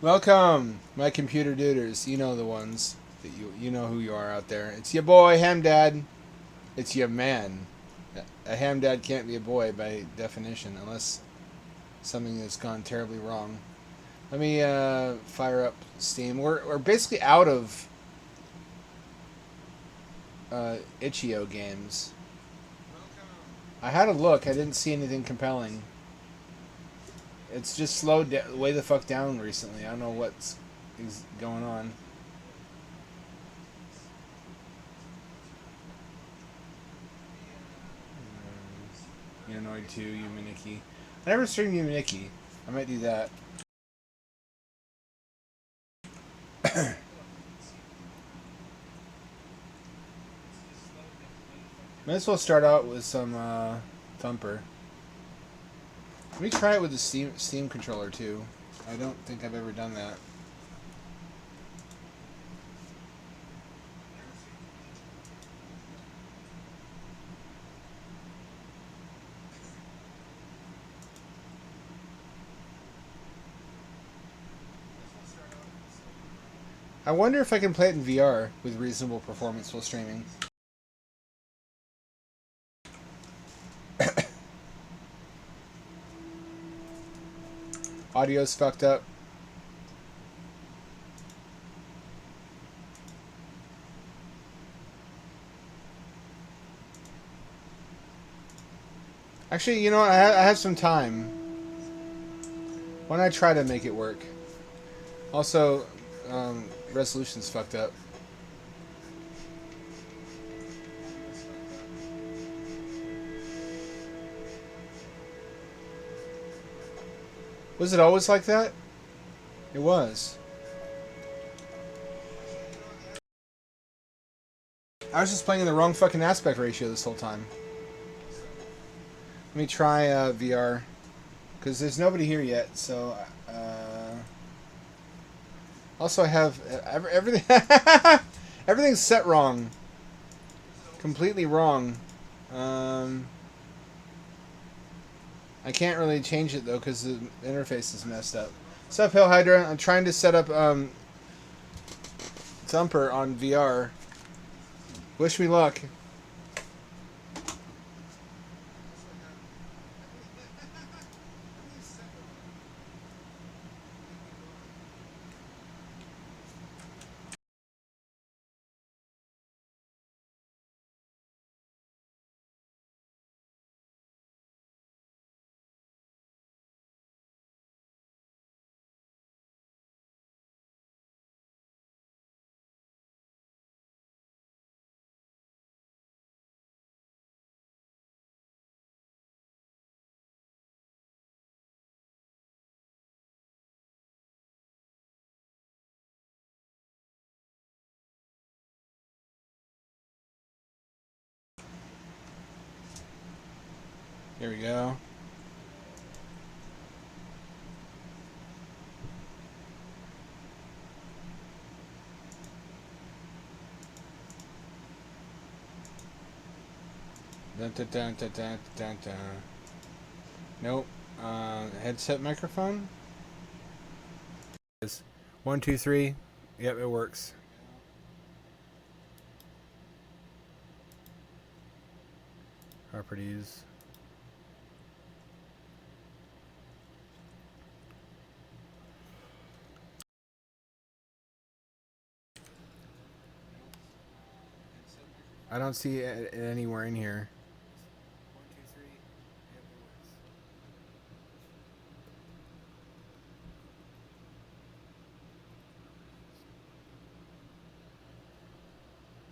Welcome, my computer duders. You know the ones that you know who you are out there. It's your boy Hamdad. It's your man. A Hamdad can't be a boy by definition unless something has gone terribly wrong. Let me fire up Steam. We're basically out of itch.io games. I had a look. I didn't see anything compelling. It's just slowed way the fuck down recently. I don't know what's is going on. Annoyed too, Yuminiki. I never streamed Yuminiki. I might do that. Might as well start out with some Thumper. Let me try it with the Steam controller too. I don't think I've ever done that. I wonder if I can play it in VR with reasonable performance while streaming. Audio's fucked up. Actually, you know what? I have some time. Why don't I try to make it work? Also, resolution's fucked up. Was it always like that? It was. I was just playing in the wrong fucking aspect ratio this whole time. Let me try VR. Because there's nobody here yet, so... Also, I have everything... everything's set wrong. Completely wrong. I can't really change it, though, because the interface is messed up. What's up, Hill Hydra? I'm trying to set up Thumper on VR. Wish me luck. Here we go. Dun, dun, dun, dun, dun, dun, dun. Nope. Headset microphone? 1, 2, 3. Yep, it works. Properties. I don't see it anywhere in here.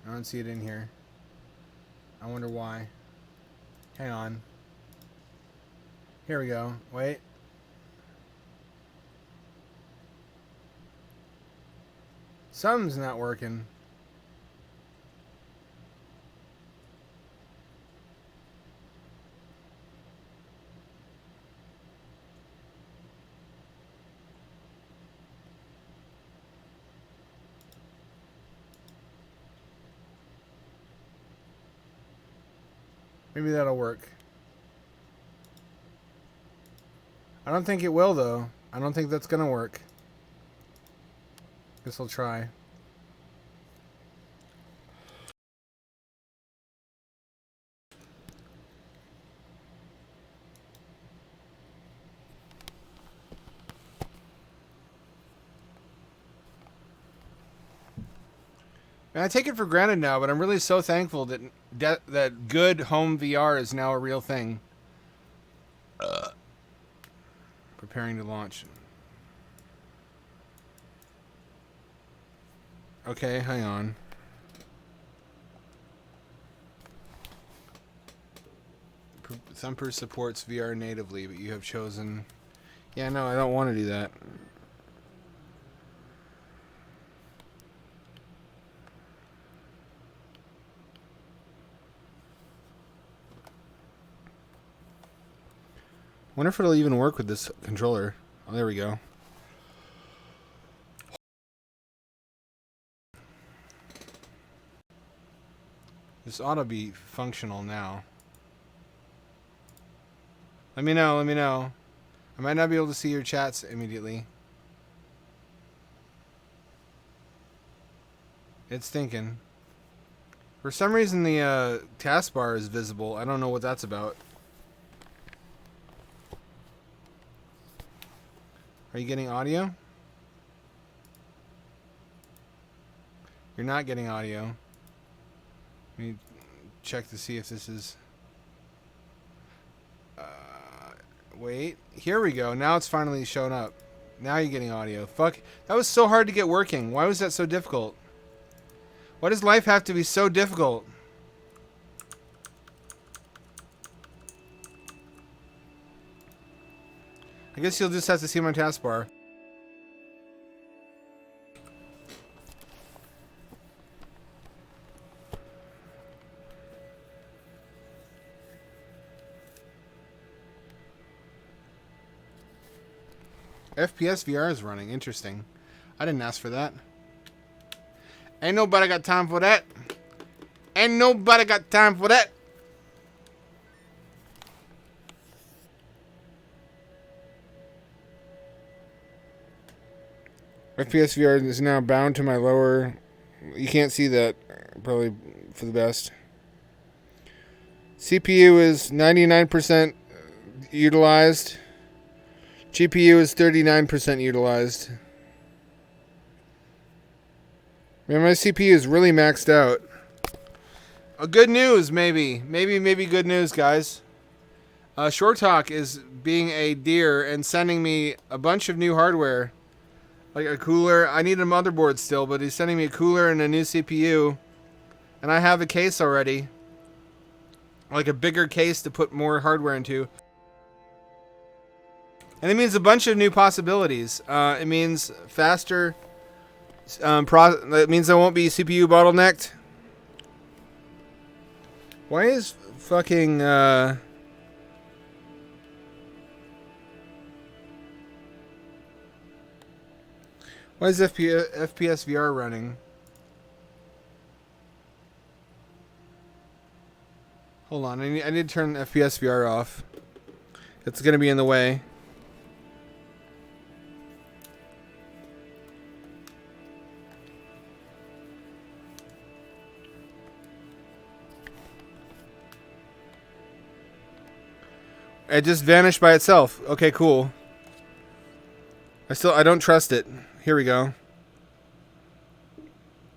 I don't see it in here. I wonder why. Hang on. Here we go. Wait. Something's not working. Maybe that'll work. I don't think it will, though. I don't think that's gonna work. Guess I'll try. And I take it for granted now, but I'm really so thankful that good home VR is now a real thing. Preparing to launch. Okay, hang on. Thumper supports VR natively, but you have chosen... Yeah, no, I don't want to do that. Wonder if it'll even work with this controller. Oh, there we go. This ought to be functional now. Let me know, let me know. I might not be able to see your chats immediately. It's thinking. For some reason the taskbar is visible. I don't know what that's about. Are you getting audio? You're not getting audio. Let me check to see if this is... wait. Here we go. Now it's finally shown up. Now you're getting audio. Fuck. That was so hard to get working. Why was that so difficult? Why does life have to be so difficult? I guess you'll just have to see my taskbar. FPS VR is running. Interesting. I didn't ask for that. Ain't nobody got time for that. Ain't nobody got time for that. FPS VR is now bound to my lower... You can't see that. Probably for the best. CPU is 99% utilized. GPU is 39% utilized. Man, my CPU is really maxed out. Good news, maybe. Maybe good news, guys. Short Talk is being a dear and sending me a bunch of new hardware. Like a cooler. I need a motherboard still, but he's sending me a cooler and a new CPU. And I have a case already. Like a bigger case to put more hardware into. And it means a bunch of new possibilities. It means faster... it means I won't be CPU bottlenecked. Why is fucking... Why is FPS VR running? Hold on, I need to turn FPS VR off. It's gonna be in the way. It just vanished by itself. Okay, cool. I don't trust it. Here we go.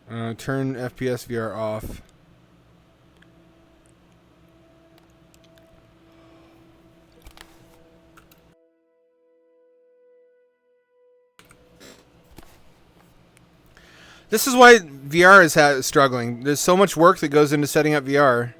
Turn FPS VR off. This is why VR is struggling. There's so much work that goes into setting up VR.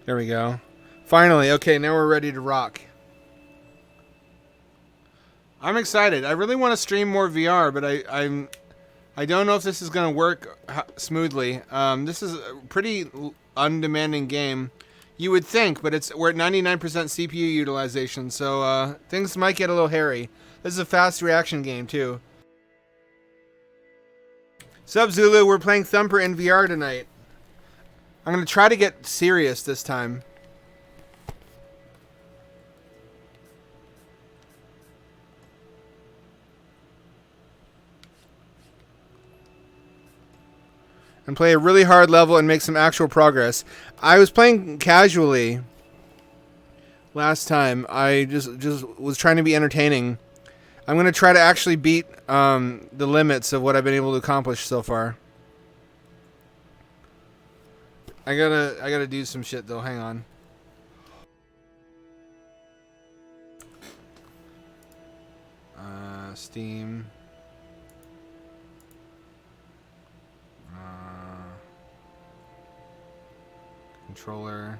There we go. Finally, okay, now we're ready to rock. I'm excited. I really want to stream more VR, but I don't know if this is going to work smoothly. This is a pretty undemanding game. You would think, but we're at 99% CPU utilization, so things might get a little hairy. This is a fast reaction game, too. Sup, Zulu, we're playing Thumper in VR tonight. I'm going to try to get serious this time. And play a really hard level and make some actual progress. I was playing casually last time. I just was trying to be entertaining. I'm going to try to actually beat the limits of what I've been able to accomplish so far. I gotta do some shit though. Hang on. Steam. Controller.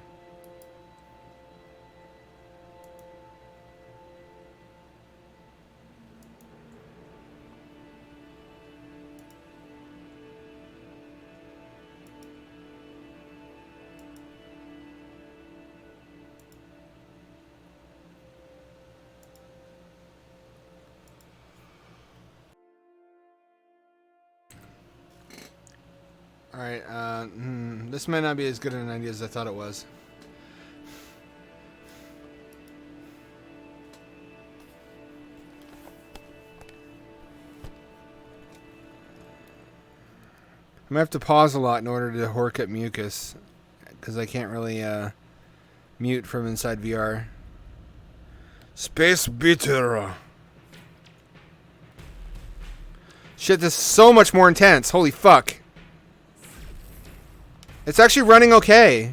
Alright, this might not be as good an idea as I thought it was. I'm gonna have to pause a lot in order to hork up mucus, because I can't really mute from inside VR. Space bitter. Shit, this is so much more intense. Holy fuck. It's actually running okay.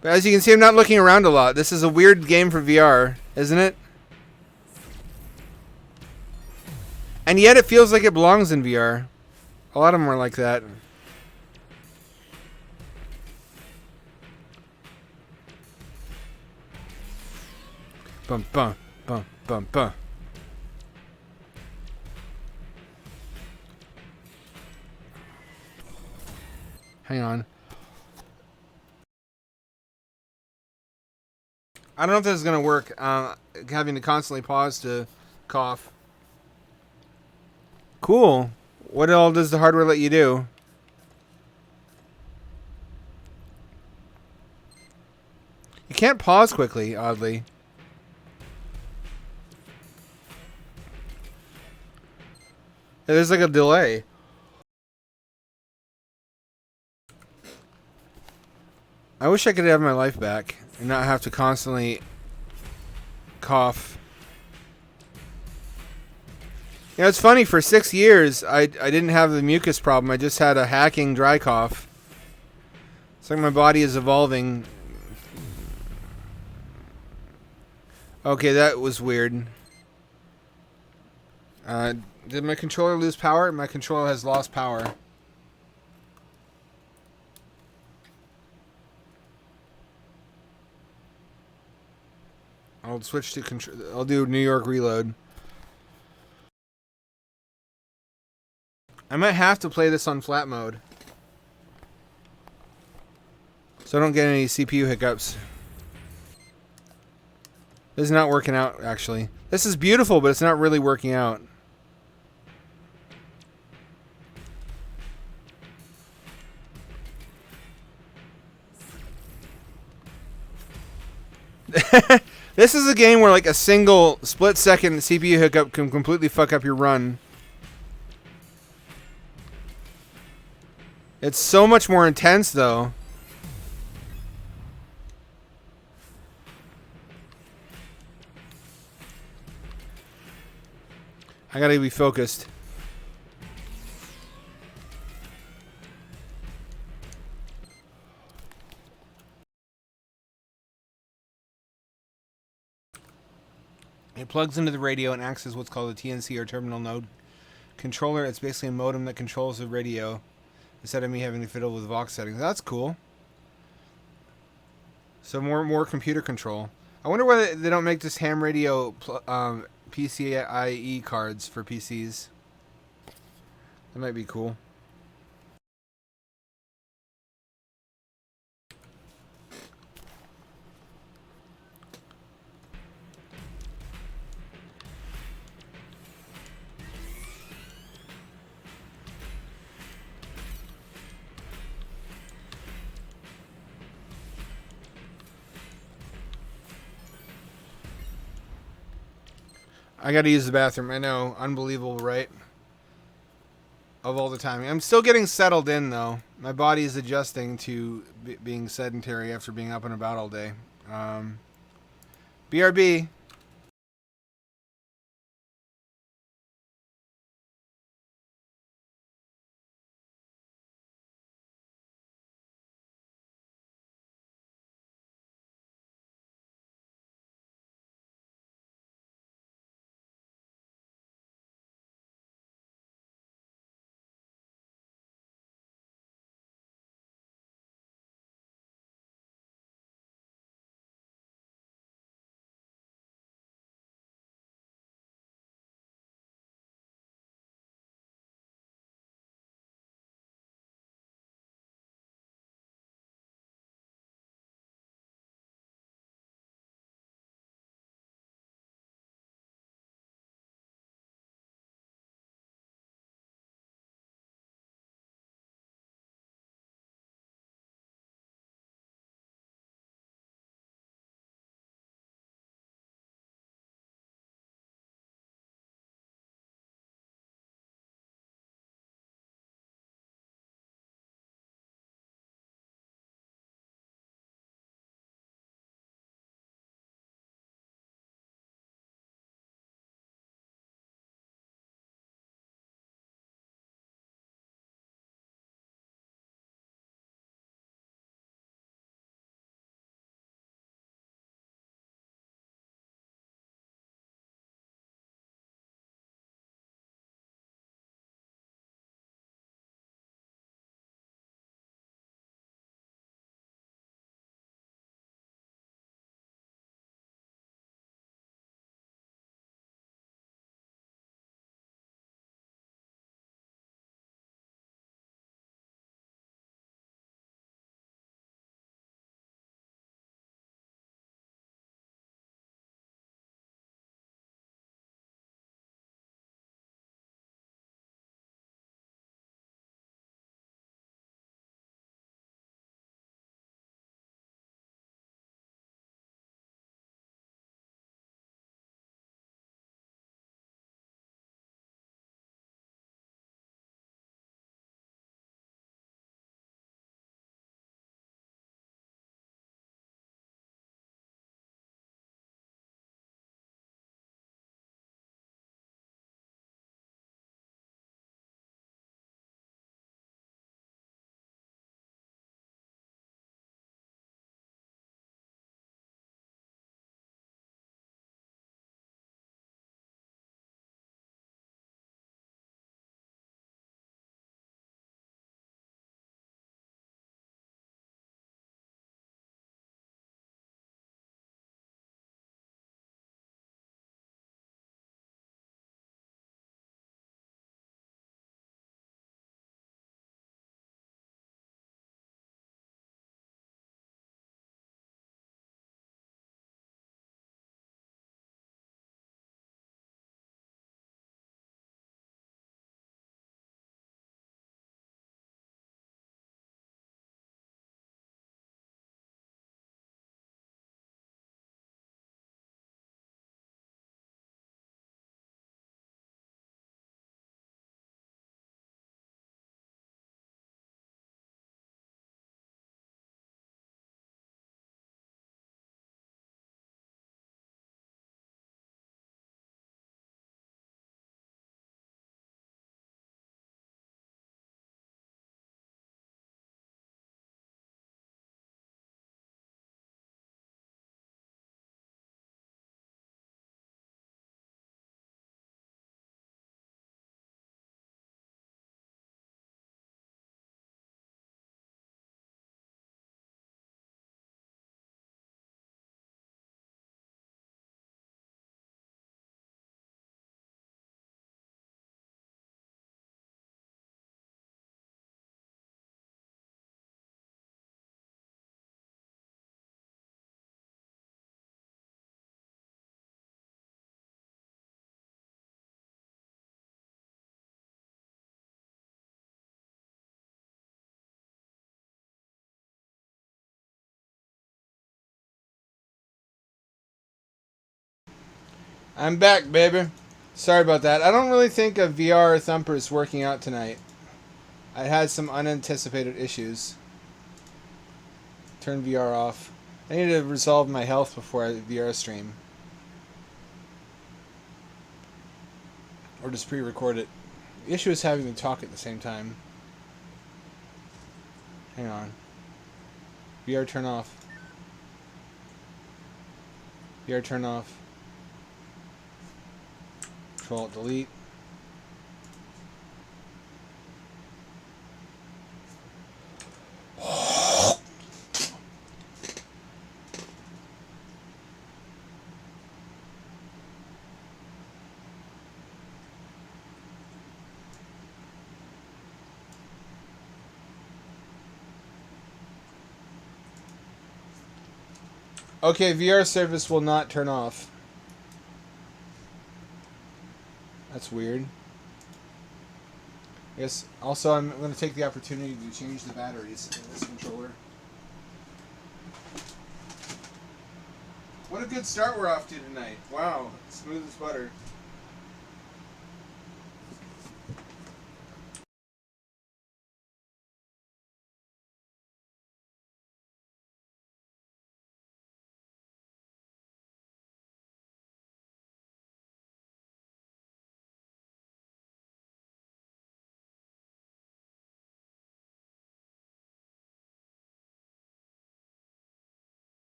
But as you can see, I'm not looking around a lot. This is a weird game for VR, isn't it? And yet it feels like it belongs in VR. A lot of them are like that. Bum, bum, bum, bum, bum. Hang on. I don't know if this is going to work. Having to constantly pause to cough. Cool. What all does the hardware let you do? You can't pause quickly, oddly. There's like a delay. I wish I could have my life back and not have to constantly cough. You know, it's funny, for 6 years, I didn't have the mucus problem. I just had a hacking dry cough. It's like my body is evolving. Okay, that was weird. Did my controller lose power? My controller has lost power. I'll switch to control. I'll do New York reload. I might have to play this on flat mode, so I don't get any CPU hiccups. This is not working out, actually. This is beautiful, but it's not really working out. This is a game where like a single split-second CPU hiccup can completely fuck up your run. It's so much more intense, though. I gotta be focused. It plugs into the radio and acts as what's called a TNC, or terminal node controller. It's basically a modem that controls the radio instead of me having to fiddle with Vox settings. That's cool. So more computer control. I wonder why they don't make this ham radio PCIe cards for PCs. That might be cool. I gotta use the bathroom. I know. Unbelievable, right? Of all the time. I'm still getting settled in, though. My body is adjusting to being sedentary after being up and about all day. BRB. I'm back, baby. Sorry about that. I don't really think a VR Thumper is working out tonight. I had some unanticipated issues. Turn VR off. I need to resolve my health before I VR stream. Or just pre-record it. The issue is having me talk at the same time. Hang on. VR turn off. VR turn off. Control delete. Okay, VR service will not turn off. That's weird. I guess also I'm going to take the opportunity to change the batteries in this controller. What a good start we're off to tonight. Wow, smooth as butter.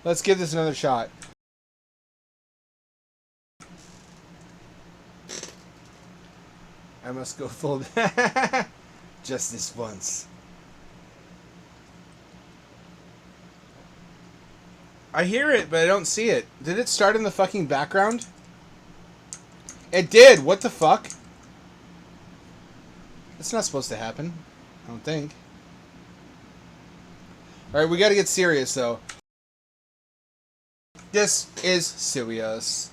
Let's give this another shot. I must go full. Just this once. I hear it, but I don't see it. Did it start in the fucking background? It did. What the fuck? That's not supposed to happen. I don't think. Alright, we gotta get serious, though. This is serious.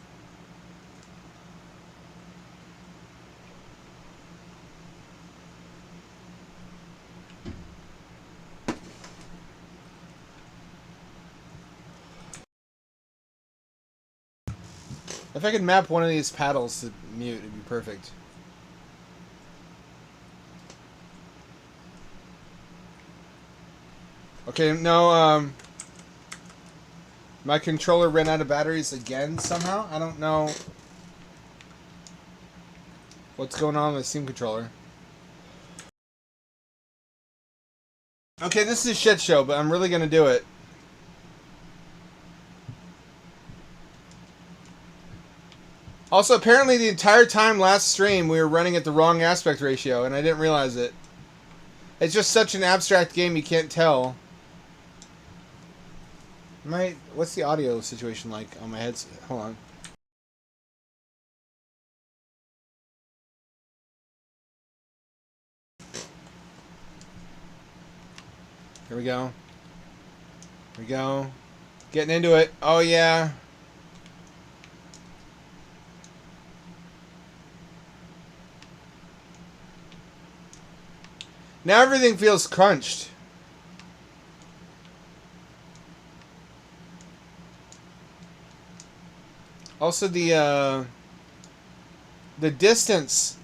If I could map one of these paddles to mute, it'd be perfect. Okay, no, my controller ran out of batteries again somehow. I don't know what's going on with the Steam controller. Okay, this is a shit show, but I'm really gonna do it. Also, apparently the entire time last stream we were running at the wrong aspect ratio, and I didn't realize it. It's just such an abstract game you can't tell. What's the audio situation like on my headset? Hold on. Here we go. Here we go. Getting into it. Oh yeah. Now everything feels crunched. Also, the distance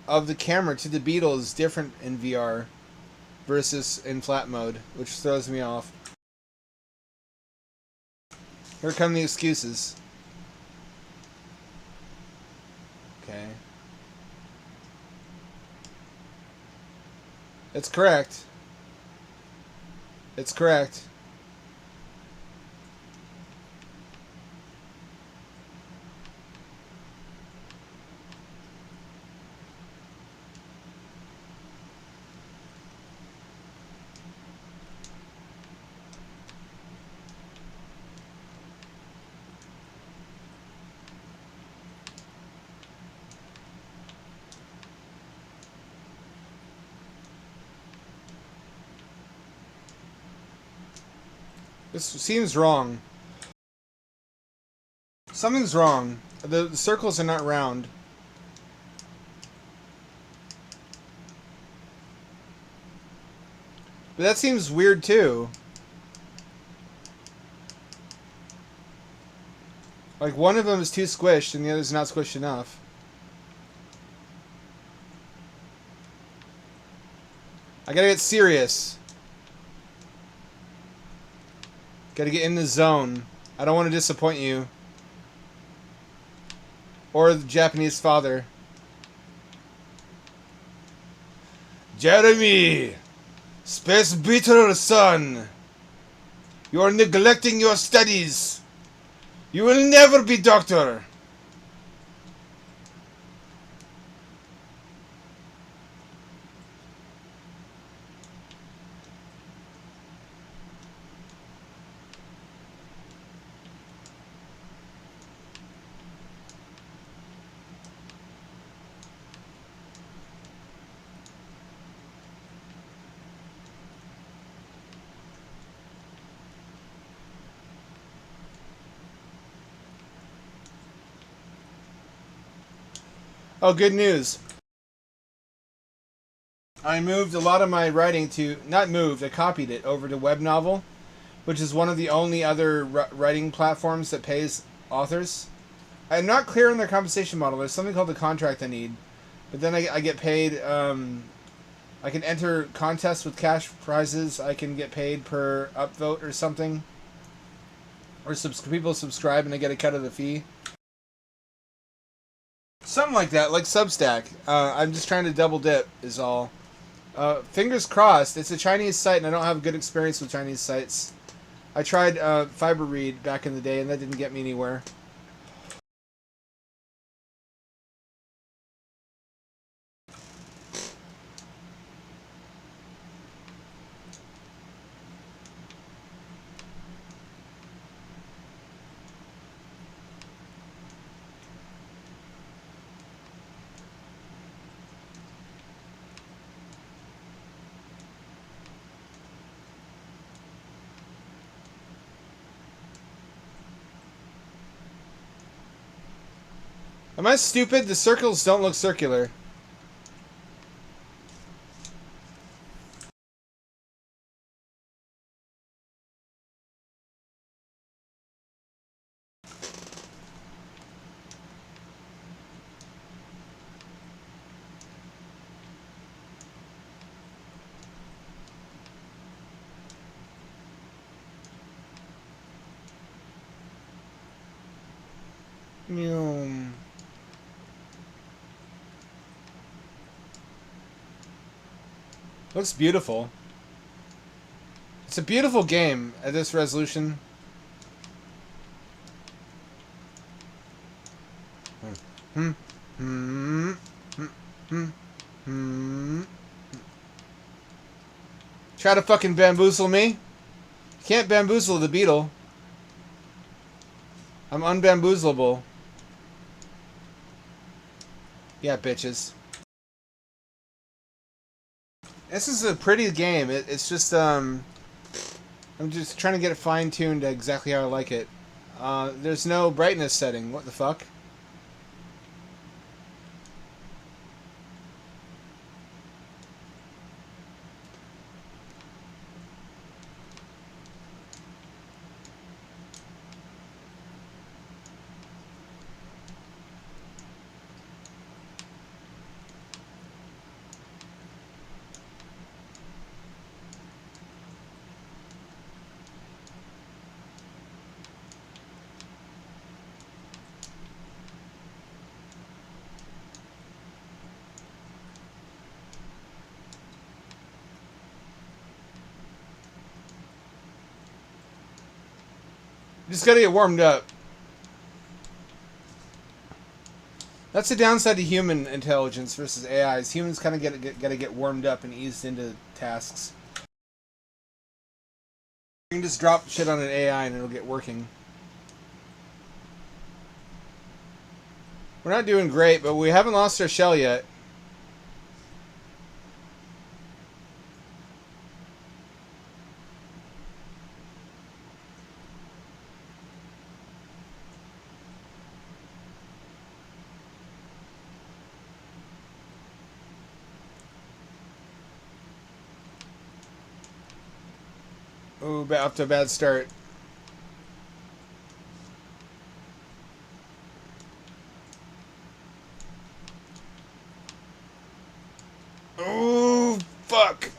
of the camera to the beetle is different in VR versus in flat mode, which throws me off. Here come the excuses. Okay. It's correct. It's correct. This seems wrong. Something's wrong. The circles are not round. But that seems weird too. Like one of them is too squished and the other's not squished enough. I gotta get serious. Gotta get in the zone. I don't want to disappoint you. Or the Japanese father. Jeremy! Space Beetle, son! You are neglecting your studies! You will never be doctor! Oh, good news. I moved a lot of my writing to... Not moved, I copied it over to WebNovel, which is one of the only other writing platforms that pays authors. I'm not clear on their compensation model. There's something called the contract I need. But then I get paid... I can enter contests with cash prizes. I can get paid per upvote or something. Or people subscribe and I get a cut of the fee. Something like that, like Substack. I'm just trying to double dip, is all. Fingers crossed. It's a Chinese site, and I don't have a good experience with Chinese sites. I tried FiberRead back in the day, and that didn't get me anywhere. Am I stupid? The circles don't look circular. Looks beautiful. It's a beautiful game at this resolution. Try to fucking bamboozle me? You can't bamboozle the beetle. I'm unbamboozleable. Yeah, bitches. This is a pretty game. It's just, I'm just trying to get it fine-tuned to exactly how I like it. There's no brightness setting. What the fuck? Just gotta get warmed up. That's the downside to human intelligence versus AIs. Humans kind of gotta get warmed up and eased into tasks. You can just drop shit on an AI and it'll get working. We're not doing great, but we haven't lost our shell yet. Ooh, off to a bad start. Ooh, fuck.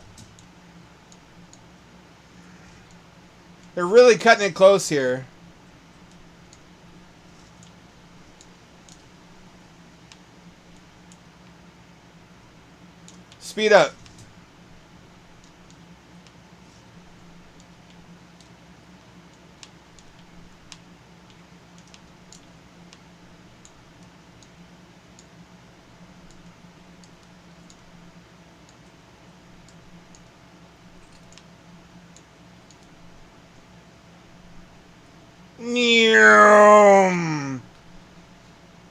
They're really cutting it close here. Speed up.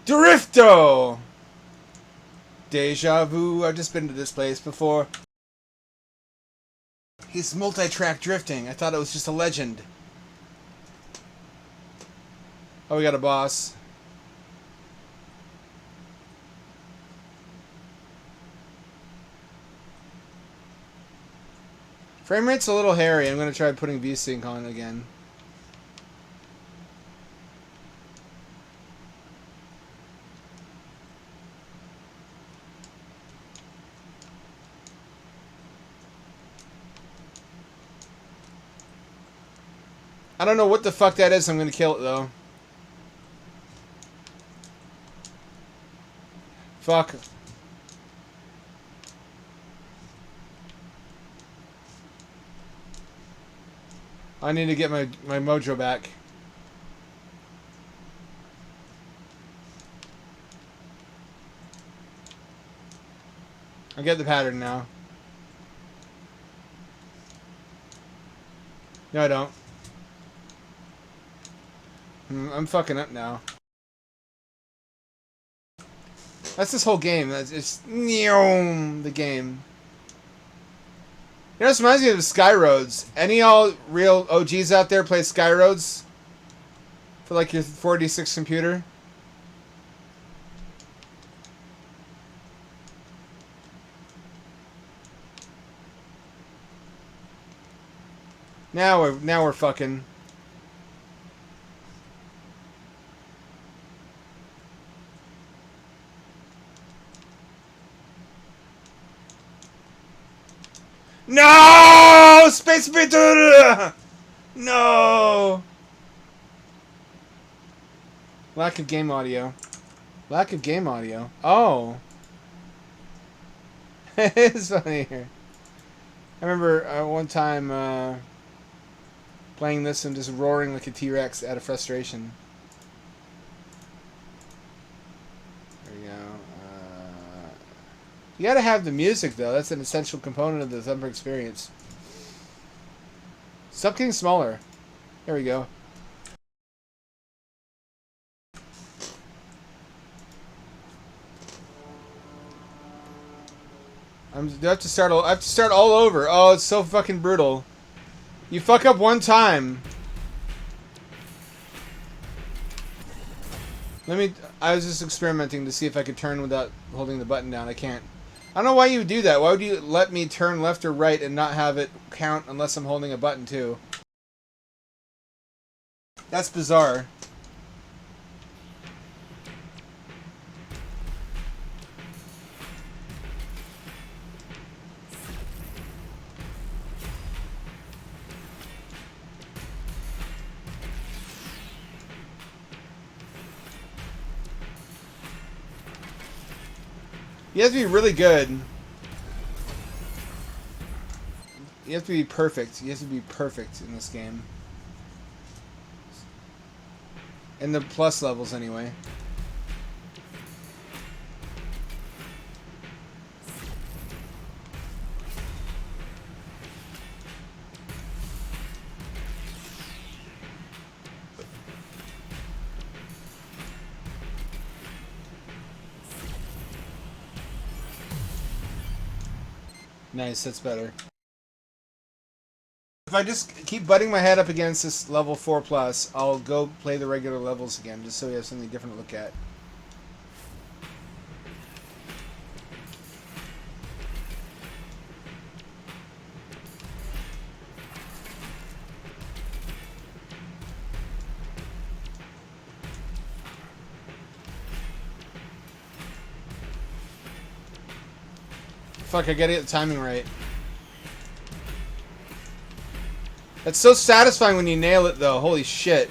Drifto! Deja vu, I've just been to this place before. He's multi-track drifting. I thought it was just a legend. Oh, we got a boss. Frame rate's a little hairy. I'm going to try putting VSync on again. I don't know what the fuck that is. I'm going to kill it, though. Fuck. I need to get my mojo back. I get the pattern now. No, I don't. I'm fucking up now. That's this whole game. It's the game. You know, this reminds me of Skyroads. Any all real OGs out there play Skyroads? For like your 486 computer? Now we're fucking. No! Space Beater! No! Lack of game audio. Lack of game audio. Oh. It's funny here. I remember one time playing this and just roaring like a T-Rex out of frustration. There we go. You gotta have the music, though. That's an essential component of the Thumper experience. Stop getting smaller. There we go. I have to start all over. Oh, it's so fucking brutal. You fuck up one time. I was just experimenting to see if I could turn without holding the button down. I can't. I don't know why you would do that. Why would you let me turn left or right and not have it count unless I'm holding a button too? That's bizarre. You have to be really good. You have to be perfect. You have to be perfect in this game. In the plus levels, anyway. Nice, that's better. If I just keep butting my head up against this level 4+, I'll go play the regular levels again, just so we have something different to look at. Fuck, I gotta get the timing right. That's so satisfying when you nail it, though. Holy shit.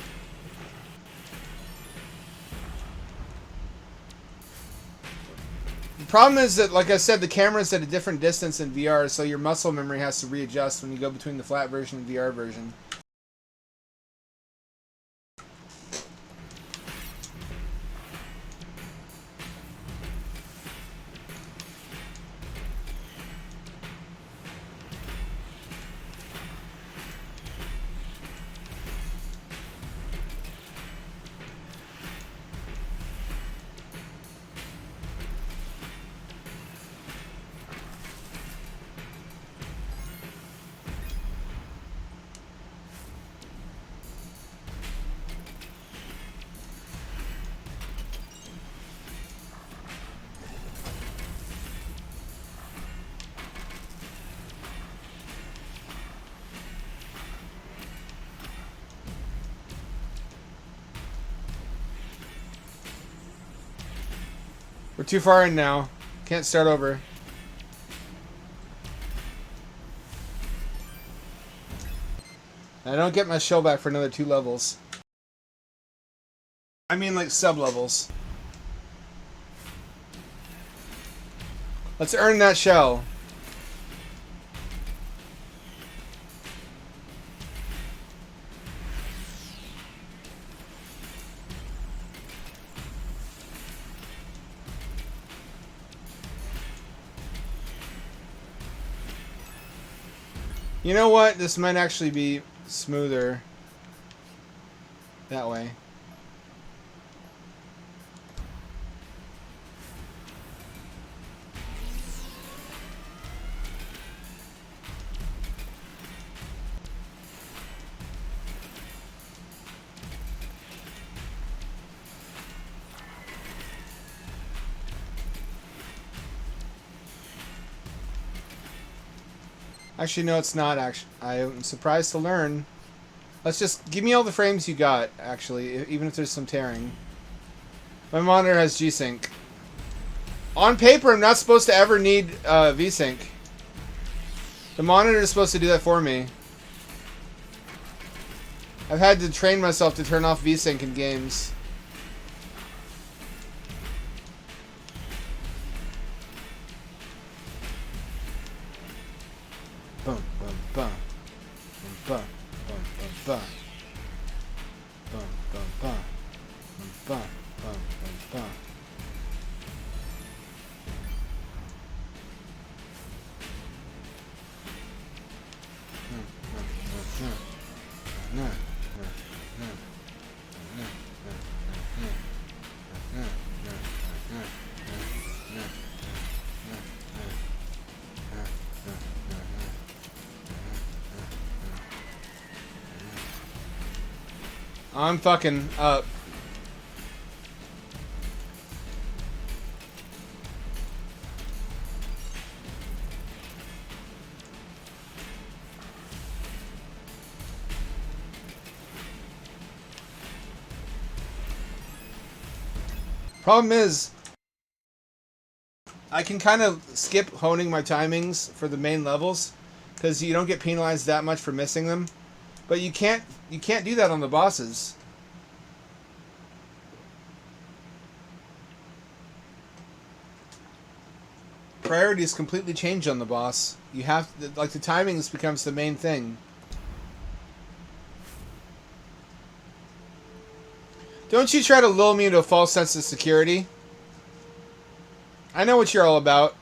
The problem is that, like I said, the camera's at a different distance in VR, so your muscle memory has to readjust when you go between the flat version and VR version. We're too far in now. Can't start over. I don't get my shell back for another 2 levels. I mean, like, sub-levels. Let's earn that shell. You know what? This might actually be smoother that way. Actually, no, it's not. Actually, I'm surprised to learn. Let's just give me all the frames you got. Actually, even if there's some tearing. My monitor has G-Sync. On paper, I'm not supposed to ever need V-Sync. The monitor is supposed to do that for me. I've had to train myself to turn off V-Sync in games. Bum bum bum bum bum bum bum bum bum bum bum bum. I'm fucking up. Problem is, I can kind of skip honing my timings for the main levels because you don't get penalized that much for missing them. But you can't do that on the bosses. Priorities completely change on the boss. You have to, like, the timings becomes the main thing. Don't you try to lull me into a false sense of security. I know what you're all about.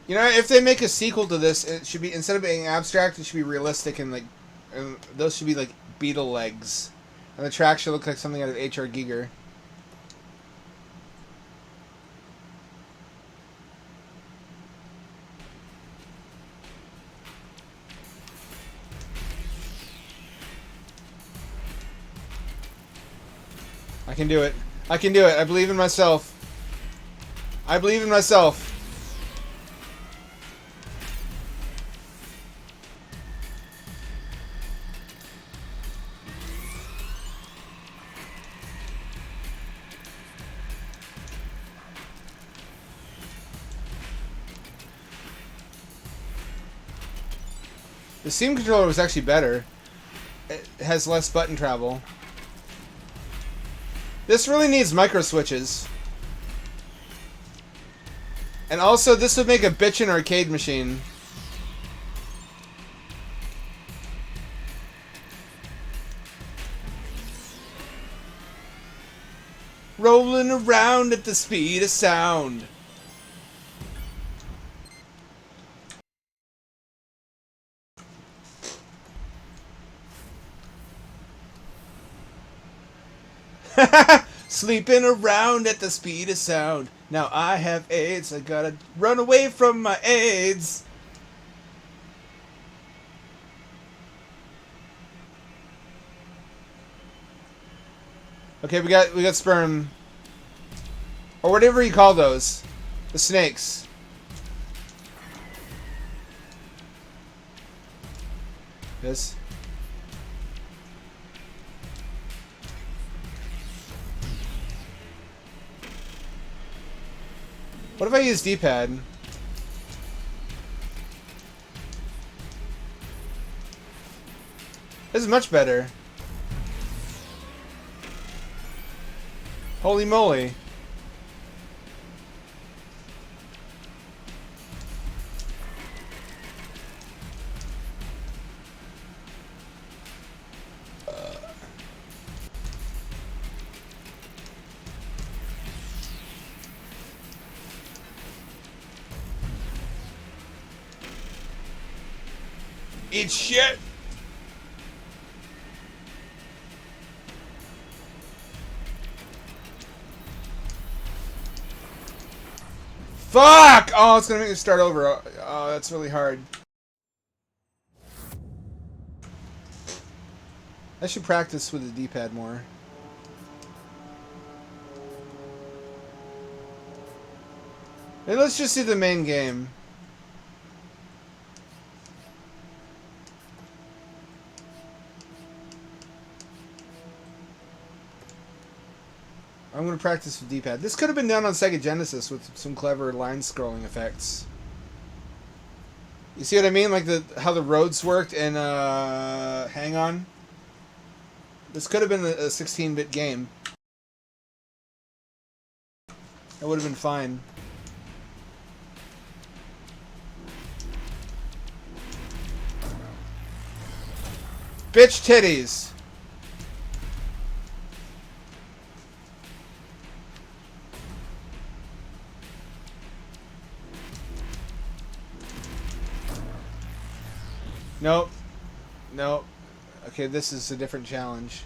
You know, if they make a sequel to this, it should be, instead of being abstract, it should be realistic and, like, those should be like beetle legs. And the track should look like something out of H.R. Giger. I can do it. I can do it. I believe in myself. I believe in myself. The Steam controller was actually better. It has less button travel. This really needs micro switches. And also, this would make a bitchin' arcade machine. Rolling around at the speed of sound. Sleeping around at the speed of sound. Now I have AIDS. I gotta run away from my AIDS. Okay, we got sperm, or whatever you call those, the snakes. This. What if I use D-pad? This is much better. Holy moly. Eat shit! Fuck! Oh, it's gonna make me start over. Oh, that's really hard. I should practice with the D-pad more. Hey, let's just see the main game. I'm going to practice with D-pad. This could have been done on Sega Genesis with some clever line scrolling effects. You see what I mean? Like how the roads worked in Hang On? This could have been a 16-bit game. It would have been fine. Bitch titties! Nope. Nope. Okay, this is a different challenge.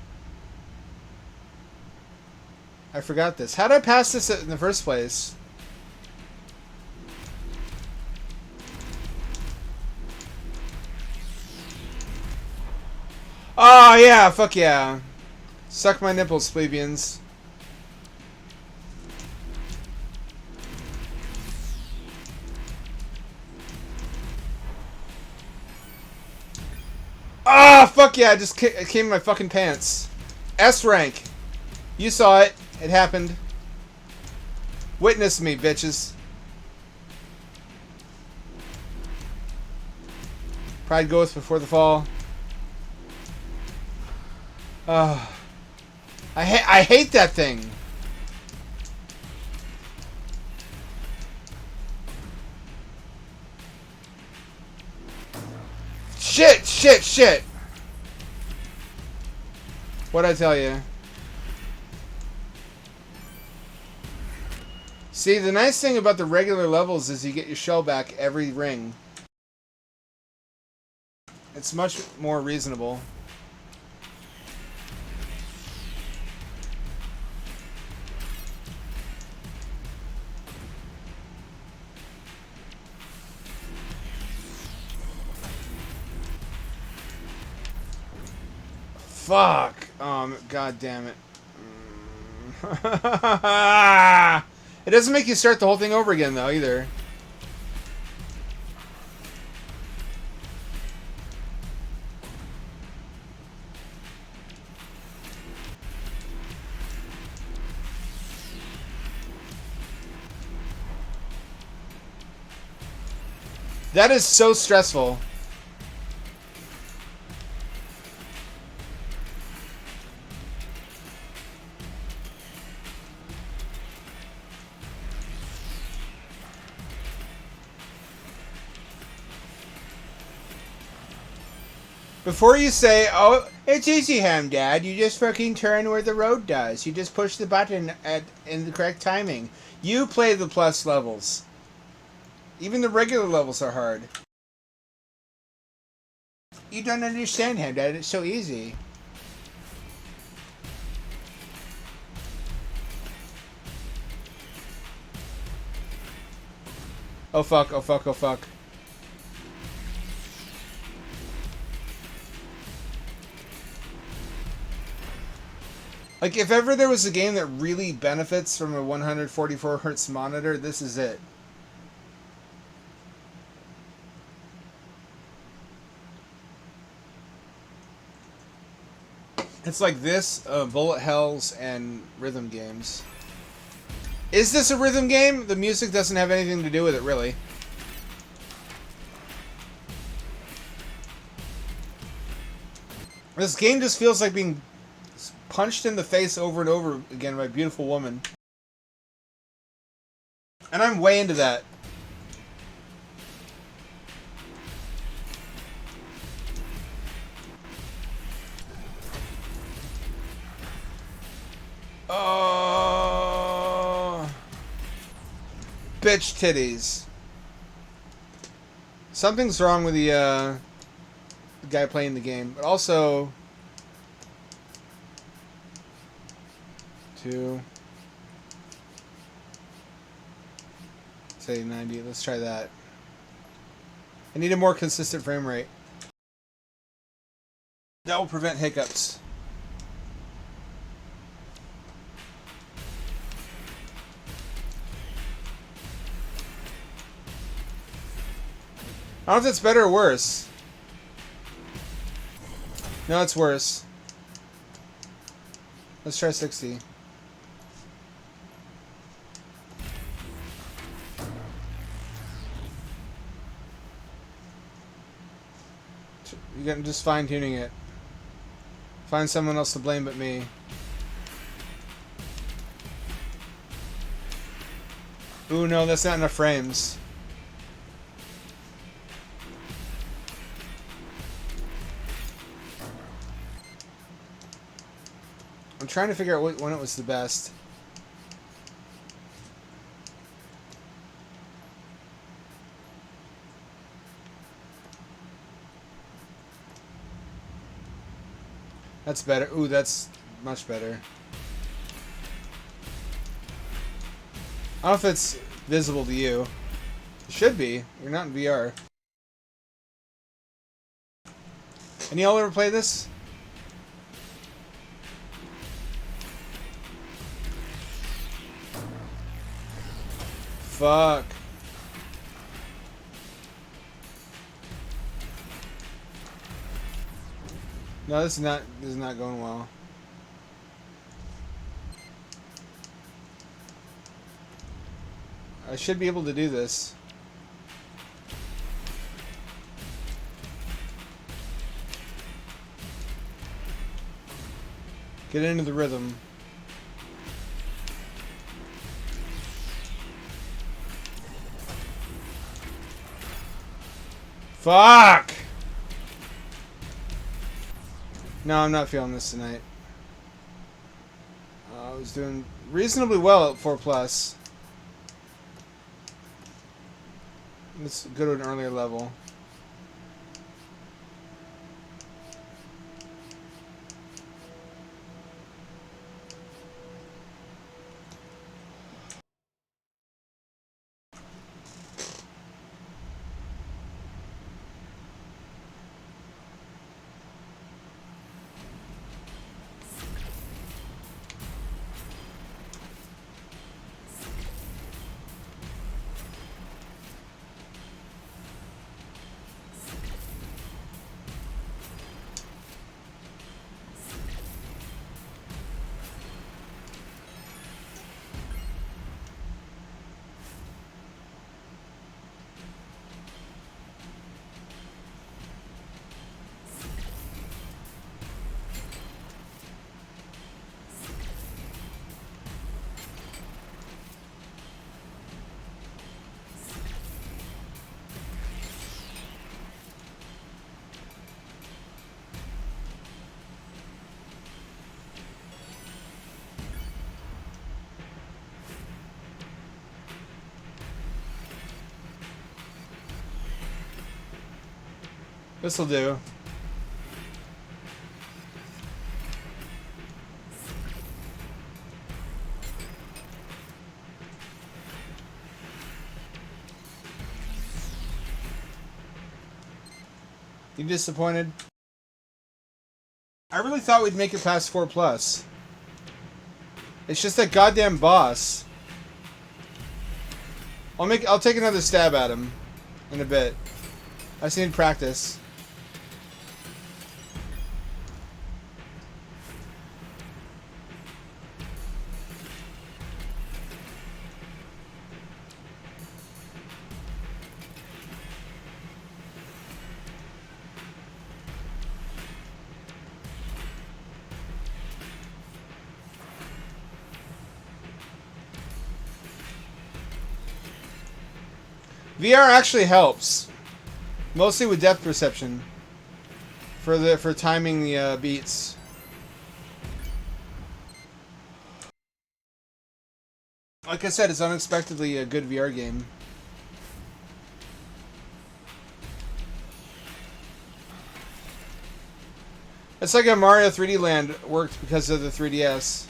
I forgot this. How did I pass this in the first place? Oh, yeah. Fuck yeah. Suck my nipples, plebeians. Ah, fuck yeah, it came in my fucking pants. S rank. You saw it. It happened. Witness me, bitches. Pride goeth before the fall. I hate that thing. Shit, shit, shit. What'd I tell you? See, the nice thing about the regular levels is you get your shell back every ring. It's much more reasonable. Fuck. God damn it. It doesn't make you start the whole thing over again, though, either. That is so stressful. Before you say, "Oh, it's easy, Ham Dad," you just fucking turn where the road does. You just push the button in the correct timing. You play the plus levels. Even the regular levels are hard. You don't understand, Ham Dad. It's so easy. Oh fuck! Oh fuck! Oh fuck! Like, if ever there was a game that really benefits from a 144 hertz monitor, this is it. It's like this, bullet hells, and rhythm games. Is this a rhythm game? The music doesn't have anything to do with it, really. This game just feels like being punched in the face over and over again by a beautiful woman. And I'm way into that. Oh, bitch titties. Something's wrong with the guy playing the game, but also two, say 90. Let's try that. I need a more consistent frame rate. That will prevent hiccups. I don't know if it's better or worse. No, it's worse. Let's try 60. You're just fine-tuning it. Find someone else to blame but me. Ooh, no, that's not enough frames. I'm trying to figure out when it was the best. That's better. Ooh, that's much better. I don't know if it's visible to you. It should be. You're not in VR. Any y'all ever play this? Fuck. No, this is not going well. I should be able to do this. Get into the rhythm. Fuck! No, I'm not feeling this tonight. I was doing reasonably well at 4+. Let's go to an earlier level. This'll do. You disappointed? I really thought we'd make it past 4+. It's just that goddamn boss. I'll take another stab at him in a bit. I just need practice. VR actually helps, mostly with depth perception, for timing the beats. Like I said, it's unexpectedly a good VR game. It's like a Mario 3D Land worked because of the 3DS.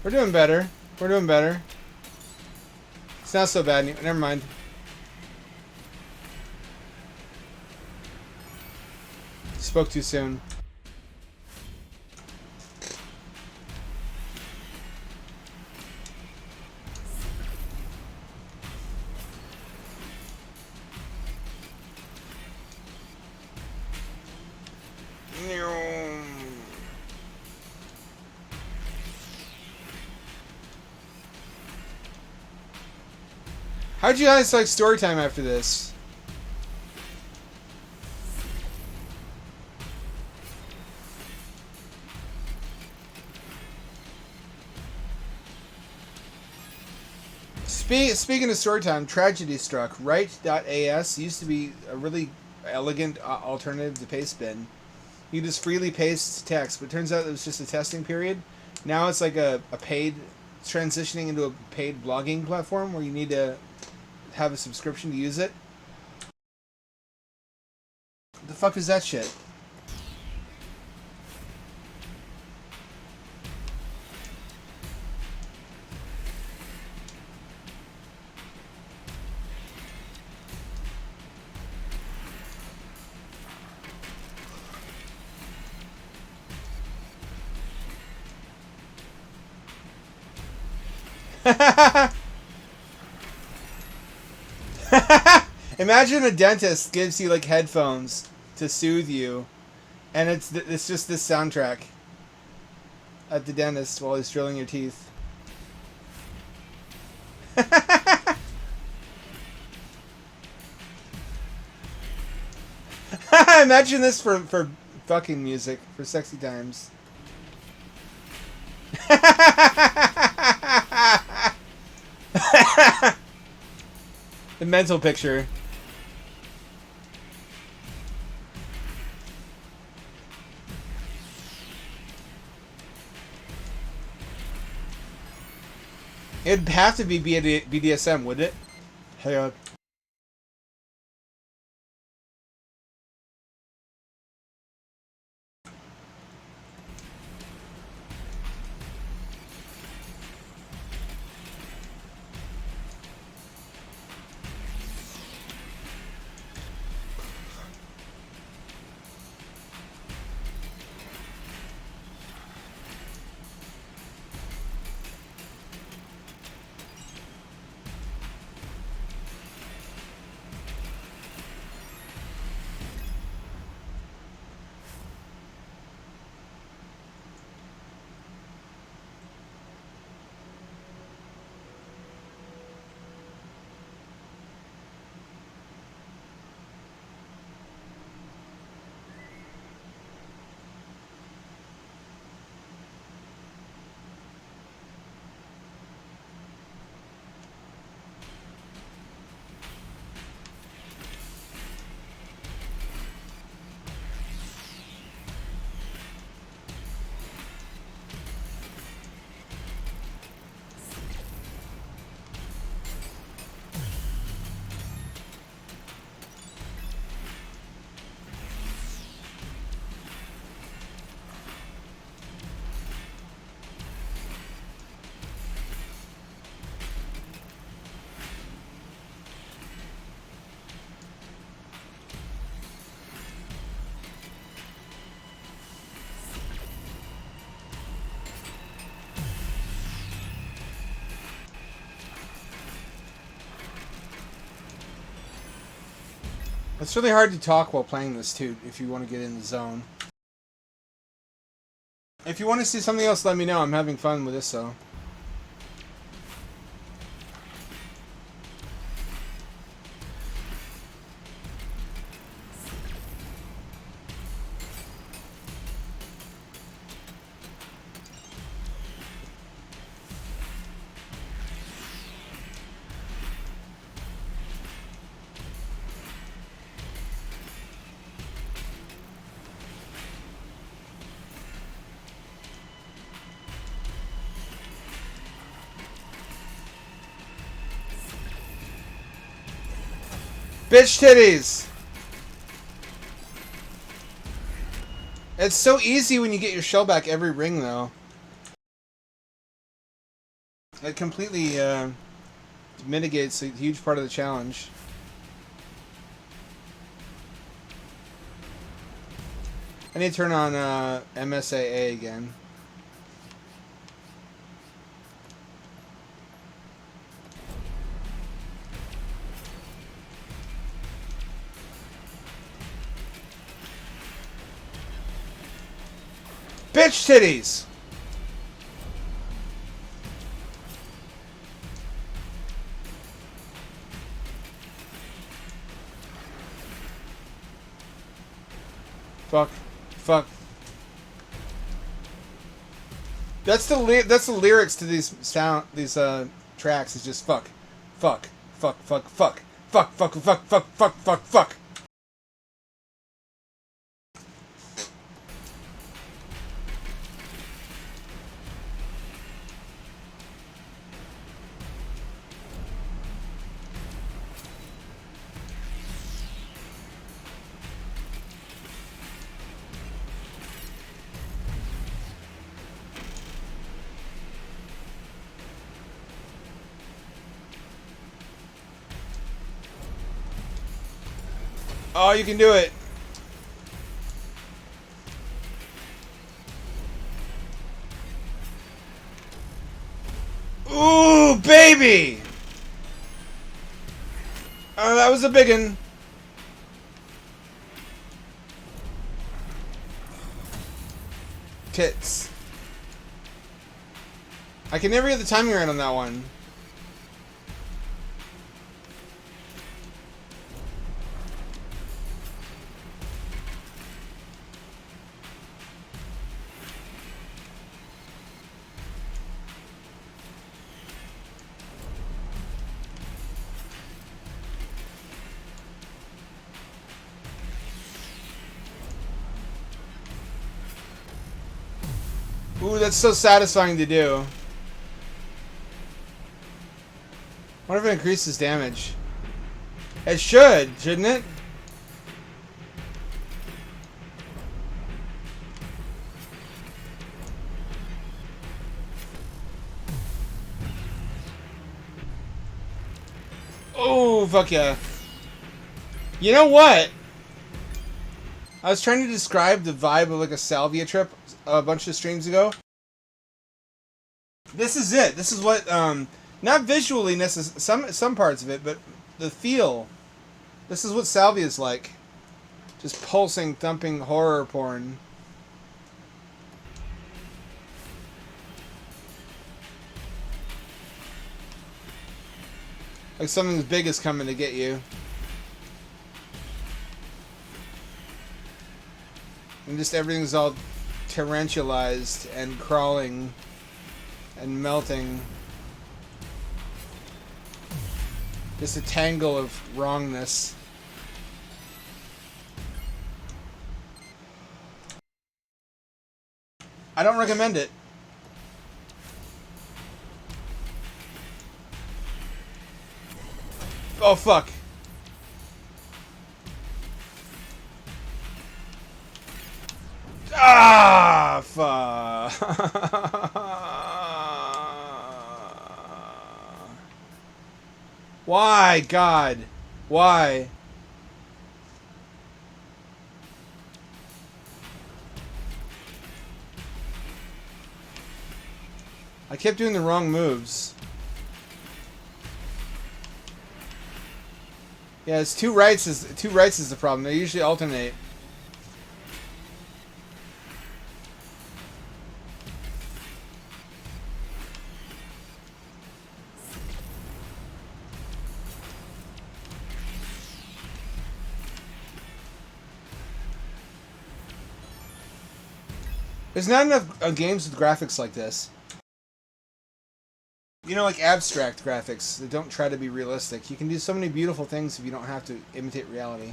We're doing better. We're doing better. It's not so bad. Never mind. Spoke too soon. How'd you guys like story time after this? Speaking of story time, Tragedy Struck. Write.as used to be a really elegant alternative to Pastebin. You just freely paste text, but it turns out it was just a testing period. Now it's like a paid, transitioning into a paid blogging platform where you need to have a subscription to use it. What the fuck is that shit? Imagine a dentist gives you like headphones to soothe you, and it's just this soundtrack at the dentist while he's drilling your teeth. Imagine this for fucking music, for sexy times. The mental picture. It'd have to be BDSM, wouldn't it? Hey, It's really hard to talk while playing this too, if you want to get in the zone. If you want to see something else, let me know. I'm having fun with this, though. Bitch titties! It's so easy when you get your shell back every ring, though. It completely mitigates a huge part of the challenge. I need to turn on MSAA again. Bitch titties! Fuck. Fuck. That's the lyrics to these tracks. It's just fuck. Fuck. Fuck. Fuck. Fuck. Fuck. Fuck. Fuck. Fuck. Fuck. Fuck. Fuck. Oh, you can do it. Ooh, baby! Oh, that was a big one. Tits. I can never get the timing right on that one. Ooh, that's so satisfying to do. What if it increases damage? It should, shouldn't it? Oh, fuck yeah. You know what? I was trying to describe the vibe of like a salvia trip a bunch of streams ago. This is it. This is what, not visually some parts of it, but the feel. This is what salvia is like. Just pulsing, thumping horror porn. Like something big is coming to get you. And just everything's all tarantulized and crawling and melting. Just a tangle of wrongness. I don't recommend it. Oh, fuck. Ah, fuck. Why, God? Why? I kept doing the wrong moves. Yeah, it's two rights is the problem. They usually alternate. There's not enough games with graphics like this. You know, like abstract graphics that don't try to be realistic. You can do so many beautiful things if you don't have to imitate reality.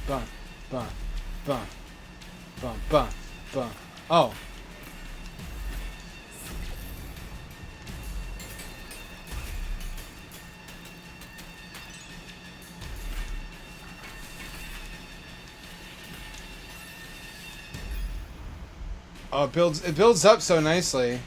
Bum, bum, bum, bum, bum, bum. Oh. Oh, it builds up so nicely.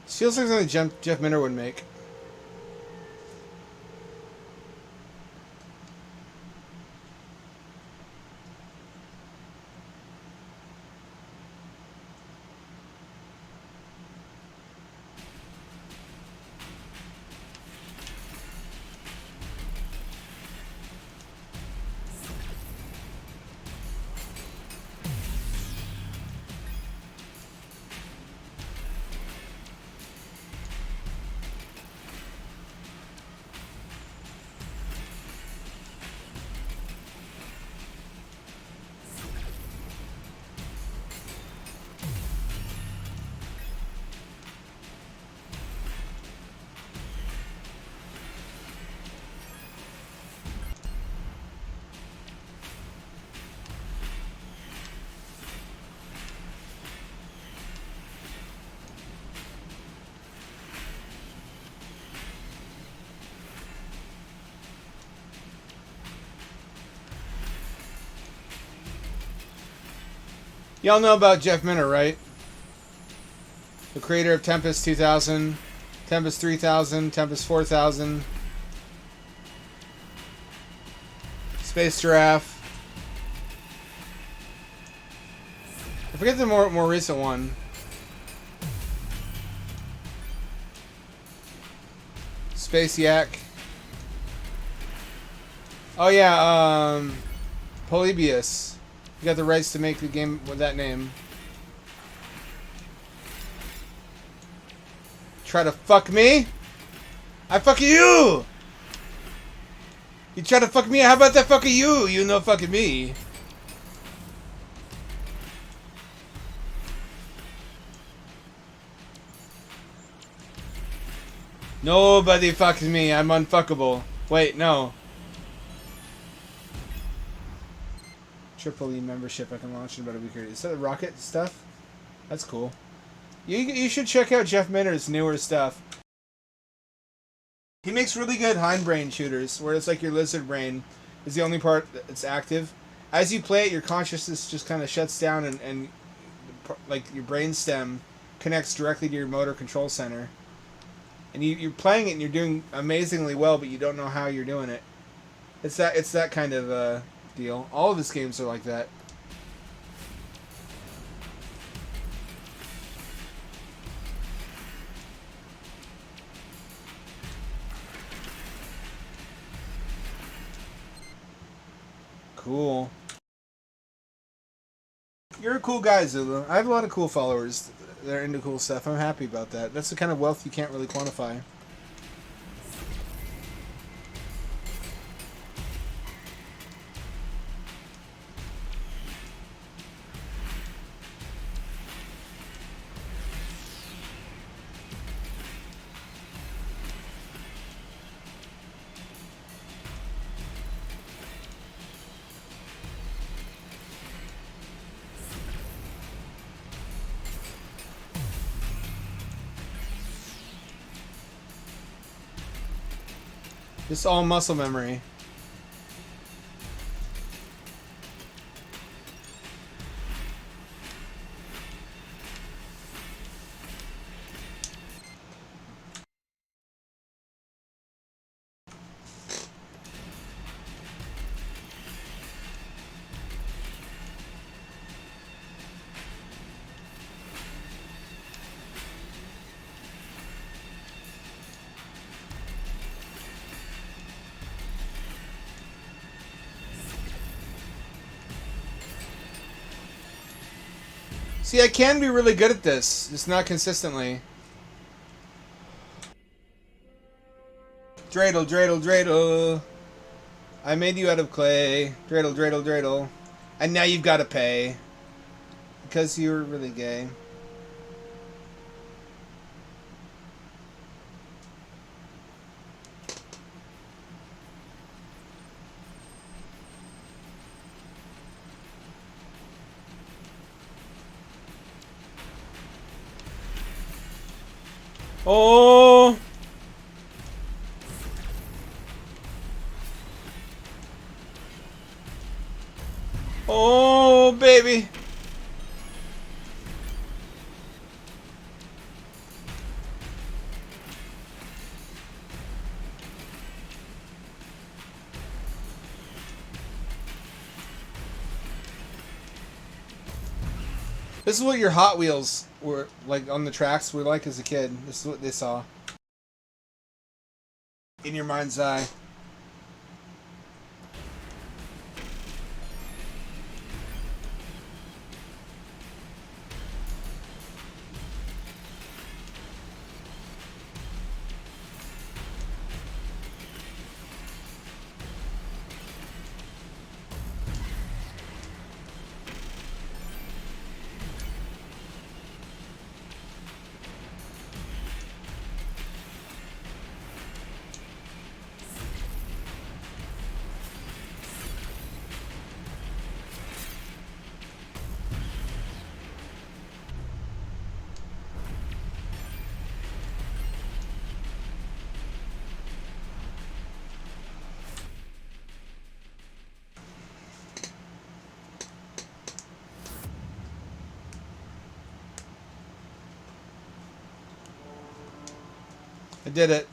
This feels like something Jeff Minter would make. Y'all know about Jeff Minter, right? The creator of Tempest 2000, Tempest 3000, Tempest 4000, Space Giraffe. I forget the more recent one. Space Yak. Oh yeah, Polybius. You got the rights to make the game with that name. Try to fuck me? I fuck you! You try to fuck me? How about that fucking you? You know fucking me. Nobody fucks me. I'm unfuckable. Wait, no. Triple E membership I can launch in about a week or two. Is that the rocket stuff? That's cool. You should check out Jeff Minter's newer stuff. He makes really good hindbrain shooters, where it's like your lizard brain is the only part that's active. As you play it, your consciousness just kind of shuts down and like your brain stem connects directly to your motor control center. And you're playing it and you're doing amazingly well, but you don't know how you're doing it. It's that kind of deal. All of his games are like that. Cool. You're a cool guy, Zulu. I have a lot of cool followers that are into cool stuff. I'm happy about that. That's the kind of wealth you can't really quantify. It's all muscle memory. See, I can be really good at this, just not consistently. Dreidel, dreidel, dreidel. I made you out of clay. Dreidel, dreidel, dreidel. And now you've got to pay. Because you're really gay. Oh! Oh, baby! This is what your Hot Wheels were like on the tracks were like as a kid. This is what they saw. In your mind's eye. I did it.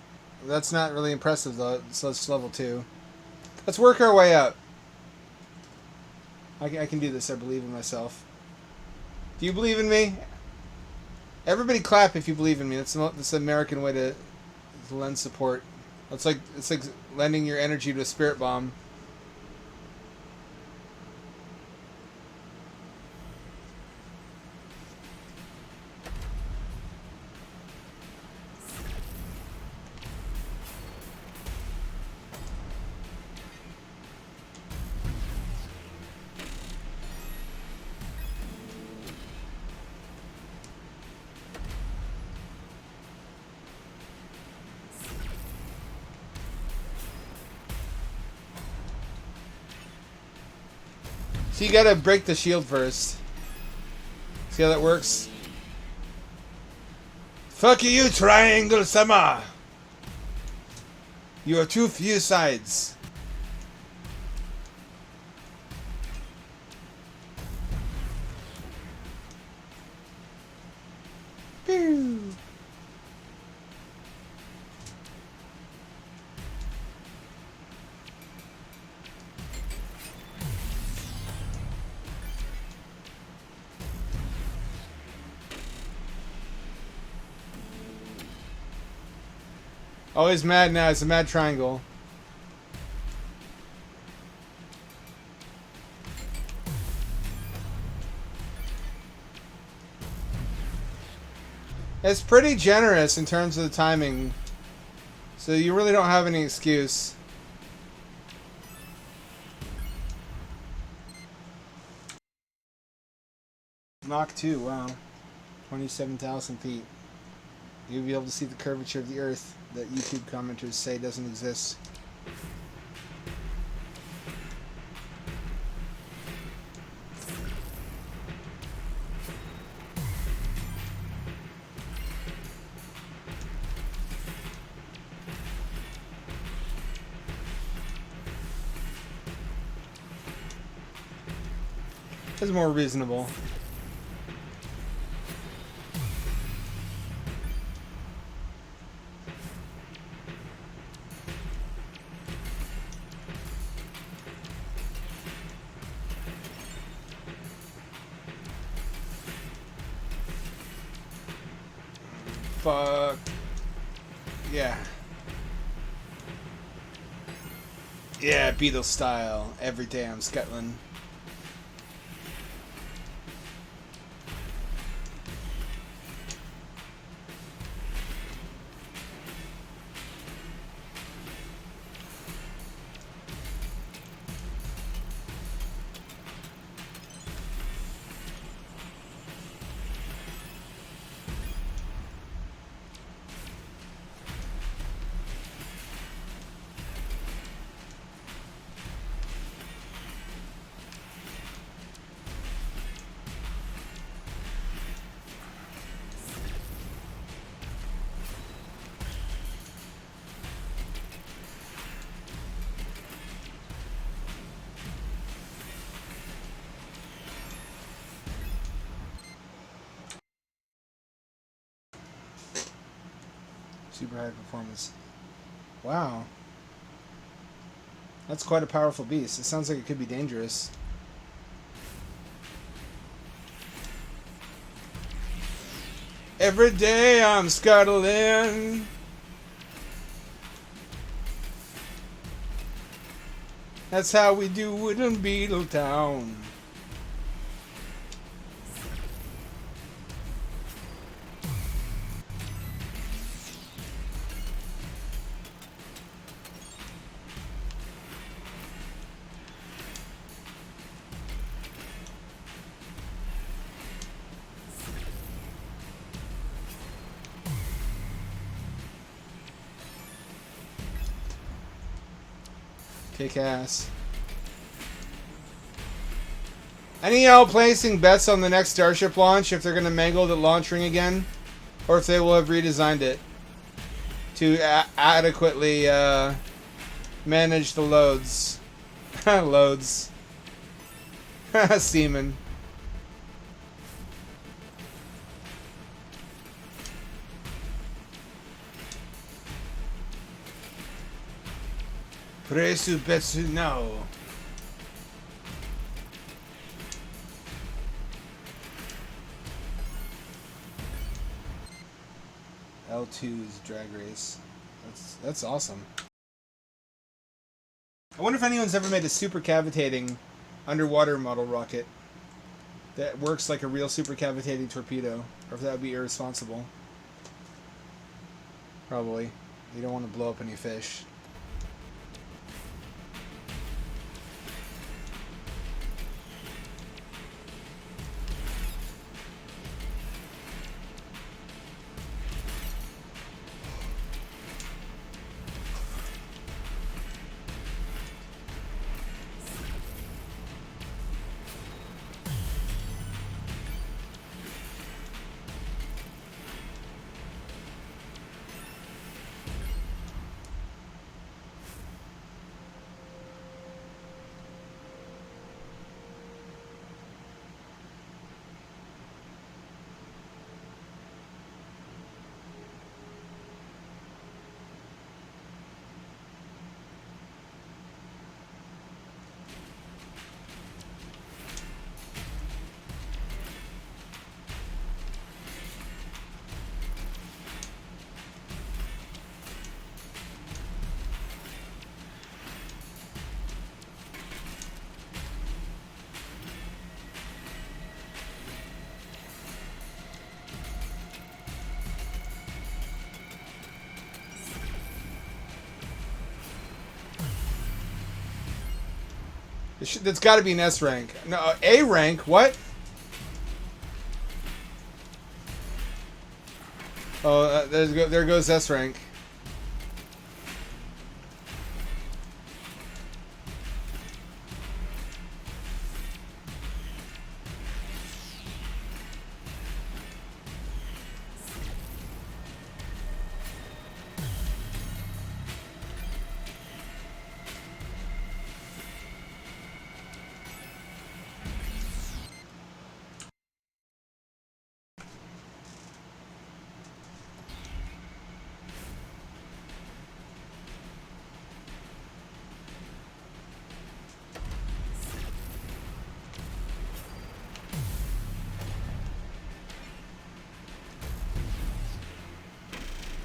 That's not really impressive though. So it's level 2. Let's work our way up. I can do this. I believe in myself. Do you believe in me? Everybody clap if you believe in me. That's the American way to lend support. It's like lending your energy to a spirit bomb. So you gotta break the shield first. See how that works? Fuck you, Triangle Sama! You have too few sides. Pew. Oh, he's mad now. It's a mad triangle. It's pretty generous in terms of the timing. So you really don't have any excuse. Mach 2, wow. 27,000 feet. You'll be able to see the curvature of the Earth that YouTube commenters say doesn't exist. It's more reasonable. Fuck. Yeah. Yeah, Beatles style. Every day I'm Scotland. Super high performance. Wow. That's quite a powerful beast. It sounds like it could be dangerous. Every day I'm scuttling. That's how we do it in Beetletown. Kick ass. Any y'all placing bets on the next Starship launch if they're going to mangle the launch ring again? Or if they will have redesigned it to adequately manage the loads? Loads. Seaman. Presu betsu no. L2's drag race. That's awesome. I wonder if anyone's ever made a super cavitating underwater model rocket that works like a real super cavitating torpedo, or if that would be irresponsible. Probably. You don't want to blow up any fish. That's got to be an S rank. No, A rank. What? Oh, there goes S rank.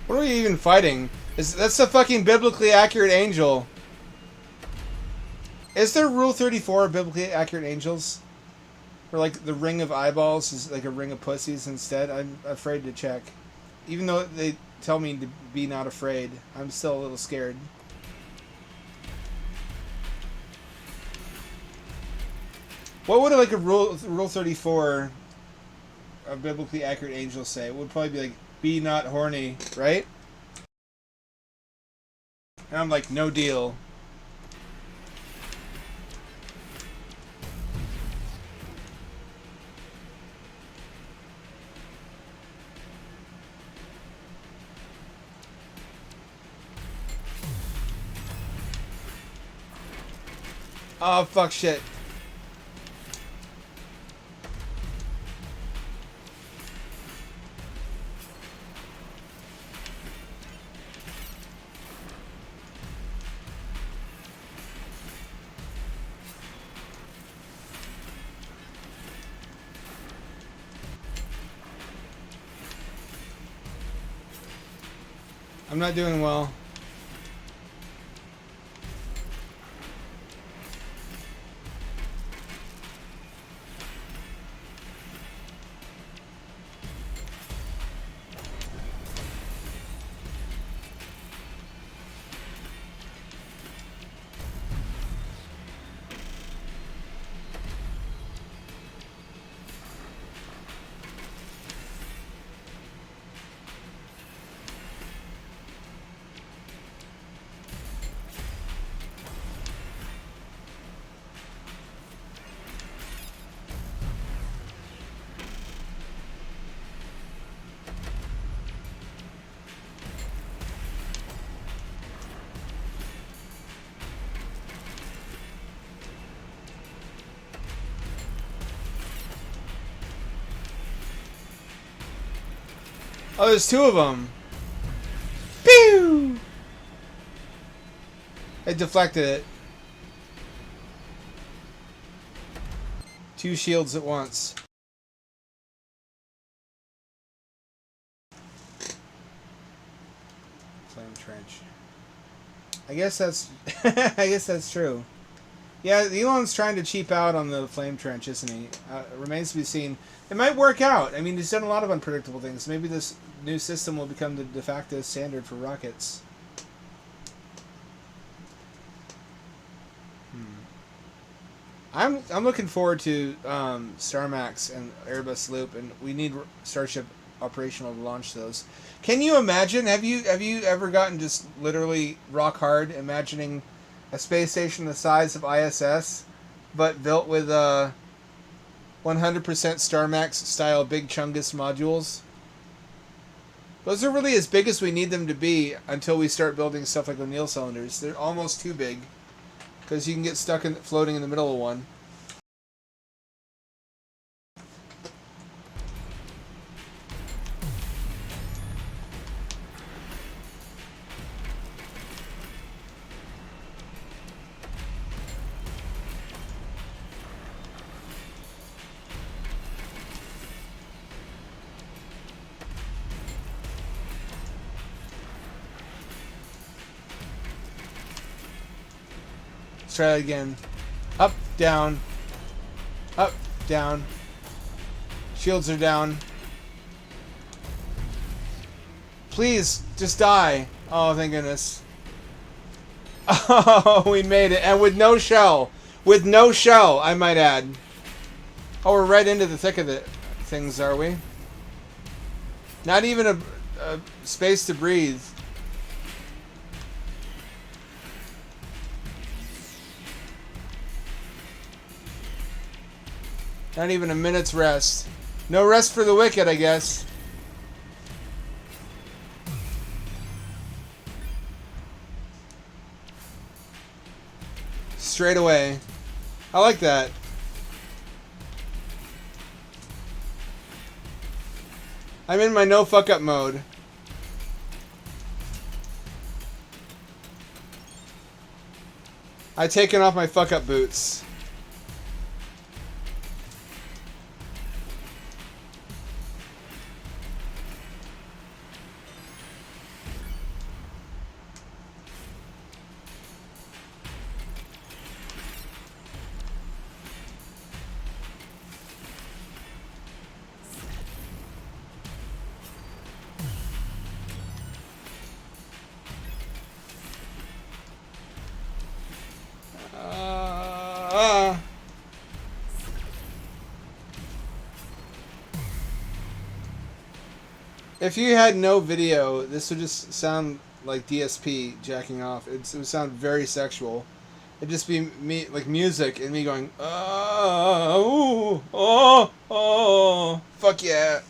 What are we even fighting? That's a fucking biblically accurate angel. Is there Rule 34 of biblically accurate angels? Or like the ring of eyeballs is like a ring of pussies instead? I'm afraid to check. Even though they tell me to be not afraid, I'm still a little scared. What would like a Rule 34 of biblically accurate angels say? It would probably be like, be not horny, right? And I'm like, no deal. Oh, fuck shit. I'm not doing well. Oh, there's two of them. Pew! I deflected it. Two shields at once. Flame trench. I guess that's I guess that's true. Yeah, Elon's trying to cheap out on the flame trench, isn't he? It remains to be seen. It might work out. I mean, he's done a lot of unpredictable things. Maybe this new system will become the de facto standard for rockets. I'm looking forward to StarMax and Airbus Loop, and we need Starship operational to launch those. Can you imagine? Have you ever gotten just literally rock hard imagining a space station the size of ISS, but built with 100% StarMax style big Chungus modules? Those are really as big as we need them to be until we start building stuff like O'Neill cylinders. They're almost too big because you can get stuck floating in the middle of one. Let's try that again. Up, down. Up, down. Shields are down. Please, just die. Oh, thank goodness. Oh, we made it. And with no shell. With no shell, I might add. Oh, we're right into the thick of the things, are we? Not even a space to breathe. Not even a minute's rest. No rest for the wicked, I guess. Straight away. I like that. I'm in my no fuck up mode. I've taken off my fuck up boots. If you had no video, this would just sound like DSP jacking off. It would sound very sexual. It'd just be me, like music, and me going, oh, oh, oh, fuck yeah.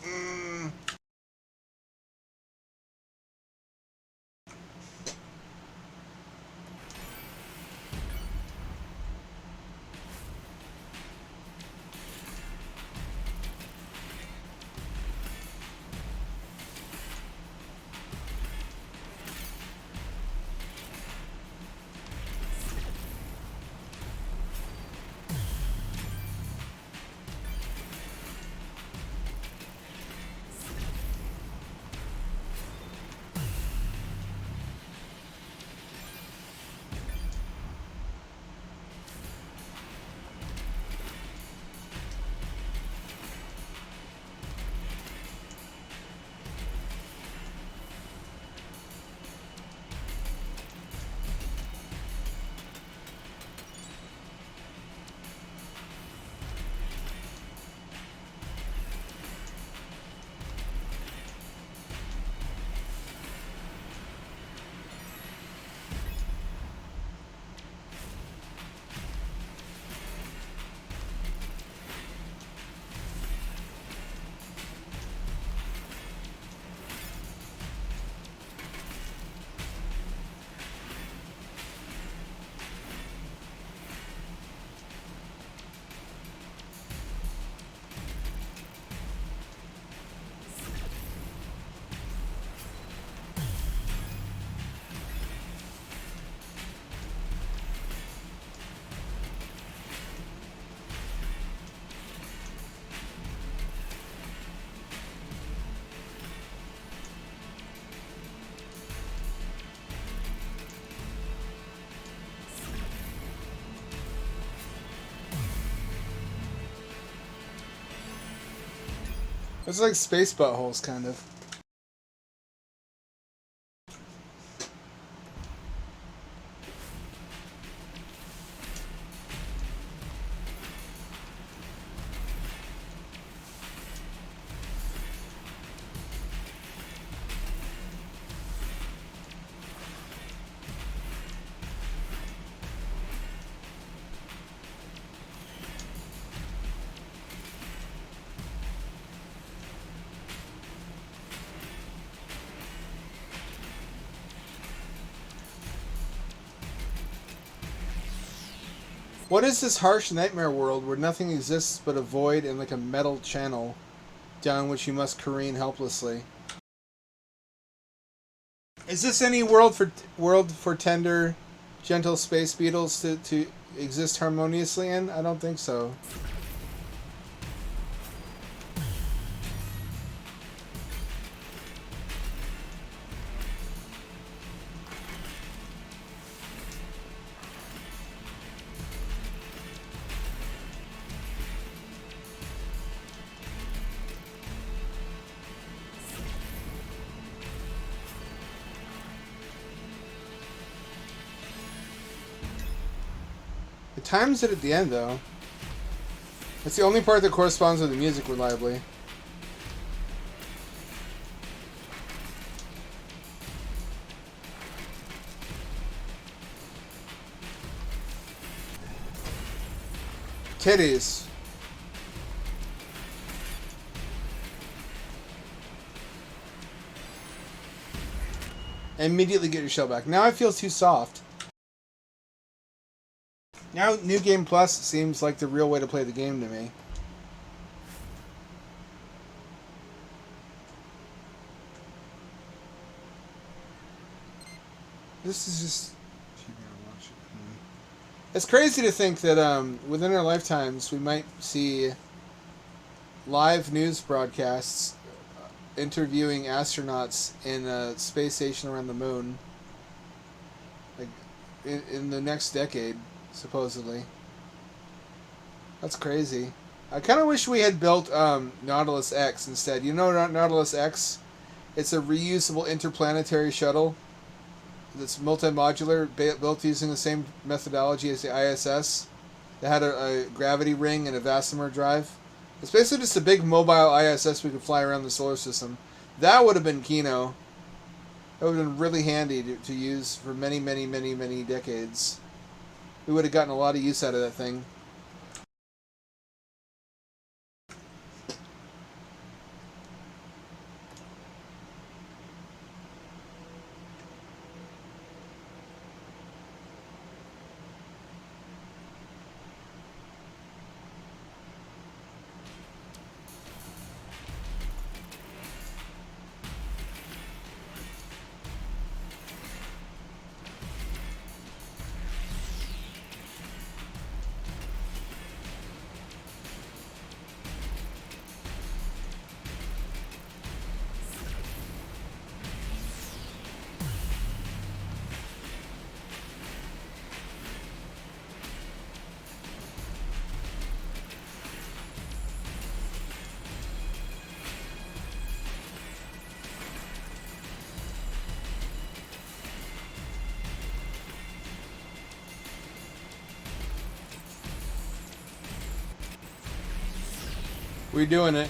It's like space buttholes, kind of. What is this harsh nightmare world where nothing exists but a void and like a metal channel down which you must careen helplessly? Is this any world for tender, gentle space beetles to exist harmoniously in? I don't think so. It times it at the end, though. It's the only part that corresponds with the music reliably. Titties. And immediately get your shell back. Now it feels too soft. Now New Game Plus seems like the real way to play the game to me. This is just... It's crazy to think that within our lifetimes we might see live news broadcasts interviewing astronauts in a space station around the moon, like in the next decade, supposedly. That's crazy. I kind of wish we had built Nautilus X instead. You know Nautilus X? It's a reusable interplanetary shuttle that's multi-modular, built using the same methodology as the ISS. That had a gravity ring and a Vasimer drive. It's basically just a big mobile ISS we could fly around the solar system. That would have been Kino. That would have been really handy to use for many, many, many, many decades. We would have gotten a lot of use out of that thing. We're doing it.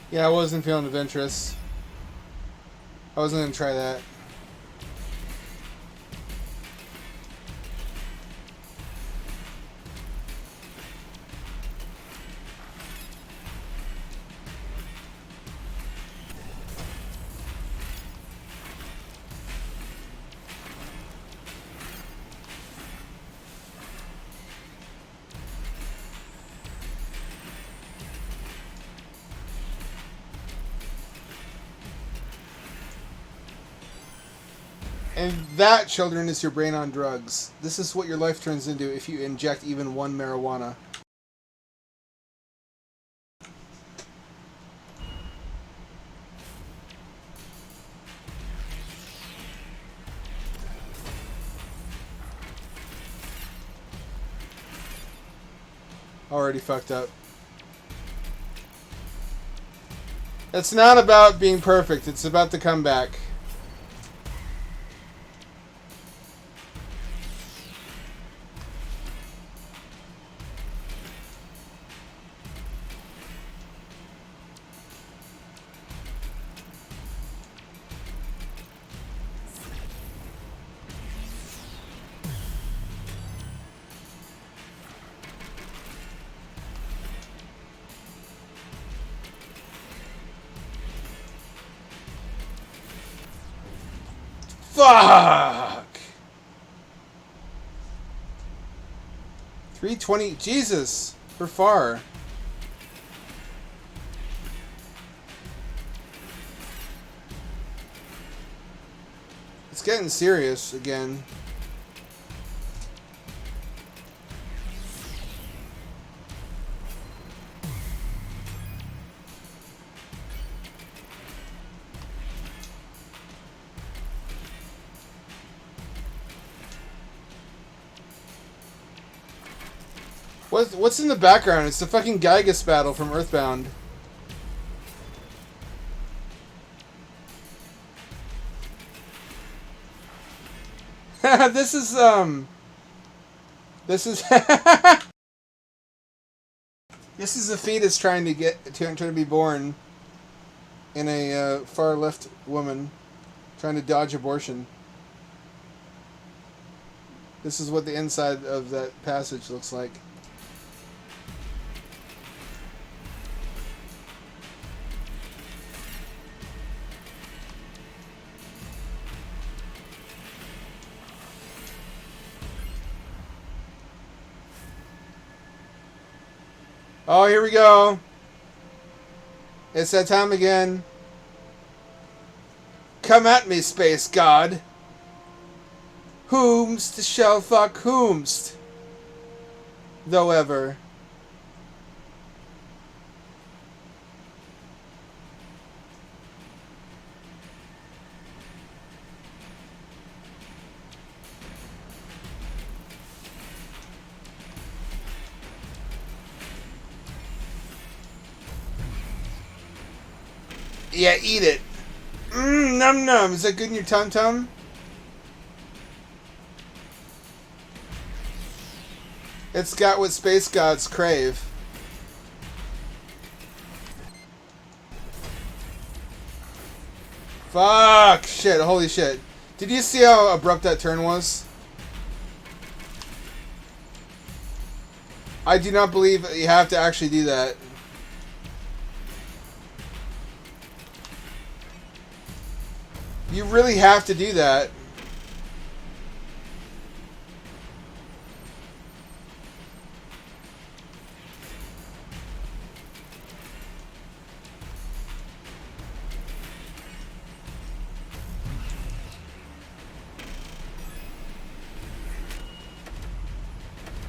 Yeah, I wasn't feeling adventurous. I wasn't going to try that. And that, children, is your brain on drugs. This is what your life turns into if you inject even one marijuana. Already fucked up. It's not about being perfect. It's about the comeback. Fuck! 320. Jesus! We're far. It's getting serious again. What's in the background? It's the fucking Gygus battle from Earthbound. This is this is this is a fetus trying to be born in a far left woman trying to dodge abortion. This is what the inside of that passage looks like. Oh, here we go. It's that time again. Come at me, space god. Whomst shall fuck whomst. Though ever. Yeah, eat it. Num num. Is that good in your tum tum? It's got what space gods crave. Fuck! Shit, holy shit. Did you see how abrupt that turn was? I do not believe you have to actually do that. You really have to do that.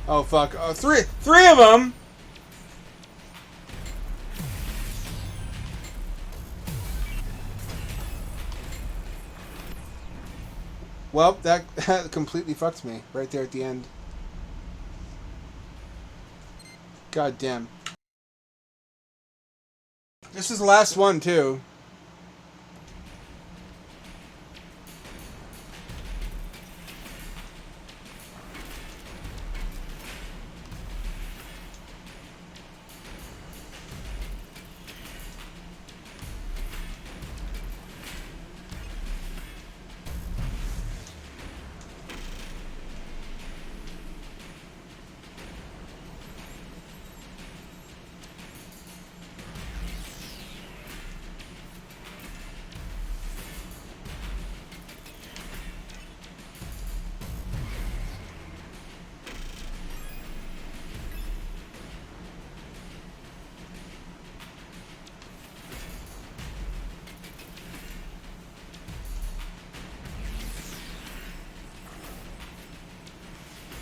Oh fuck! Oh, three of them. Well, that completely fucked me right there at the end. God damn. This is the last one too.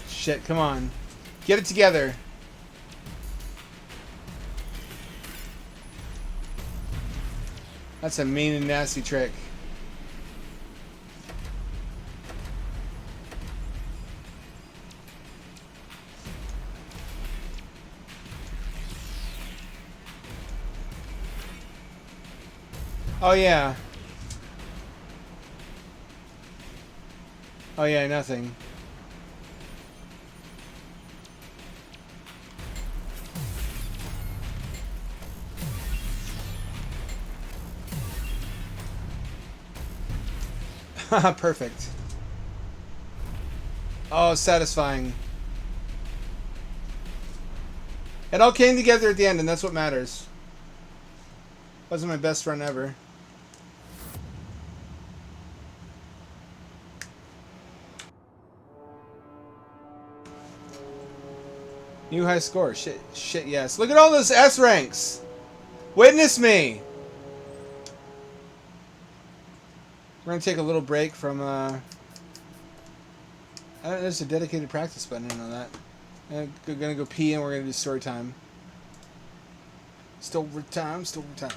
Shit, come on. Get it together. That's a mean and nasty trick. Oh yeah. Oh yeah, nothing. Perfect. Oh, satisfying. It all came together at the end, and that's what matters. Wasn't my best run ever. New high score. Shit, shit, yes. Look at all those S ranks. Witness me. We're gonna take a little break from. There's a dedicated practice button on that. We're gonna go pee and we're gonna do story time. Story time. Story time.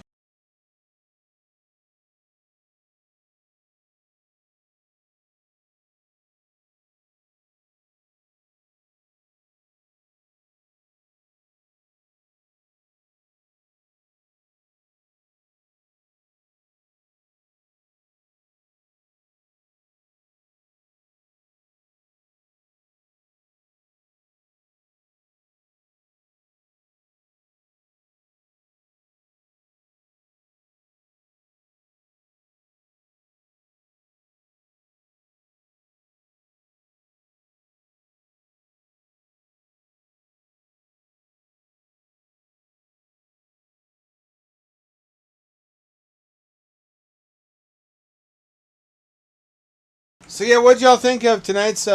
So yeah, what'd y'all think of tonight's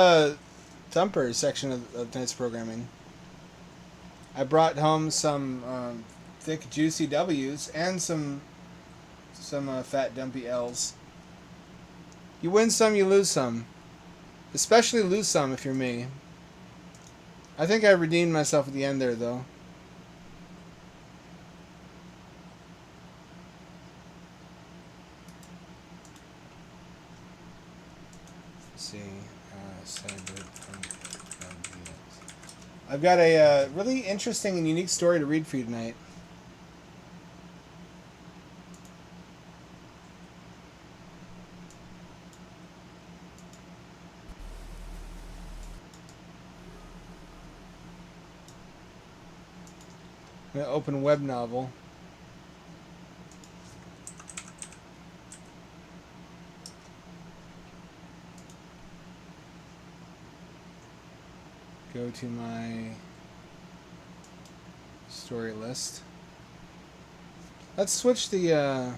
Thumper section of tonight's programming? I brought home some thick, juicy W's and some fat, dumpy L's. You win some, you lose some. Especially lose some if you're me. I think I redeemed myself at the end there, though. Let's see. I've got a really interesting and unique story to read for you tonight. I'm going to open web novel. Go to my story list. Let's switch the,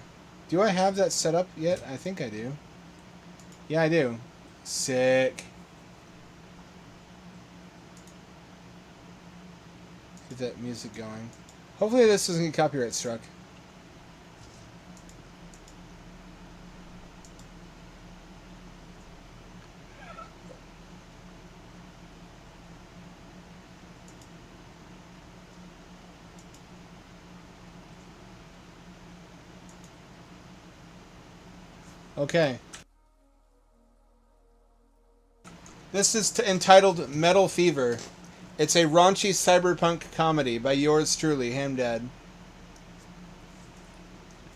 do I have that set up yet? I think I do. Yeah, I do. Sick. Get that music going. Hopefully this doesn't get copyright struck. Okay. This is entitled Metal Fever. It's a raunchy cyberpunk comedy by yours truly, Hamdad.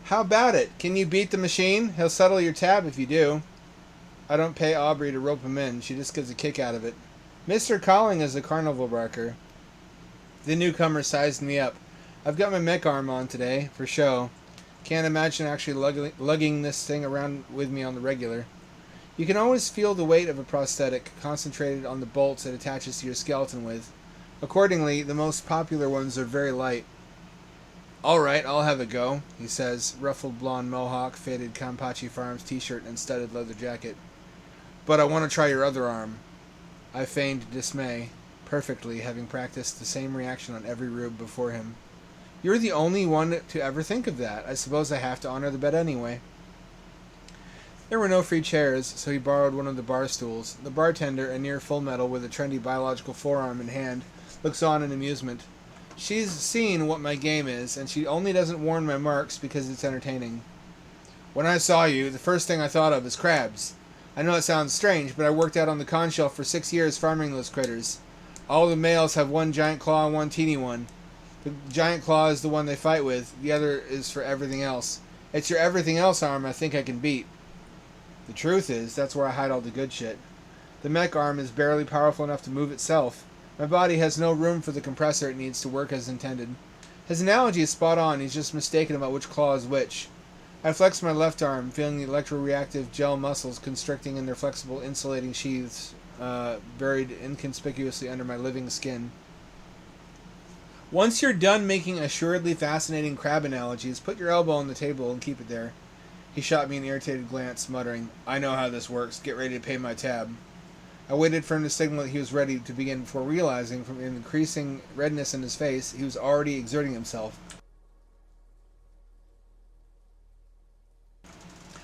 How about it? Can you beat the machine? He'll settle your tab if you do. I don't pay Aubrey to rope him in. She just gets a kick out of it. Mr. Calling is a carnival barker. The newcomer sized me up. I've got my mech arm on today, for show. Can't imagine actually lugging this thing around with me on the regular. You can always feel the weight of a prosthetic concentrated on the bolts it attaches to your skeleton with. Accordingly, the most popular ones are very light. Alright, I'll have a go, he says, ruffled blonde mohawk, faded Kampachi Farms t-shirt and studded leather jacket. But I want to try your other arm. I feigned dismay, perfectly, having practiced the same reaction on every rube before him. You're the only one to ever think of that. I suppose I have to honor the bet anyway. There were no free chairs, so he borrowed one of the bar stools. The bartender, a near full metal with a trendy biological forearm in hand, looks on in amusement. She's seen what my game is, and she only doesn't warn my marks because it's entertaining. When I saw you, the first thing I thought of is crabs. I know it sounds strange, but I worked out on the con shelf for 6 years farming those critters. All the males have one giant claw and one teeny one. The giant claw is the one they fight with. The other is for everything else. It's your everything else arm I think I can beat. The truth is, that's where I hide all the good shit. The mech arm is barely powerful enough to move itself. My body has no room for the compressor it needs to work as intended. His analogy is spot on, he's just mistaken about which claw is which. I flex my left arm, feeling the electroreactive gel muscles constricting in their flexible insulating sheaths, buried inconspicuously under my living skin. Once you're done making assuredly fascinating crab analogies, put your elbow on the table and keep it there. He shot me an irritated glance, muttering, I know how this works. Get ready to pay my tab. I waited for him to signal that he was ready to begin before realizing, from an increasing redness in his face, he was already exerting himself.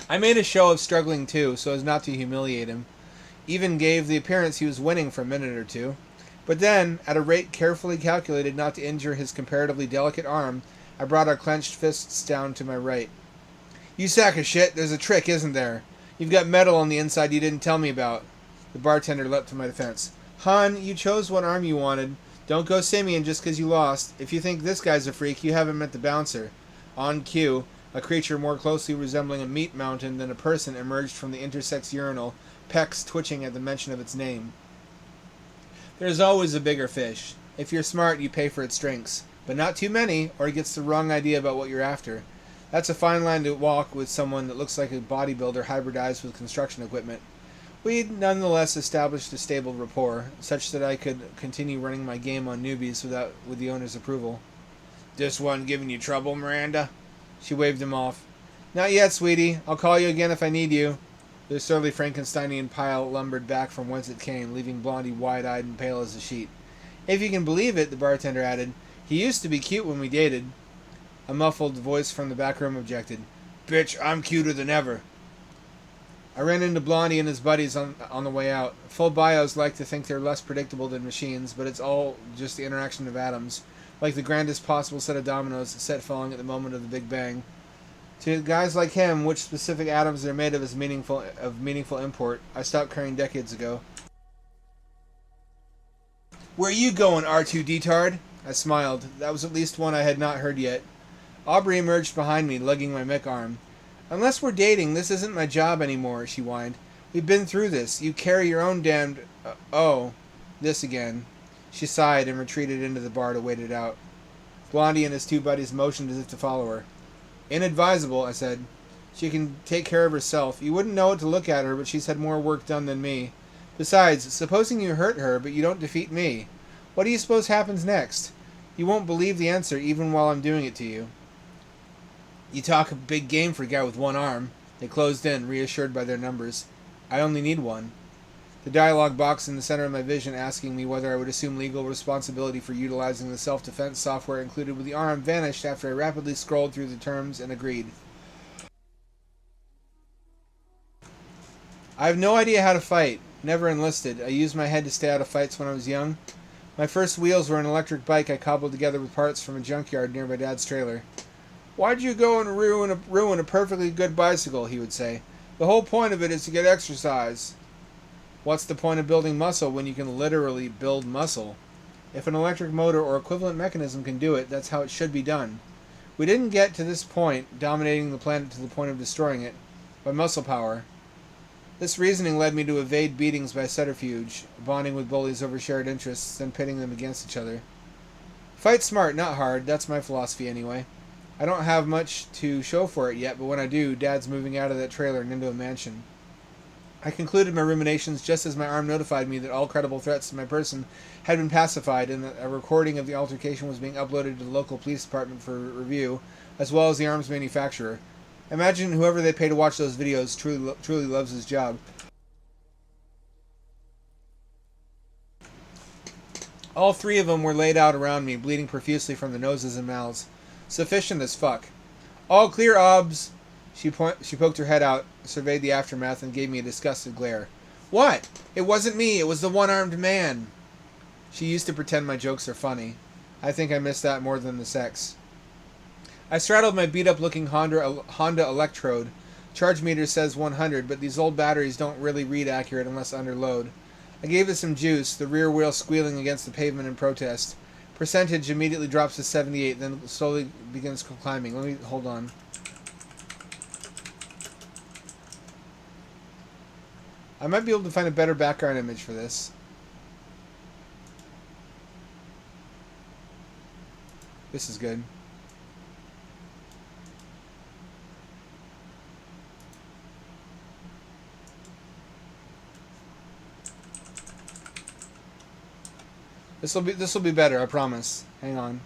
I made a show of struggling too, so as not to humiliate him. Even gave the appearance he was winning for a minute or two. But then, at a rate carefully calculated not to injure his comparatively delicate arm, I brought our clenched fists down to my right. You sack of shit, there's a trick, isn't there? You've got metal on the inside you didn't tell me about. The bartender leapt to my defense. Hon, you chose what arm you wanted. Don't go simian just 'cause you lost. If you think this guy's a freak, you haven't met the bouncer. On cue, a creature more closely resembling a meat mountain than a person emerged from the intersex urinal, pecs twitching at the mention of its name. There's always a bigger fish. If you're smart, you pay for its drinks. But not too many, or it gets the wrong idea about what you're after. That's a fine line to walk with someone that looks like a bodybuilder hybridized with construction equipment. We'd nonetheless established a stable rapport, such that I could continue running my game on newbies with the owner's approval. This one giving you trouble, Miranda? She waved him off. Not yet, sweetie. I'll call you again if I need you. The surly Frankensteinian pile lumbered back from whence it came, leaving Blondie wide-eyed and pale as a sheet. If you can believe it, the bartender added, he used to be cute when we dated. A muffled voice from the back room objected. Bitch, I'm cuter than ever. I ran into Blondie and his buddies on the way out. Full bios like to think they're less predictable than machines, but it's all just the interaction of atoms, like the grandest possible set of dominoes set falling at the moment of the Big Bang. To guys like him, which specific atoms they're made of is meaningful import. I stopped caring decades ago. Where you going, R2-D-tard? I smiled. That was at least one I had not heard yet. Aubrey emerged behind me, lugging my mech arm. Unless we're dating, this isn't my job anymore, she whined. We've been through this. You carry your own damned... this again. She sighed and retreated into the bar to wait it out. Blondie and his two buddies motioned as if to follow her. Inadvisable, I said. She can take care of herself. You wouldn't know it to look at her, but she's had more work done than me. Besides, supposing you hurt her, but you don't defeat me, what do you suppose happens next? You won't believe the answer even while I'm doing it to you. You talk a big game for a guy with one arm. They closed in, reassured by their numbers. I only need one. The dialogue box in the center of my vision asking me whether I would assume legal responsibility for utilizing the self-defense software included with the arm vanished after I rapidly scrolled through the terms and agreed. I have no idea how to fight. Never enlisted. I used my head to stay out of fights when I was young. My first wheels were an electric bike I cobbled together with parts from a junkyard near my dad's trailer. Why'd you go and ruin a perfectly good bicycle, he would say. The whole point of it is to get exercise. What's the point of building muscle when you can literally build muscle? If an electric motor or equivalent mechanism can do it, that's how it should be done. We didn't get to this point, dominating the planet to the point of destroying it, by muscle power. This reasoning led me to evade beatings by subterfuge, bonding with bullies over shared interests, then pitting them against each other. Fight smart, not hard. That's my philosophy anyway. I don't have much to show for it yet, but when I do, Dad's moving out of that trailer and into a mansion. I concluded my ruminations just as my arm notified me that all credible threats to my person had been pacified and that a recording of the altercation was being uploaded to the local police department for review, as well as the arms manufacturer. Imagine whoever they pay to watch those videos truly loves his job. All three of them were laid out around me, bleeding profusely from their noses and mouths. Sufficient as fuck. All clear, obs. She poked her head out, surveyed the aftermath, and gave me a disgusted glare. What? It wasn't me. It was the one-armed man. She used to pretend my jokes are funny. I think I miss that more than the sex. I straddled my beat-up-looking Honda Electrode. Charge meter says 100, but these old batteries don't really read accurate unless under load. I gave it some juice, the rear wheel squealing against the pavement in protest. Percentage immediately drops to 78, then slowly begins climbing. Hold on. I might be able to find a better background image for this. This is good. This will be better, I promise. Hang on.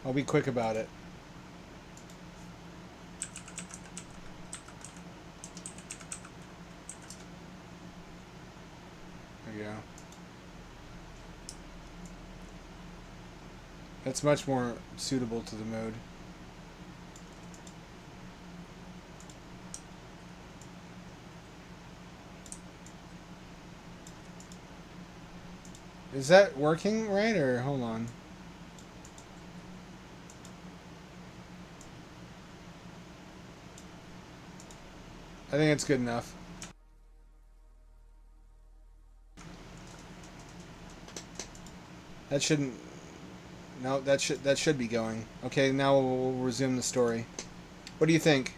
I'll be quick about it. There you go. That's much more suitable to the mood. Is that working right, or hold on? I think it's good enough. That shouldn't... No, that should be going. Okay, now we'll resume the story. What do you think?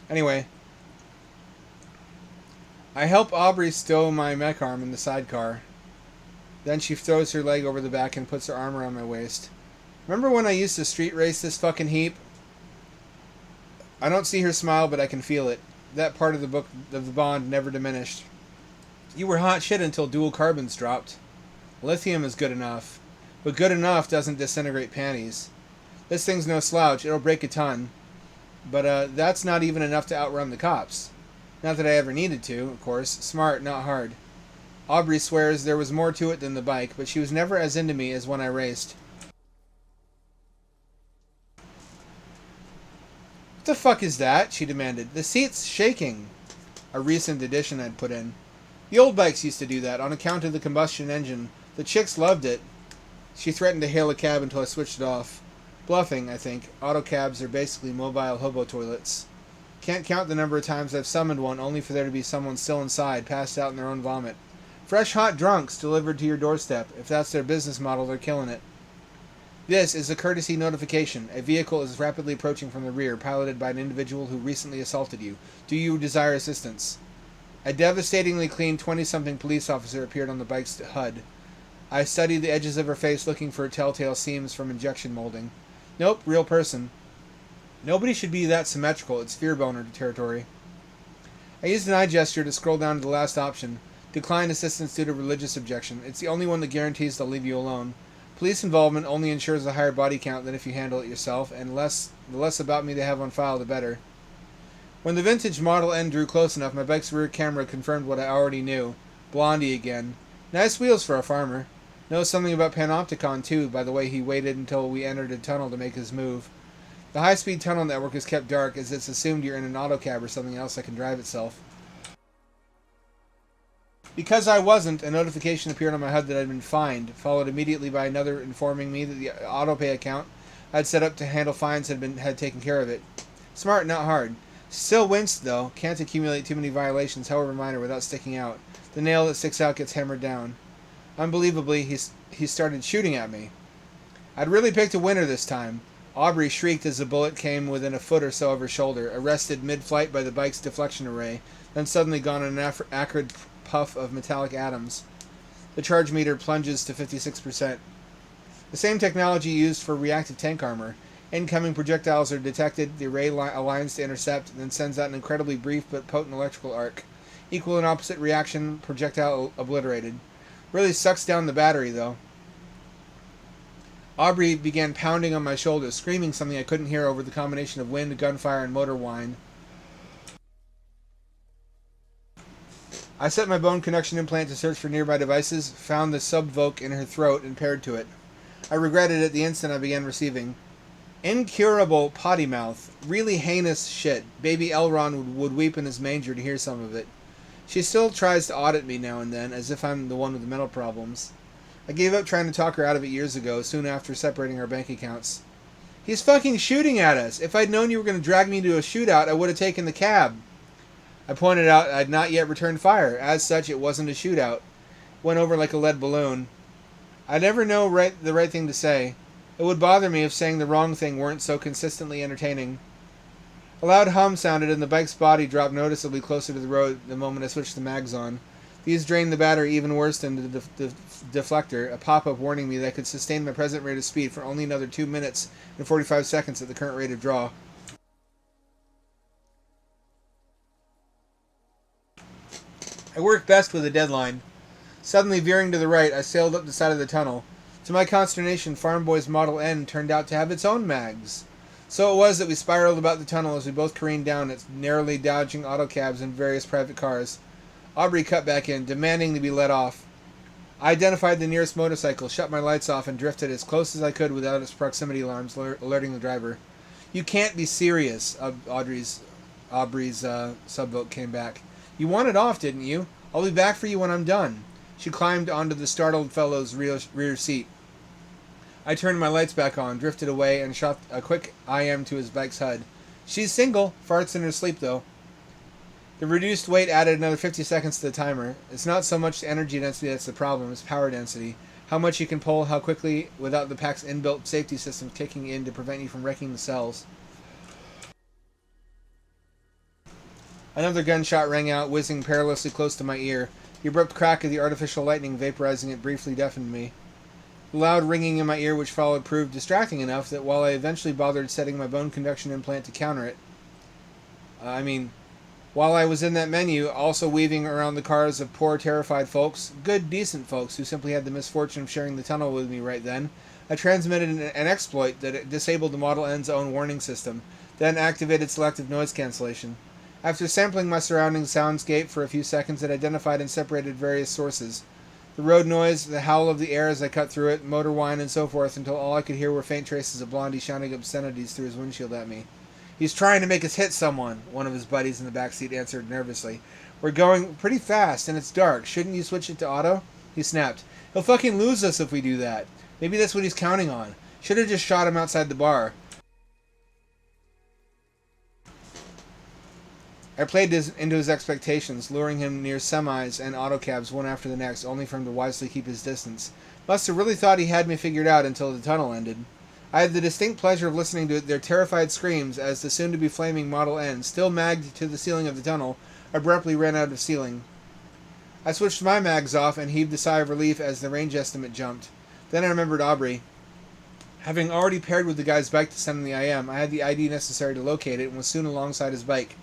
Anyway, I help Aubrey stow my mech arm in the sidecar. Then she throws her leg over the back and puts her arm around my waist. Remember when I used to street race this fucking heap? I don't see her smile, but I can feel it. That part of the bond never diminished. You were hot shit until dual carbons dropped. Lithium is good enough. But good enough doesn't disintegrate panties. This thing's no slouch. It'll break a ton. But that's not even enough to outrun the cops. Not that I ever needed to, of course. Smart, not hard. Aubrey swears there was more to it than the bike, but she was never as into me as when I raced. What the fuck is that? She demanded. The seat's shaking. A recent addition I'd put in. The old bikes used to do that, on account of the combustion engine. The chicks loved it. She threatened to hail a cab until I switched it off. Bluffing, I think. Auto cabs are basically mobile hobo toilets. Can't count the number of times I've summoned one only for there to be someone still inside, passed out in their own vomit. Fresh hot drunks delivered to your doorstep. If that's their business model, they're killing it. This is a courtesy notification. A vehicle is rapidly approaching from the rear, piloted by an individual who recently assaulted you. Do you desire assistance? A devastatingly clean 20-something police officer appeared on the bike's HUD. I studied the edges of her face, looking for telltale seams from injection molding. Nope, real person. Nobody should be that symmetrical. It's fear boner territory. I used an eye gesture to scroll down to the last option. Decline assistance due to religious objection. It's the only one that guarantees they'll leave you alone. Police involvement only ensures a higher body count than if you handle it yourself, and the less about me they have on file, the better. When the vintage Model N drew close enough, my bike's rear camera confirmed what I already knew. Blondie again. Nice wheels for a farmer. Knows something about Panopticon, too, by the way he waited until we entered a tunnel to make his move. The high-speed tunnel network is kept dark, as it's assumed you're in an autocab or something else that can drive itself. Because I wasn't, a notification appeared on my HUD that I'd been fined, followed immediately by another informing me that the autopay account I'd set up to handle fines had taken care of it. Smart, not hard. Still winced, though. Can't accumulate too many violations, however minor, without sticking out. The nail that sticks out gets hammered down. Unbelievably, he started shooting at me. I'd really picked a winner this time. Aubrey shrieked as the bullet came within a foot or so of her shoulder, arrested mid-flight by the bike's deflection array, then suddenly gone in an acrid puff of metallic atoms. The charge meter plunges to 56%. The same technology used for reactive tank armor. Incoming projectiles are detected, the array aligns to intercept, then sends out an incredibly brief but potent electrical arc. Equal and opposite reaction, projectile obliterated. Really sucks down the battery, though. Aubrey began pounding on my shoulder, screaming something I couldn't hear over the combination of wind, gunfire, and motor whine. I set my bone conduction implant to search for nearby devices, found the subvoke in her throat, and paired to it. I regretted it the instant I began receiving. Incurable potty mouth. Really heinous shit. Baby Elron would weep in his manger to hear some of it. She still tries to audit me now and then, as if I'm the one with the mental problems. I gave up trying to talk her out of it years ago, soon after separating our bank accounts. He's fucking shooting at us. If I'd known you were going to drag me to a shootout, I would have taken the cab. I pointed out I'd not yet returned fire. As such, it wasn't a shootout. Went over like a lead balloon. I never know the right thing to say. It would bother me if saying the wrong thing weren't so consistently entertaining. A loud hum sounded and the bike's body dropped noticeably closer to the road the moment I switched the mags on. These drained the battery even worse than the deflector, a pop-up warning me that I could sustain my present rate of speed for only another 2 minutes and 45 seconds at the current rate of draw. I work best with a deadline. Suddenly veering to the right, I sailed up the side of the tunnel. To my consternation, Farm Boy's Model N turned out to have its own mags. So it was that we spiraled about the tunnel as we both careened down it, narrowly dodging autocabs and various private cars. Aubrey cut back in, demanding to be let off. I identified the nearest motorcycle, shut my lights off, and drifted as close as I could without its proximity alarms alerting the driver. You can't be serious, Aubrey's subvote came back. You wanted off, didn't you? I'll be back for you when I'm done. She climbed onto the startled fellow's rear seat. I turned my lights back on, drifted away, and shot a quick IM to his bike's HUD. She's single, farts in her sleep though. The reduced weight added another 50 seconds to the timer. It's not so much the energy density that's the problem, it's power density. How much you can pull, how quickly, without the pack's inbuilt safety system kicking in to prevent you from wrecking the cells. Another gunshot rang out, whizzing perilously close to my ear. The abrupt crack of the artificial lightning vaporizing it briefly deafened me. The loud ringing in my ear which followed proved distracting enough that while I eventually bothered setting my bone conduction implant to counter it, while I was in that menu, also weaving around the cars of poor, terrified folks, good, decent folks who simply had the misfortune of sharing the tunnel with me right then, I transmitted an exploit that disabled the Model N's own warning system, then activated selective noise cancellation. After sampling my surrounding soundscape for a few seconds, it identified and separated various sources. The road noise, the howl of the air as I cut through it, motor whine, and so forth, until all I could hear were faint traces of Blondie shouting obscenities through his windshield at me. He's trying to make us hit someone, one of his buddies in the backseat answered nervously. We're going pretty fast, and it's dark. Shouldn't you switch it to auto? He snapped. He'll fucking lose us if we do that. Maybe that's what he's counting on. Should have just shot him outside the bar. I played into his expectations, luring him near semis and autocabs one after the next, only for him to wisely keep his distance. Must have really thought he had me figured out until the tunnel ended. I had the distinct pleasure of listening to their terrified screams as the soon-to-be flaming Model N, still magged to the ceiling of the tunnel, abruptly ran out of ceiling. I switched my mags off and heaved a sigh of relief as the range estimate jumped. Then I remembered Aubrey. Having already paired with the guy's bike to send him the IM, I had the ID necessary to locate it and was soon alongside his bike.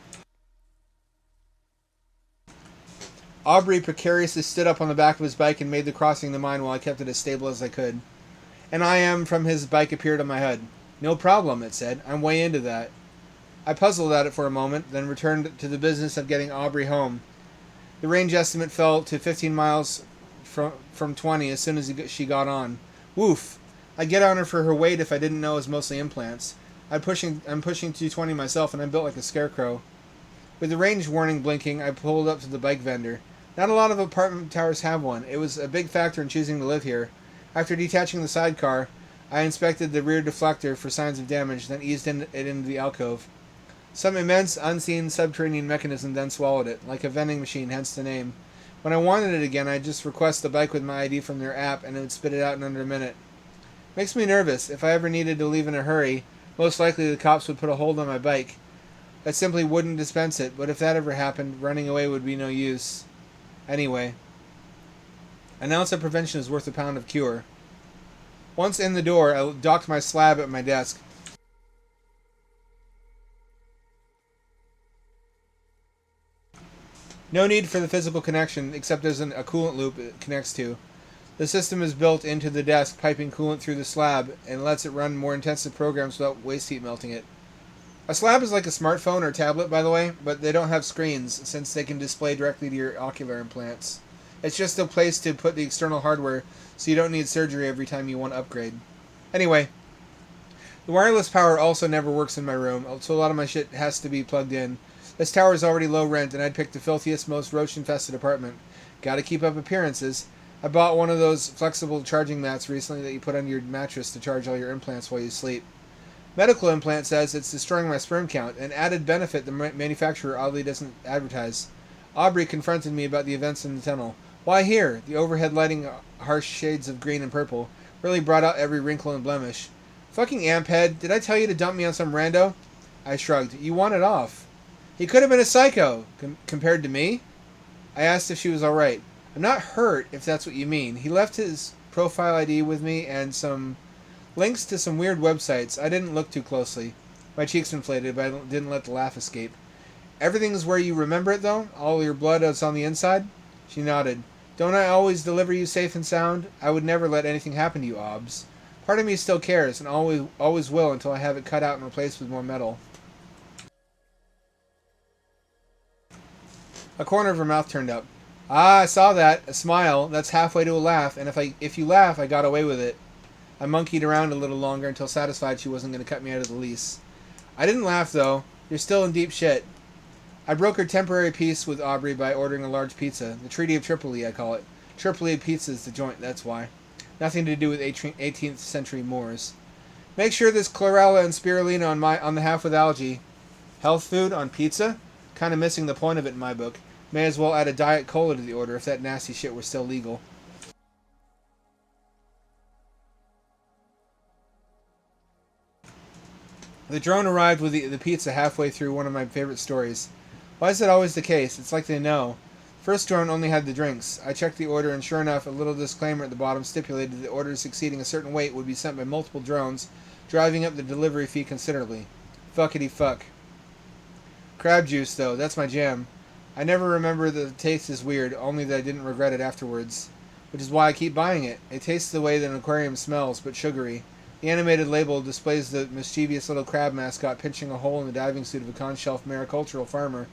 Aubrey precariously stood up on the back of his bike and made the crossing to mine while I kept it as stable as I could. An IM from his bike appeared on my HUD. No problem, it said. I'm way into that. I puzzled at it for a moment, then returned to the business of getting Aubrey home. The range estimate fell to 15 miles from 20 as soon as she got on. Woof! I'd get on her for her weight if I didn't know it was mostly implants. I'm pushing 220 myself and I'm built like a scarecrow. With the range warning blinking, I pulled up to the bike vendor. Not a lot of apartment towers have one. It was a big factor in choosing to live here. After detaching the sidecar, I inspected the rear deflector for signs of damage, then eased it into the alcove. Some immense, unseen subterranean mechanism then swallowed it, like a vending machine, hence the name. When I wanted it again, I'd just request the bike with my ID from their app, and it would spit it out in under a minute. Makes me nervous. If I ever needed to leave in a hurry, most likely the cops would put a hold on my bike. I simply wouldn't dispense it, but if that ever happened, running away would be no use. Anyway, an ounce of prevention is worth a pound of cure. Once in the door, I docked my slab at my desk. No need for the physical connection, except there's a coolant loop it connects to. The system is built into the desk, piping coolant through the slab, and lets it run more intensive programs without waste heat melting it. A slab is like a smartphone or tablet, by the way, but they don't have screens, since they can display directly to your ocular implants. It's just a place to put the external hardware, so you don't need surgery every time you want to upgrade. Anyway, the wireless power also never works in my room, so a lot of my shit has to be plugged in. This tower is already low rent, and I'd picked the filthiest, most roach-infested apartment. Gotta keep up appearances. I bought one of those flexible charging mats recently that you put on your mattress to charge all your implants while you sleep. Medical implant says it's destroying my sperm count, an added benefit the manufacturer oddly doesn't advertise. Aubrey confronted me about the events in the tunnel. Why here? The overhead lighting, harsh shades of green and purple, really brought out every wrinkle and blemish. Fucking amphead, did I tell you to dump me on some rando? I shrugged. You want it off. He could have been a psycho, compared to me? I asked if she was alright. I'm not hurt, if that's what you mean. He left his profile ID with me and some links to some weird websites. I didn't look too closely. My cheeks inflated, but I didn't let the laugh escape. Everything's where you remember it, though? All your blood is on the inside? She nodded. Don't I always deliver you safe and sound? I would never let anything happen to you, Obs. Part of me still cares, and always will until I have it cut out and replaced with more metal. A corner of her mouth turned up. Ah, I saw that. A smile. That's halfway to a laugh, and if you laugh, I got away with it. I monkeyed around a little longer until satisfied she wasn't going to cut me out of the lease. I didn't laugh, though. You're still in deep shit. I broke her temporary peace with Aubrey by ordering a large pizza. The Treaty of Tripoli, I call it. Tripoli pizza's the joint, that's why. Nothing to do with 18th century Moors. Make sure there's chlorella and spirulina on the half with algae. Health food on pizza? Kind of missing the point of it in my book. May as well add a Diet Cola to the order if that nasty shit were still legal. The drone arrived with the pizza halfway through one of my favorite stories. Why is that always the case? It's like they know. First drone only had the drinks. I checked the order, and sure enough, a little disclaimer at the bottom stipulated that orders exceeding a certain weight would be sent by multiple drones, driving up the delivery fee considerably. Fuckity fuck. Crab juice, though, that's my jam. I never remember that the taste is weird, only that I didn't regret it afterwards. Which is why I keep buying it. It tastes the way that an aquarium smells, but sugary. The animated label displays the mischievous little crab mascot pinching a hole in the diving suit of a con-shelf maricultural farmer.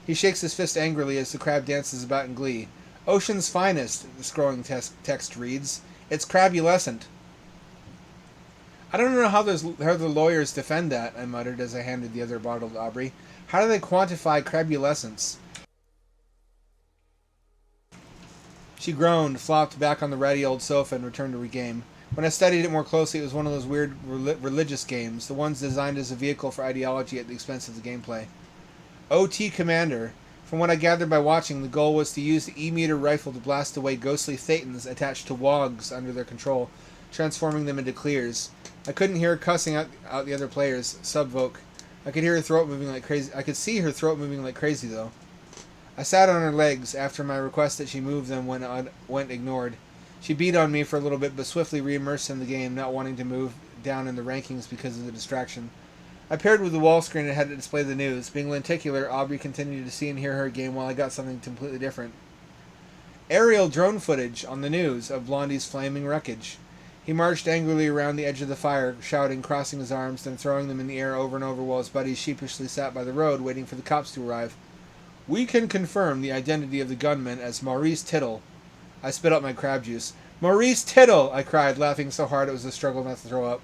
He shakes his fist angrily as the crab dances about in glee. Ocean's finest, the scrolling text reads. It's crabulescent. I don't know how the lawyers defend that, I muttered as I handed the other bottle to Aubrey. How do they quantify crabulescence? She groaned, flopped back on the ratty old sofa, and returned to regame. When I studied it more closely, it was one of those weird religious games, the ones designed as a vehicle for ideology at the expense of the gameplay. OT Commander. From what I gathered by watching, the goal was to use the E-meter rifle to blast away ghostly thetans attached to wogs under their control, transforming them into clears. I couldn't hear her cussing out the other players, subvoke. I could hear her throat moving like crazy. I could see her throat moving like crazy, though. I sat on her legs after my request that she move them went ignored. She beat on me for a little bit, but swiftly re-immersed in the game, not wanting to move down in the rankings because of the distraction. I paired with the wall screen and had to display the news. Being lenticular, Aubrey continued to see and hear her game while I got something completely different. Aerial drone footage on the news of Blondie's flaming wreckage. He marched angrily around the edge of the fire, shouting, crossing his arms, then throwing them in the air over and over while his buddies sheepishly sat by the road waiting for the cops to arrive. We can confirm the identity of the gunman as Maurice Tittle. I spit out my crab juice. Maurice Tittle! I cried, laughing so hard it was a struggle not to throw up.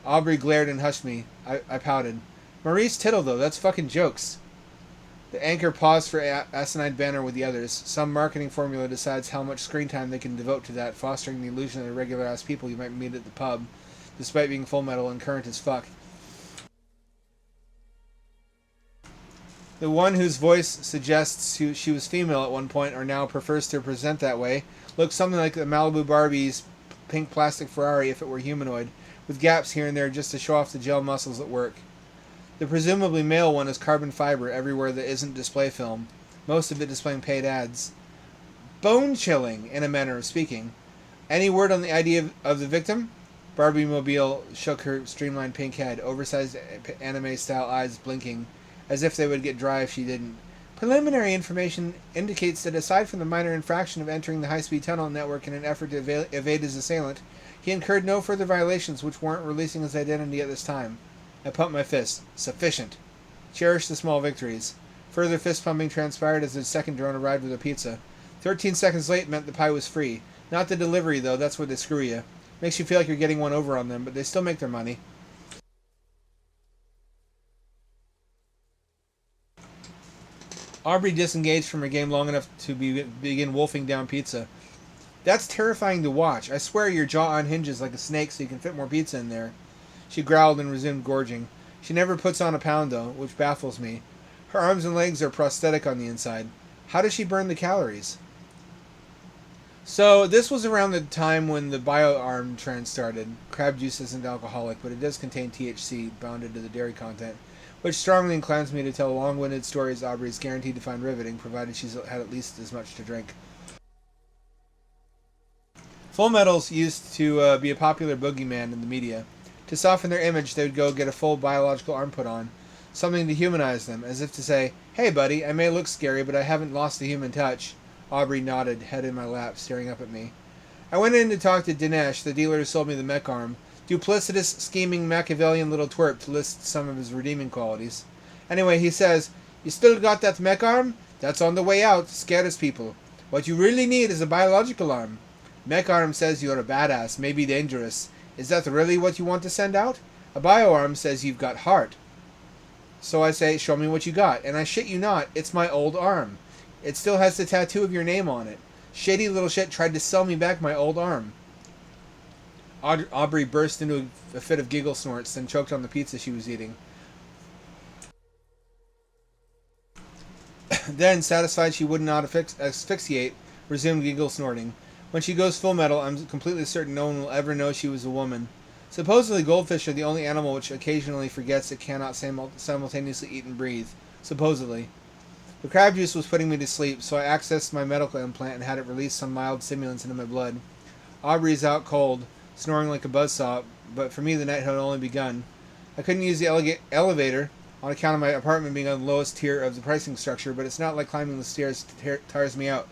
Aubrey glared and hushed me. I pouted. Maurice Tittle, though, that's fucking jokes. The anchor paused for asinine banter with the others. Some marketing formula decides how much screen time they can devote to that, fostering the illusion of the regular-ass people you might meet at the pub, despite being full metal and current as fuck. The one whose voice suggests she was female at one point or now prefers to present that way looks something like the Malibu Barbie's pink plastic Ferrari if it were humanoid, with gaps here and there just to show off the gel muscles at work. The presumably male one is carbon fiber everywhere that isn't display film, most of it displaying paid ads. Bone-chilling, in a manner of speaking. Any word on the ID of the victim? Barbie Mobile shook her streamlined pink head, oversized anime-style eyes blinking, as if they would get dry if she didn't. Preliminary information indicates that aside from the minor infraction of entering the high-speed tunnel network in an effort to evade his assailant, he incurred no further violations which warrant releasing his identity at this time. I pumped my fist. Sufficient. Cherish the small victories. Further fist-pumping transpired as the second drone arrived with a pizza. 13 seconds late meant the pie was free. Not the delivery, though. That's where they screw you. Makes you feel like you're getting one over on them, but they still make their money. Aubrey disengaged from her game long enough to begin wolfing down pizza. That's terrifying to watch. I swear your jaw unhinges like a snake so you can fit more pizza in there. She growled and resumed gorging. She never puts on a pound, though, which baffles me. Her arms and legs are prosthetic on the inside. How does she burn the calories? So, this was around the time when the bioarm trend started. Crab juice isn't alcoholic, but it does contain THC, bounded to the dairy content, which strongly inclines me to tell long-winded stories Aubrey is guaranteed to find riveting, provided she's had at least as much to drink. Full Metals used to be a popular boogeyman in the media. To soften their image, they would go get a full biological arm put on, something to humanize them, as if to say, "Hey, buddy, I may look scary, but I haven't lost the human touch." Aubrey nodded, head in my lap, staring up at me. I went in to talk to Dinesh, the dealer who sold me the mech arm. Duplicitous, scheming, Machiavellian little twerp, to list some of his redeeming qualities. Anyway, he says, "You still got that mech arm? That's on the way out, scares people. What you really need is a biological arm. Mech arm says you're a badass, maybe dangerous. Is that really what you want to send out? A bioarm says you've got heart." So I say, "Show me what you got." And I shit you not, it's my old arm. It still has the tattoo of your name on it. Shady little shit tried to sell me back my old arm. Aubrey burst into a fit of giggle snorts, then choked on the pizza she was eating. Then, satisfied she would not asphyxiate, resumed giggle snorting. When she goes full metal, I'm completely certain no one will ever know she was a woman. Supposedly, goldfish are the only animal which occasionally forgets it cannot simultaneously eat and breathe. Supposedly. The crab juice was putting me to sleep, so I accessed my medical implant and had it release some mild stimulants into my blood. Aubrey's out cold, snoring like a buzzsaw, but for me the night had only begun. I couldn't use the elevator on account of my apartment being on the lowest tier of the pricing structure, but it's not like climbing the stairs tires me out.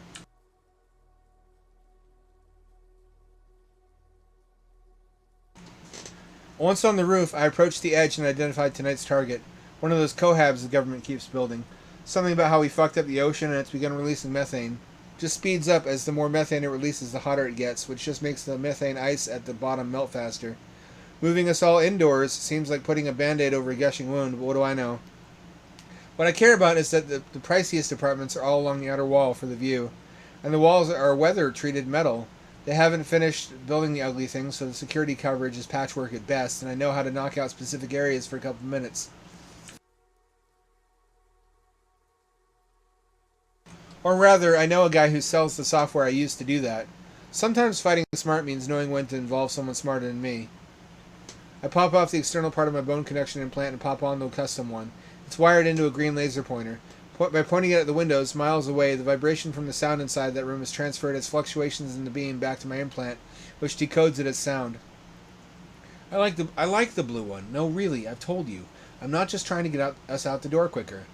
Once on the roof, I approached the edge and identified tonight's target, one of those cohabs the government keeps building. Something about how we fucked up the ocean and it's begun releasing methane. Just speeds up as the more methane it releases, the hotter it gets, which just makes the methane ice at the bottom melt faster. Moving us all indoors seems like putting a band-aid over a gushing wound, but what do I know? What I care about is that the priciest apartments are all along the outer wall for the view, and the walls are weather-treated metal. They haven't finished building the ugly thing, so the security coverage is patchwork at best, and I know how to knock out specific areas for a couple minutes. Or rather, I know a guy who sells the software I use to do that. Sometimes fighting smart means knowing when to involve someone smarter than me. I pop off the external part of my bone connection implant and pop on the custom one. It's wired into a green laser pointer. By pointing it at the windows, miles away, the vibration from the sound inside that room is transferred as fluctuations in the beam back to my implant, which decodes it as sound. I like the blue one. No, really, I've told you. I'm not just trying to get us out the door quicker.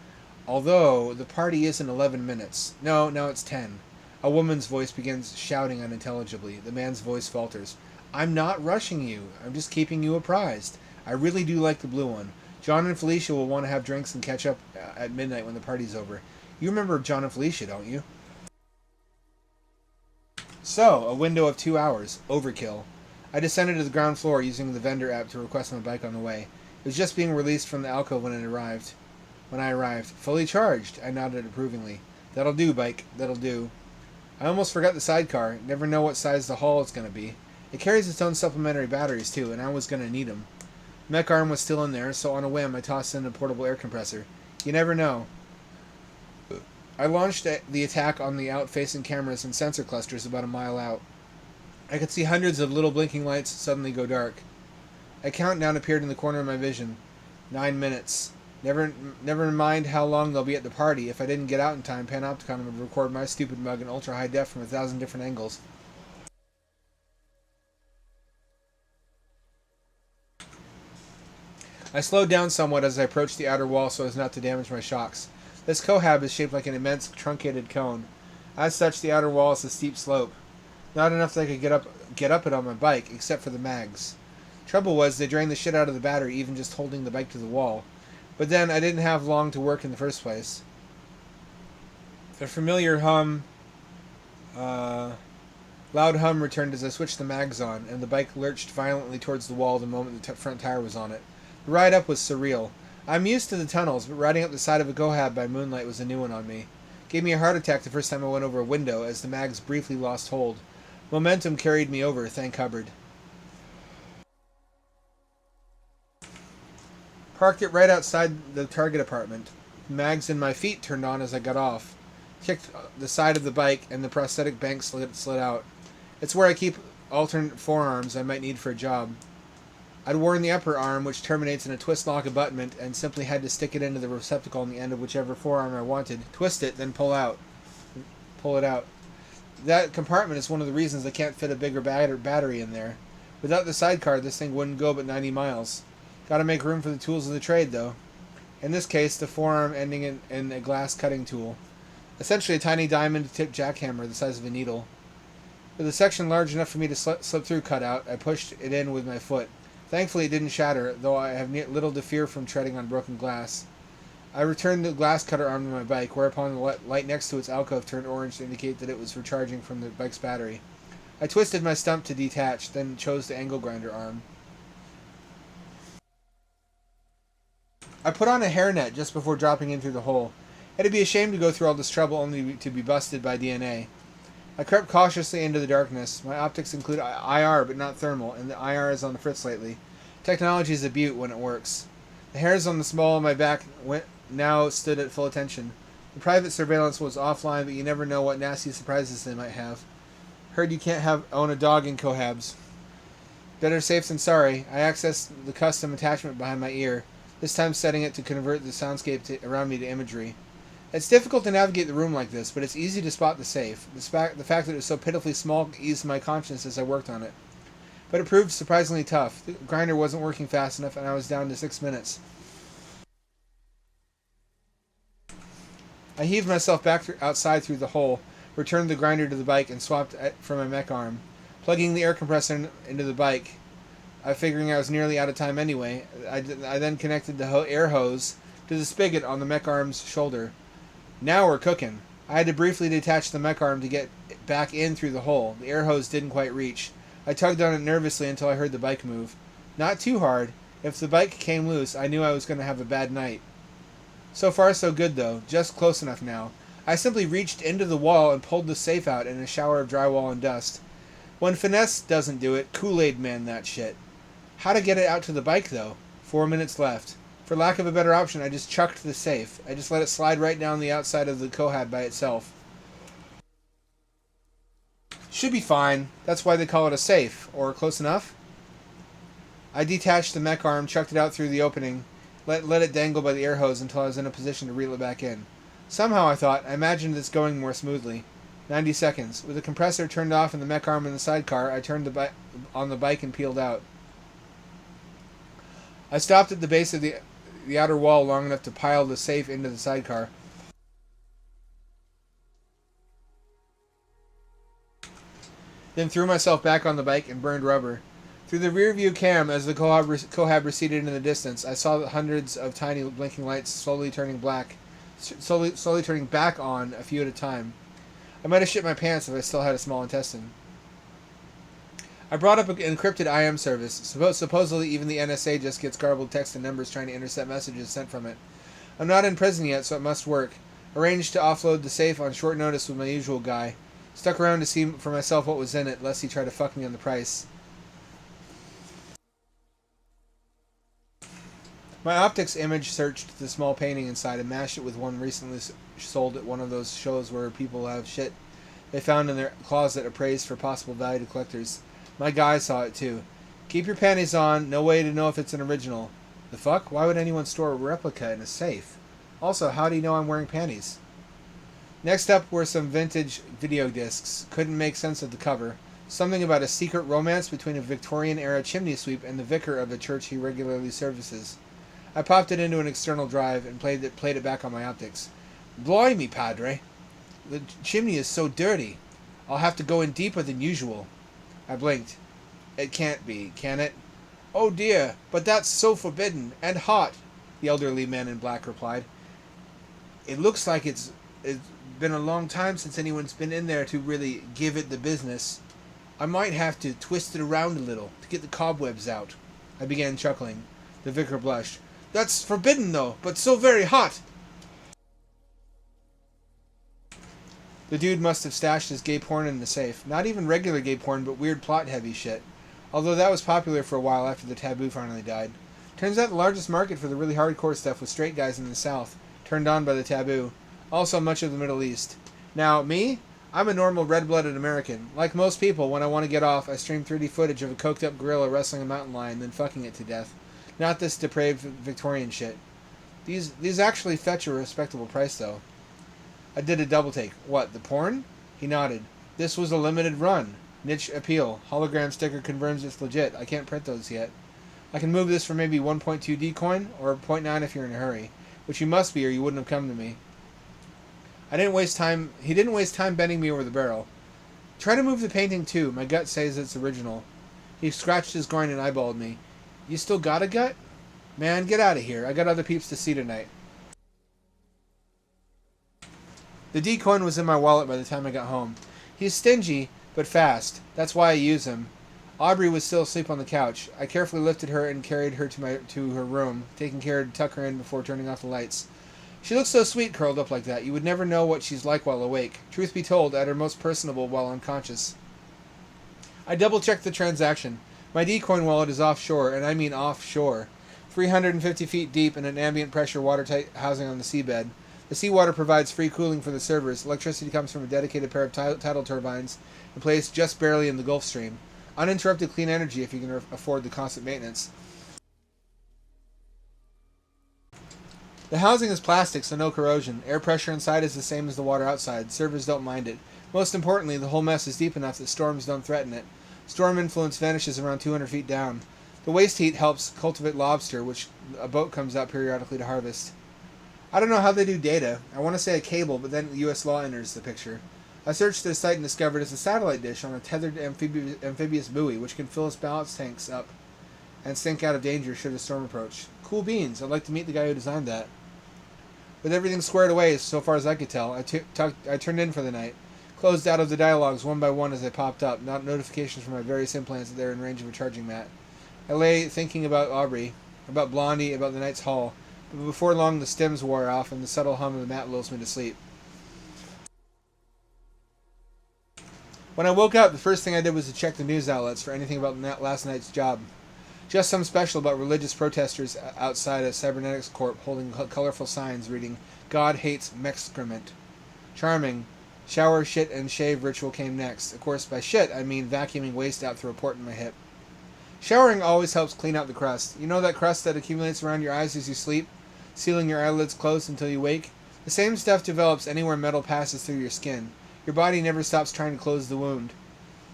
Although, the party is in 11 minutes. No, now it's 10. A woman's voice begins shouting unintelligibly. The man's voice falters. "I'm not rushing you. I'm just keeping you apprised. I really do like the blue one. John and Felicia will want to have drinks and catch up at midnight when the party's over. You remember John and Felicia, don't you?" So, a window of 2 hours. Overkill. I descended to the ground floor using the vendor app to request my bike on the way. It was just being released from the alcove when I arrived. "Fully charged," I nodded approvingly. "That'll do, bike. That'll do." I almost forgot the sidecar. Never know what size the haul is going to be. It carries its own supplementary batteries, too, and I was going to need them. Mech arm was still in there, so on a whim I tossed in a portable air compressor. You never know. I launched the attack on the out-facing cameras and sensor clusters about a mile out. I could see hundreds of little blinking lights suddenly go dark. A countdown appeared in the corner of my vision. 9 minutes. Never mind how long they'll be at the party. If I didn't get out in time, Panopticon would record my stupid mug in ultra-high def from 1,000 different angles. I slowed down somewhat as I approached the outer wall so as not to damage my shocks. This cohab is shaped like an immense, truncated cone. As such, the outer wall is a steep slope. Not enough that I could get up it on my bike, except for the mags. Trouble was, they drained the shit out of the battery, even just holding the bike to the wall. But then, I didn't have long to work in the first place. The familiar loud hum returned as I switched the mags on, and the bike lurched violently towards the wall the moment the front tire was on it. The ride up was surreal. I'm used to the tunnels, but riding up the side of a cohab by moonlight was a new one on me. Gave me a heart attack the first time I went over a window, as the mags briefly lost hold. Momentum carried me over, thank Hubbard. Parked it right outside the target apartment. Mags in my feet turned on as I got off. Kicked the side of the bike and the prosthetic bank slid out. It's where I keep alternate forearms I might need for a job. I'd worn the upper arm, which terminates in a twist lock abutment, and simply had to stick it into the receptacle on the end of whichever forearm I wanted, twist it, then pull it out. That compartment is one of the reasons I can't fit a bigger battery in there. Without the sidecar, this thing wouldn't go but 90 miles. Gotta make room for the tools of the trade, though. In this case, the forearm ending in a glass cutting tool. Essentially a tiny diamond-tipped jackhammer the size of a needle. With a section large enough for me to slip through cut out, I pushed it in with my foot. Thankfully it didn't shatter, though I have little to fear from treading on broken glass. I returned the glass cutter arm to my bike, whereupon the light next to its alcove turned orange to indicate that it was recharging from the bike's battery. I twisted my stump to detach, then chose the angle grinder arm. I put on a hairnet just before dropping in through the hole. It'd be a shame to go through all this trouble only to be busted by DNA. I crept cautiously into the darkness. My optics include IR, but not thermal, and the IR is on the fritz lately. Technology is a beaut when it works. The hairs on the small of my back now stood at full attention. The private surveillance was offline, but you never know what nasty surprises they might have. Heard you can't own a dog in Cohabs. Better safe than sorry. I accessed the custom attachment behind my ear, this time setting it to convert the soundscape around me to imagery. It's difficult to navigate the room like this, but it's easy to spot the safe. The fact that it was so pitifully small eased my conscience as I worked on it. But it proved surprisingly tough. The grinder wasn't working fast enough, and I was down to 6 minutes. I heaved myself back outside through the hole, returned the grinder to the bike, and swapped it for my mech arm. Plugging the air compressor into the bike, figuring I was nearly out of time anyway, I then connected the air hose to the spigot on the mech arm's shoulder. Now we're cooking. I had to briefly detach the mech arm to get back in through the hole. The air hose didn't quite reach. I tugged on it nervously until I heard the bike move. Not too hard. If the bike came loose, I knew I was going to have a bad night. So far so good, though. Just close enough now. I simply reached into the wall and pulled the safe out in a shower of drywall and dust. When finesse doesn't do it, Kool-Aid man that shit. How to get it out to the bike, though? 4 minutes left. For lack of a better option, I just chucked the safe. I just let it slide right down the outside of the Cohab by itself. Should be fine. That's why they call it a safe. Or close enough? I detached the mech arm, chucked it out through the opening, let it dangle by the air hose until I was in a position to reel it back in. Somehow, I thought, I imagined this going more smoothly. 90 seconds. With the compressor turned off and the mech arm in the sidecar, I turned on the bike and peeled out. I stopped at the base of the outer wall long enough to pile the safe into the sidecar. Then threw myself back on the bike and burned rubber. Through the rear view cam, as the Cohab receded into the distance, I saw hundreds of tiny blinking lights slowly turning back on, a few at a time. I might have shit my pants if I still had a small intestine. I brought up an encrypted IM service. Supposedly even the NSA just gets garbled text and numbers trying to intercept messages sent from it. I'm not in prison yet, so it must work. Arranged to offload the safe on short notice with my usual guy. Stuck around to see for myself what was in it, lest he try to fuck me on the price. My optics image searched the small painting inside and matched it with one recently sold at one of those shows where people have shit they found in their closet appraised for possible value to collectors. My guy saw it too. Keep your panties on, no way to know if it's an original. The fuck? Why would anyone store a replica in a safe? Also, how do you know I'm wearing panties? Next up were some vintage video discs. Couldn't make sense of the cover. Something about a secret romance between a Victorian-era chimney sweep and the vicar of the church he regularly services. I popped it into an external drive and played it back on my optics. Blimey, Padre. The chimney is so dirty. I'll have to go in deeper than usual. I blinked. It can't be, can it? Oh dear, but that's so forbidden and hot, the elderly man in black replied. It looks like it's been a long time since anyone's been in there to really give it the business. I might have to twist it around a little to get the cobwebs out. I began chuckling. The vicar blushed. That's forbidden, though, but so very hot. The dude must have stashed his gay porn in the safe. Not even regular gay porn, but weird plot-heavy shit. Although that was popular for a while after the taboo finally died. Turns out the largest market for the really hardcore stuff was straight guys in the South, turned on by the taboo. Also much of the Middle East. Now, me? I'm a normal red-blooded American. Like most people, when I want to get off, I stream 3D footage of a coked-up gorilla wrestling a mountain lion, then fucking it to death. Not this depraved Victorian shit. These actually fetch a respectable price, though. I did a double take. What, the porn? He nodded. This was a limited run. Niche appeal. Hologram sticker confirms it's legit. I can't print those yet. I can move this for maybe 1.2D coin, or 0.9 if you're in a hurry. Which you must be, or you wouldn't have come to me. He didn't waste time bending me over the barrel. Try to move the painting too. My gut says it's original. He scratched his groin and eyeballed me. You still got a gut? Man, get out of here. I got other peeps to see tonight. The D coin was in my wallet by the time I got home. He's stingy, but fast. That's why I use him. Aubrey was still asleep on the couch. I carefully lifted her and carried her to her room, taking care to tuck her in before turning off the lights. She looks so sweet curled up like that. You would never know what she's like while awake. Truth be told, at her most personable while unconscious. I double-checked the transaction. My D-coin wallet is offshore, and I mean offshore. 350 feet deep in an ambient pressure watertight housing on the seabed. The seawater provides free cooling for the servers. Electricity comes from a dedicated pair of tidal turbines and placed just barely in the Gulf Stream. Uninterrupted clean energy if you can afford the constant maintenance. The housing is plastic, so no corrosion. Air pressure inside is the same as the water outside. Servers don't mind it. Most importantly, the whole mess is deep enough that storms don't threaten it. Storm influence vanishes around 200 feet down. The waste heat helps cultivate lobster, which a boat comes out periodically to harvest. I don't know how they do data. I want to say a cable, but then U.S. law enters the picture. I searched their site and discovered it's a satellite dish on a tethered amphibious buoy, which can fill its ballast tanks up and sink out of danger should a storm approach. Cool beans. I'd like to meet the guy who designed that. With everything squared away, so far as I could tell, I turned in for the night. Closed out of the dialogues one by one as they popped up, not notifications from my various implants that they were in range of a charging mat. I lay thinking about Aubrey, about Blondie, about the night's haul, but before long the stems wore off and the subtle hum of the mat lulls me to sleep. When I woke up, the first thing I did was to check the news outlets for anything about last night's job. Just some special about religious protesters outside a cybernetics corp holding colorful signs reading, God hates mexcrement. Charming. Shower, shit, and shave ritual came next. Of course, by shit, I mean vacuuming waste out through a port in my hip. Showering always helps clean out the crust. You know that crust that accumulates around your eyes as you sleep, sealing your eyelids closed until you wake? The same stuff develops anywhere metal passes through your skin. Your body never stops trying to close the wound.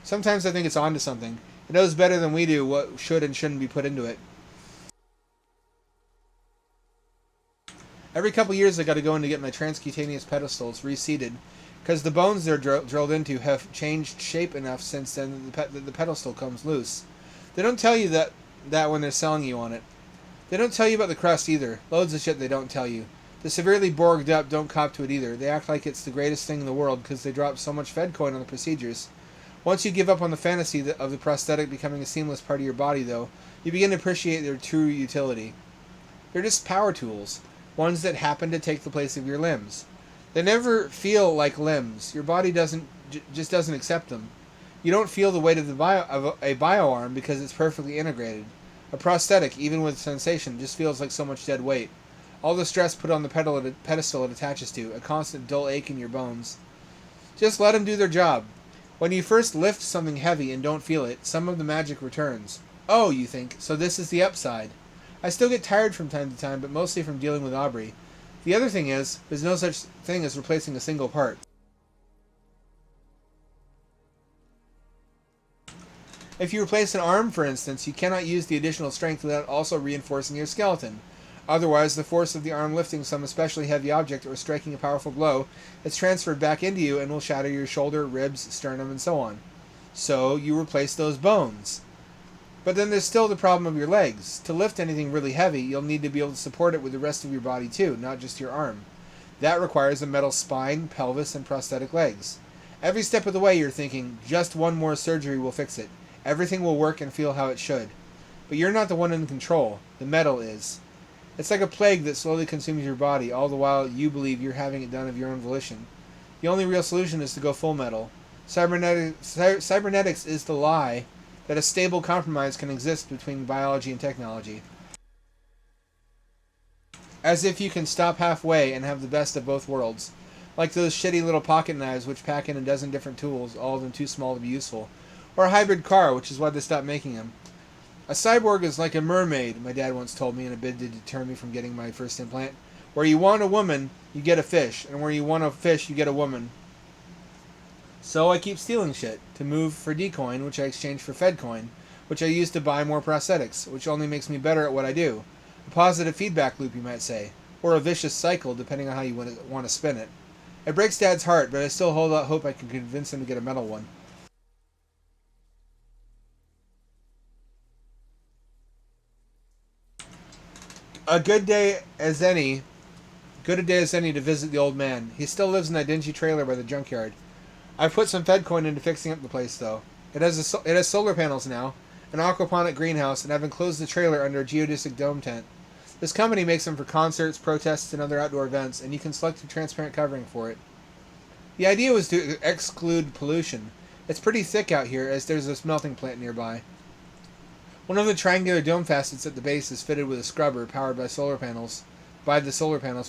Sometimes I think it's onto something. It knows better than we do what should and shouldn't be put into it. Every couple years I got to go in to get my transcutaneous pedestals reseated, because the bones they're drilled into have changed shape enough since then that the pedestal comes loose. They don't tell you that when they're selling you on it. They don't tell you about the crust either. Loads of shit they don't tell you. The severely borged up don't cop to it either. They act like it's the greatest thing in the world because they drop so much Fed coin on the procedures. Once you give up on the fantasy of the prosthetic becoming a seamless part of your body, though, you begin to appreciate their true utility. They're just power tools, ones that happen to take the place of your limbs. They never feel like limbs. Your body just doesn't accept them. You don't feel the weight of a bioarm because it's perfectly integrated. A prosthetic, even with sensation, just feels like so much dead weight. All the stress put on the pedestal it attaches to, a constant dull ache in your bones. Just let them do their job. When you first lift something heavy and don't feel it, some of the magic returns. Oh, you think, so this is the upside. I still get tired from time to time, but mostly from dealing with Aubrey. The other thing is, there's no such thing as replacing a single part. If you replace an arm, for instance, you cannot use the additional strength without also reinforcing your skeleton. Otherwise, the force of the arm lifting some especially heavy object or striking a powerful blow is transferred back into you and will shatter your shoulder, ribs, sternum, and so on. So, you replace those bones. But then there's still the problem of your legs. To lift anything really heavy, you'll need to be able to support it with the rest of your body too, not just your arm. That requires a metal spine, pelvis, and prosthetic legs. Every step of the way you're thinking, just one more surgery will fix it. Everything will work and feel how it should. But you're not the one in control. The metal is. It's like a plague that slowly consumes your body, all the while you believe you're having it done of your own volition. The only real solution is to go full metal. Cybernetics is the lie that a stable compromise can exist between biology and technology. As if you can stop halfway and have the best of both worlds. Like those shitty little pocket knives which pack in a dozen different tools, all of them too small to be useful. Or a hybrid car, which is why they stopped making them. A cyborg is like a mermaid, my dad once told me in a bid to deter me from getting my first implant. Where you want a woman, you get a fish, and where you want a fish, you get a woman. So I keep stealing shit, to move for D-coin, which I exchange for Fedcoin, which I use to buy more prosthetics, which only makes me better at what I do. A positive feedback loop, you might say. Or a vicious cycle, depending on how you want to spin it. It breaks Dad's heart, but I still hold out hope I can convince him to get a metal one. A good day as any Good a day as any to visit the old man. He still lives in that dingy trailer by the junkyard. I've put some Fedcoin into fixing up the place, though. It has solar panels now, an aquaponic greenhouse, and I've enclosed the trailer under a geodesic dome tent. This company makes them for concerts, protests, and other outdoor events, and you can select a transparent covering for it. The idea was to exclude pollution. It's pretty thick out here, as there's a smelting plant nearby. One of the triangular dome facets at the base is fitted with a scrubber powered by the solar panels,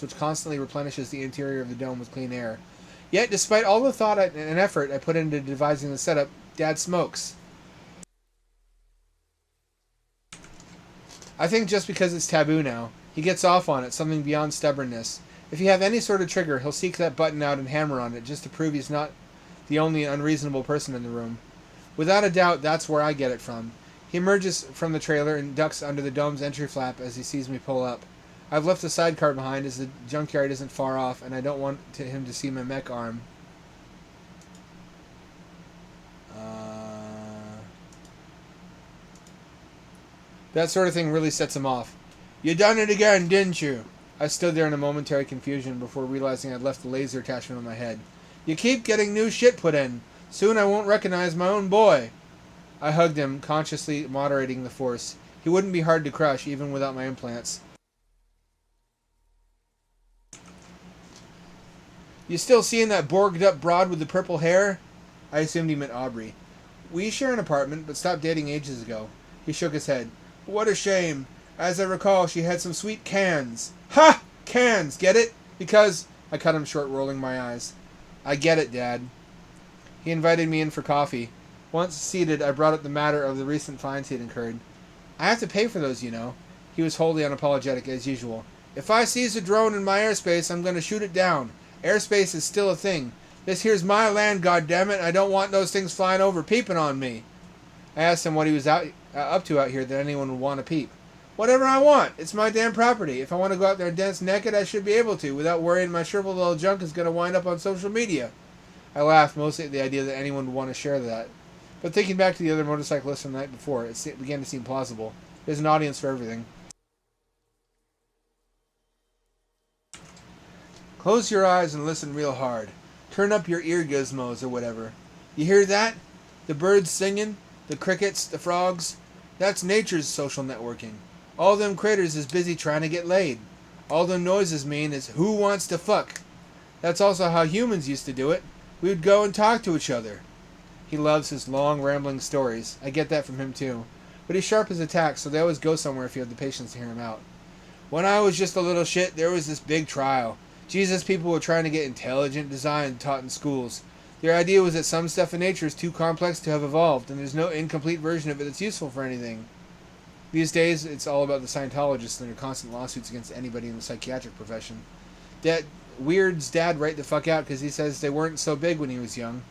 which constantly replenishes the interior of the dome with clean air. Yet, despite all the thought and effort I put into devising the setup, Dad smokes. I think just because it's taboo now, he gets off on it, something beyond stubbornness. If you have any sort of trigger, he'll seek that button out and hammer on it just to prove he's not the only unreasonable person in the room. Without a doubt, that's where I get it from. He emerges from the trailer and ducks under the dome's entry flap as he sees me pull up. I've left the sidecar behind as the junkyard isn't far off, and I don't want him to see my mech arm. That sort of thing really sets him off. You done it again, didn't you? I stood there in a momentary confusion before realizing I'd left the laser attachment on my head. You keep getting new shit put in. Soon I won't recognize my own boy. I hugged him, consciously moderating the force. He wouldn't be hard to crush, even without my implants. You still seeing that borged up broad with the purple hair? I assumed he meant Aubrey. We share an apartment, but stopped dating ages ago. He shook his head. What a shame. As I recall, she had some sweet cans. Ha! Cans, get it? Because... I cut him short, rolling my eyes. I get it, Dad. He invited me in for coffee. Once seated, I brought up the matter of the recent fines he'd incurred. I have to pay for those, you know. He was wholly unapologetic, as usual. If I sees a drone in my airspace, I'm going to shoot it down. Airspace is still a thing. This here's my land, goddammit. I don't want those things flying over peeping on me. I asked him what he was up to out here that anyone would want to peep. Whatever I want. It's my damn property. If I want to go out there and dance naked, I should be able to, without worrying my shriveled little junk is going to wind up on social media. I laughed, mostly at the idea that anyone would want to share that. But thinking back to the other motorcyclists from the night before, it began to seem plausible. There's an audience for everything. Close your eyes and listen real hard. Turn up your ear gizmos or whatever. You hear that? The birds singing, the crickets, the frogs. That's nature's social networking. All them critters is busy trying to get laid. All them noises mean is who wants to fuck. That's also how humans used to do it. We would go and talk to each other. He loves his long, rambling stories. I get that from him too. But he's sharp as a tack, so they always go somewhere if you have the patience to hear him out. When I was just a little shit, there was this big trial. Jesus, people were trying to get intelligent design taught in schools. Their idea was that some stuff in nature is too complex to have evolved, and there's no incomplete version of it that's useful for anything. These days, it's all about the Scientologists and their constant lawsuits against anybody in the psychiatric profession. Weird's dad right the fuck out because he says they weren't so big when he was young.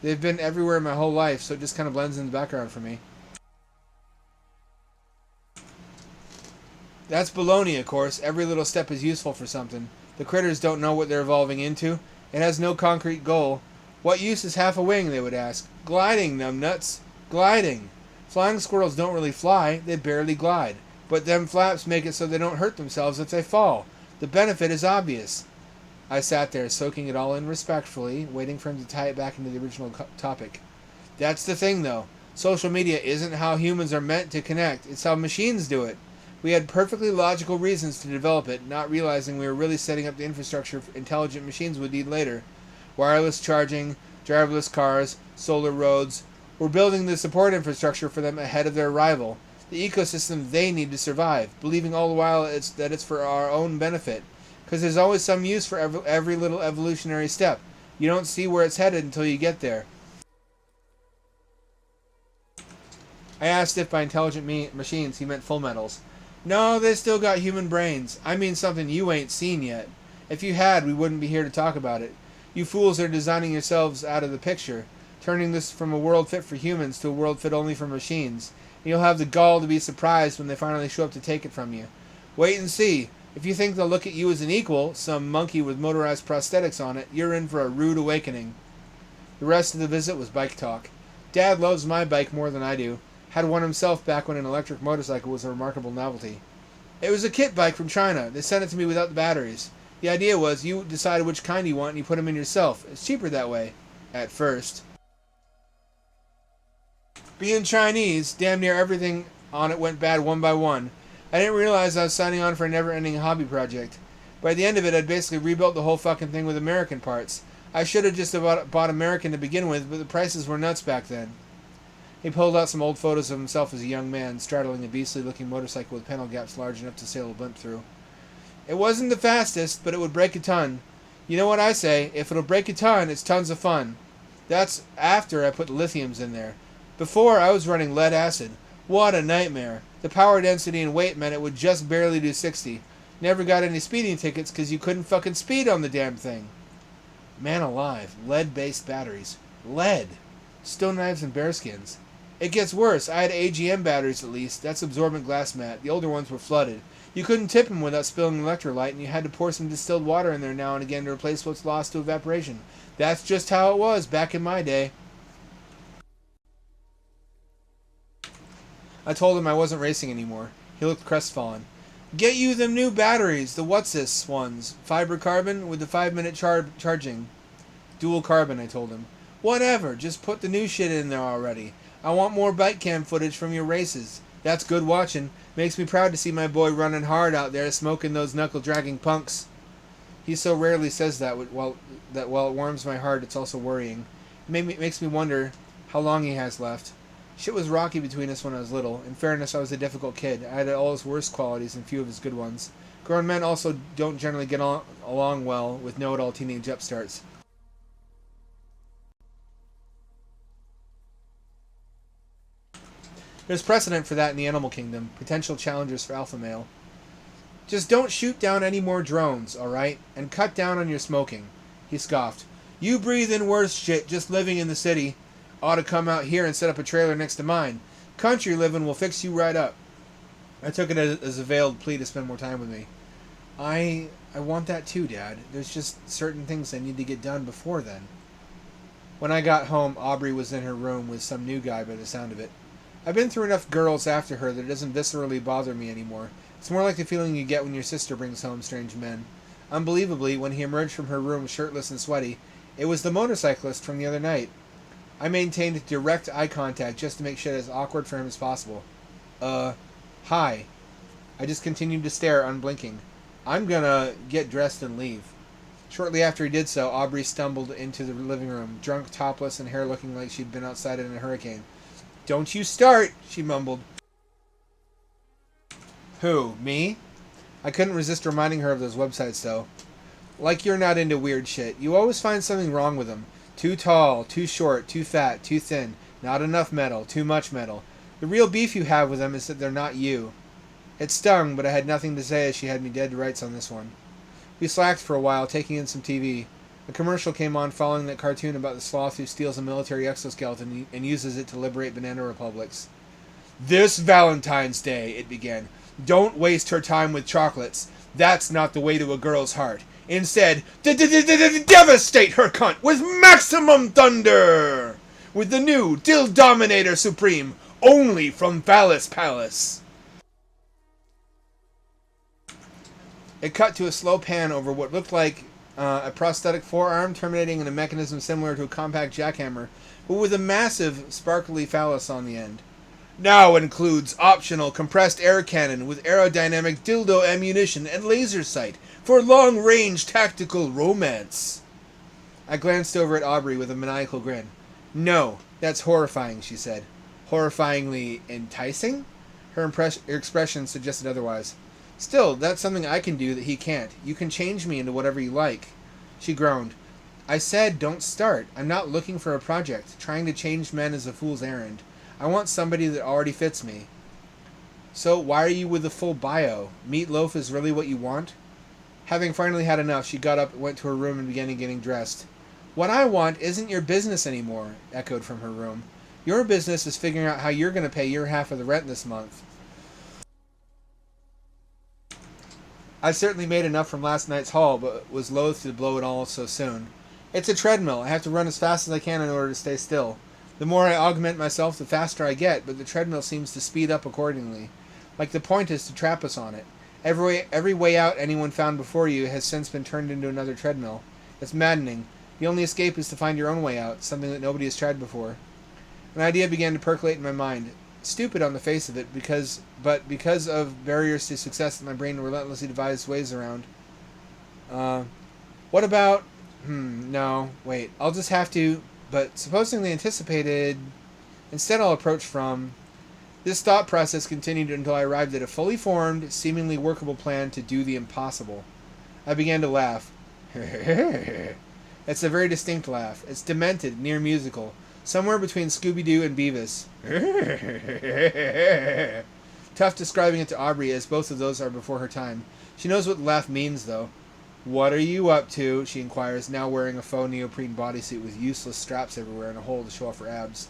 They've been everywhere my whole life, so it just kind of blends in the background for me. That's baloney, of course. Every little step is useful for something. The critters don't know what they're evolving into. It has no concrete goal. What use is half a wing, they would ask. Gliding, numbnuts. Gliding. Flying squirrels don't really fly, they barely glide. But them flaps make it so they don't hurt themselves if they fall. The benefit is obvious. I sat there, soaking it all in respectfully, waiting for him to tie it back into the original topic. That's the thing, though. Social media isn't how humans are meant to connect. It's how machines do it. We had perfectly logical reasons to develop it, not realizing we were really setting up the infrastructure intelligent machines would need later. Wireless charging, driverless cars, solar roads. We're building the support infrastructure for them ahead of their arrival. the ecosystem they need to survive, believing all the while that it's for our own benefit. Because there's always some use for every little evolutionary step. You don't see where it's headed until you get there. I asked if by intelligent machines he meant full metals. No, they still got human brains. I mean something you ain't seen yet. If you had, we wouldn't be here to talk about it. You fools are designing yourselves out of the picture, turning this from a world fit for humans to a world fit only for machines. And you'll have the gall to be surprised when they finally show up to take it from you. Wait and see. If you think they'll look at you as an equal, some monkey with motorized prosthetics on it, you're in for a rude awakening. The rest of the visit was bike talk. Dad loves my bike more than I do. Had one himself back when an electric motorcycle was a remarkable novelty. It was a kit bike from China. They sent it to me without the batteries. The idea was you decided which kind you want and you put them in yourself. It's cheaper that way. At first. Being Chinese, damn near everything on it went bad one by one. I didn't realize I was signing on for a never-ending hobby project. By the end of it, I'd basically rebuilt the whole fucking thing with American parts. I should have just bought American to begin with, but the prices were nuts back then. He pulled out some old photos of himself as a young man, straddling a beastly-looking motorcycle with panel gaps large enough to sail a blimp through. It wasn't the fastest, but it would break a ton. You know what I say, if it'll break a ton, it's tons of fun. That's after I put lithiums in there. Before, I was running lead acid. What a nightmare. The power density and weight meant it would just barely do 60. Never got any speeding tickets because you couldn't fucking speed on the damn thing. Man alive, lead-based batteries. Lead. Stone knives and bearskins. It gets worse. I had AGM batteries at least. That's absorbent glass mat. The older ones were flooded. You couldn't tip them without spilling electrolyte, and you had to pour some distilled water in there now and again to replace what's lost to evaporation. That's just how it was back in my day. I told him I wasn't racing anymore. He looked crestfallen. Get you them new batteries, the what's-this ones. Fiber carbon with the 5-minute charging. Dual carbon, I told him. Whatever, just put the new shit in there already. I want more bike cam footage from your races. That's good watching. Makes me proud to see my boy running hard out there, smoking those knuckle-dragging punks. He so rarely says that while it warms my heart, it's also worrying. It makes me wonder how long he has left. Shit was rocky between us when I was little. In fairness, I was a difficult kid. I had all his worst qualities and few of his good ones. Grown men also don't generally get along well with know-it-all teenage upstarts. There's precedent for that in the animal kingdom. Potential challengers for alpha male. Just don't shoot down any more drones, alright? And cut down on your smoking. He scoffed. You breathe in worse shit just living in the city. Ought to come out here and set up a trailer next to mine. Country living will fix you right up. I took it as a veiled plea to spend more time with me. I want that too, Dad. There's just certain things I need to get done before then. When I got home, Aubrey was in her room with some new guy by the sound of it. I've been through enough girls after her that it doesn't viscerally bother me anymore. It's more like the feeling you get when your sister brings home strange men. Unbelievably, when he emerged from her room shirtless and sweaty, it was the motorcyclist from the other night. I maintained direct eye contact just to make shit as awkward for him as possible. Hi. I just continued to stare, unblinking. I'm gonna get dressed and leave. Shortly after he did so, Aubrey stumbled into the living room, drunk, topless, and hair looking like she'd been outside in a hurricane. Don't you start, she mumbled. Who, me? I couldn't resist reminding her of those websites, though. Like you're not into weird shit. You always find something wrong with them. Too tall, too short, too fat, too thin, not enough metal, too much metal. The real beef you have with them is that they're not you. It stung, but I had nothing to say as she had me dead to rights on this one. We slacked for a while, taking in some TV. A commercial came on following that cartoon about the sloth who steals a military exoskeleton and uses it to liberate banana republics. This Valentine's Day, it began. Don't waste her time with chocolates. That's not the way to a girl's heart. Instead, devastate her cunt with maximum thunder! With the new Dill Dominator Supreme, only from Phallus Palace. It cut to a slow pan over what looked like a prosthetic forearm terminating in a mechanism similar to a compact jackhammer, but with a massive, sparkly phallus on the end. Now includes optional compressed air cannon with aerodynamic dildo ammunition and laser sight for long-range tactical romance. I glanced over at Aubrey with a maniacal grin. No, that's horrifying, she said. Horrifyingly enticing? Her expression suggested otherwise. Still, that's something I can do that he can't. You can change me into whatever you like. She groaned. I said don't start. I'm not looking for a project. Trying to change men is a fool's errand. I want somebody that already fits me. So why are you with a full bio? Meatloaf is really what you want? Having finally had enough, she got up, went to her room, and began getting dressed. What I want isn't your business anymore, echoed from her room. Your business is figuring out how you're going to pay your half of the rent this month. I certainly made enough from last night's haul, but was loath to blow it all so soon. It's a treadmill. I have to run as fast as I can in order to stay still. The more I augment myself, the faster I get, but the treadmill seems to speed up accordingly. Like the point is to trap us on it. Every way out anyone found before you has since been turned into another treadmill. It's maddening. The only escape is to find your own way out, something that nobody has tried before. An idea began to percolate in my mind. Stupid on the face of it, because of barriers to success that my brain relentlessly devised ways around. What about... no, wait. I'll just have to... But supposing they anticipated... Instead I'll approach from... This thought process continued until I arrived at a fully formed, seemingly workable plan to do the impossible. I began to laugh. It's a very distinct laugh. It's demented, near musical. Somewhere between Scooby-Doo and Beavis. Tough describing it to Aubrey, as both of those are before her time. She knows what the laugh means, though. What are you up to? She inquires, now wearing a faux neoprene bodysuit with useless straps everywhere and a hole to show off her abs.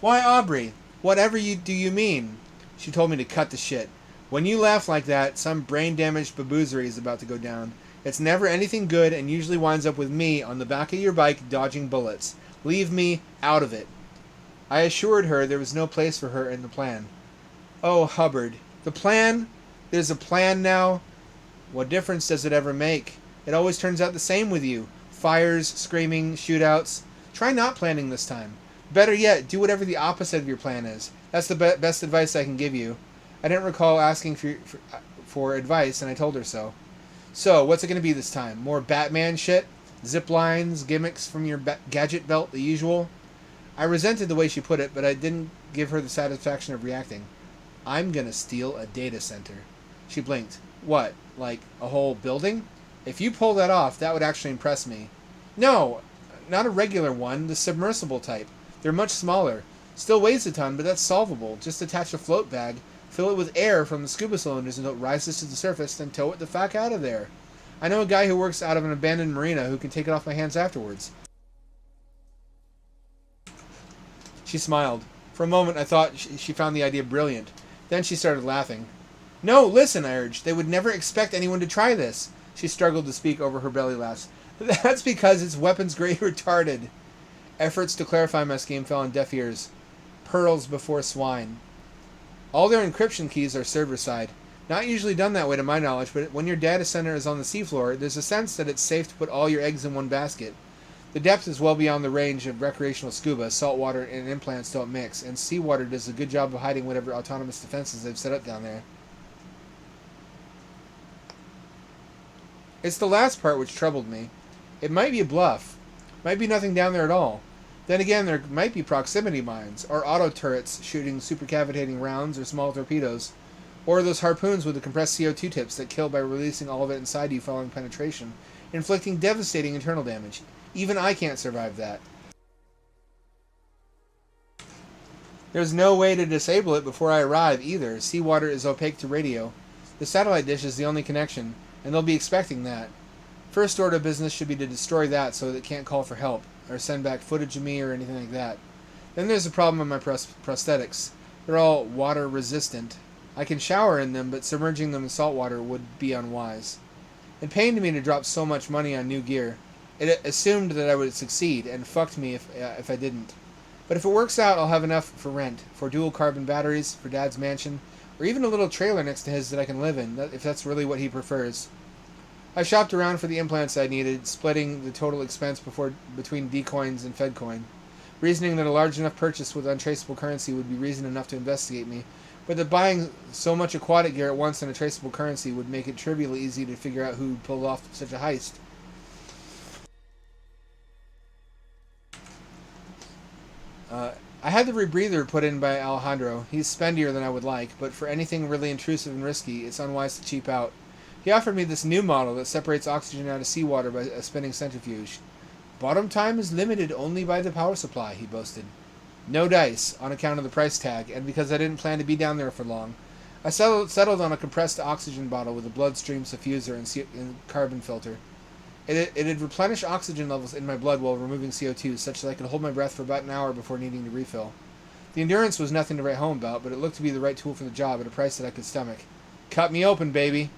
Why, Aubrey? Whatever do you mean? She told me to cut the shit. When you laugh like that, some brain-damaged baboosery is about to go down. It's never anything good and usually winds up with me on the back of your bike dodging bullets. Leave me out of it. I assured her there was no place for her in the plan. Oh, Hubbard. The plan? There's a plan now? What difference does it ever make? It always turns out the same with you. Fires, screaming, shootouts. Try not planning this time. Better yet, do whatever the opposite of your plan is. That's the best advice I can give you. I didn't recall asking for advice, and I told her so. So, what's it going to be this time? More Batman shit? Zip lines, gimmicks from your gadget belt, the usual? I resented the way she put it, but I didn't give her the satisfaction of reacting. I'm going to steal a data center. She blinked. What, like a whole building? If you pull that off, that would actually impress me. No, not a regular one, the submersible type. They're much smaller. Still weighs a ton, but that's solvable. Just attach a float bag, fill it with air from the scuba cylinders until it rises to the surface, then tow it the fuck out of there. I know a guy who works out of an abandoned marina who can take it off my hands afterwards. She smiled. For a moment, I thought she found the idea brilliant. Then she started laughing. No, listen, I urged. They would never expect anyone to try this. She struggled to speak over her belly laughs. That's because it's weapons-grade retarded. Efforts to clarify my scheme fell on deaf ears. Pearls before swine. All their encryption keys are server-side. Not usually done that way to my knowledge, but when your data center is on the seafloor, there's a sense that it's safe to put all your eggs in one basket. The depth is well beyond the range of recreational scuba, saltwater and implants don't mix, and seawater does a good job of hiding whatever autonomous defenses they've set up down there. It's the last part which troubled me. It might be a bluff. Might be nothing down there at all. Then again, there might be proximity mines, or auto turrets shooting supercavitating rounds or small torpedoes, or those harpoons with the compressed CO2 tips that kill by releasing all of it inside you following penetration, inflicting devastating internal damage. Even I can't survive that. There's no way to disable it before I arrive, either. Seawater is opaque to radio. The satellite dish is the only connection, and they'll be expecting that. First order of business should be to destroy that so that it can't call for help, or send back footage of me or anything like that. Then there's the problem of my prosthetics. They're all water resistant. I can shower in them, but submerging them in salt water would be unwise. It pained me to drop so much money on new gear. It assumed that I would succeed, and fucked me if I didn't. But if it works out, I'll have enough for rent, for dual carbon batteries, for Dad's mansion, or even a little trailer next to his that I can live in, if that's really what he prefers. I shopped around for the implants I needed, splitting the total expense between D-coins and FedCoin, reasoning that a large enough purchase with untraceable currency would be reason enough to investigate me, but that buying so much aquatic gear at once in a traceable currency would make it trivially easy to figure out who pulled off such a heist. I had the rebreather put in by Alejandro. He's spendier than I would like, but for anything really intrusive and risky, it's unwise to cheap out. He offered me this new model that separates oxygen out of seawater by a spinning centrifuge. Bottom time is limited only by the power supply, he boasted. No dice, on account of the price tag, and because I didn't plan to be down there for long. I settled on a compressed oxygen bottle with a bloodstream suffuser and carbon filter. It'd replenish oxygen levels in my blood while removing CO2, such that I could hold my breath for about an hour before needing to refill. The endurance was nothing to write home about, but it looked to be the right tool for the job at a price that I could stomach. Cut me open, baby.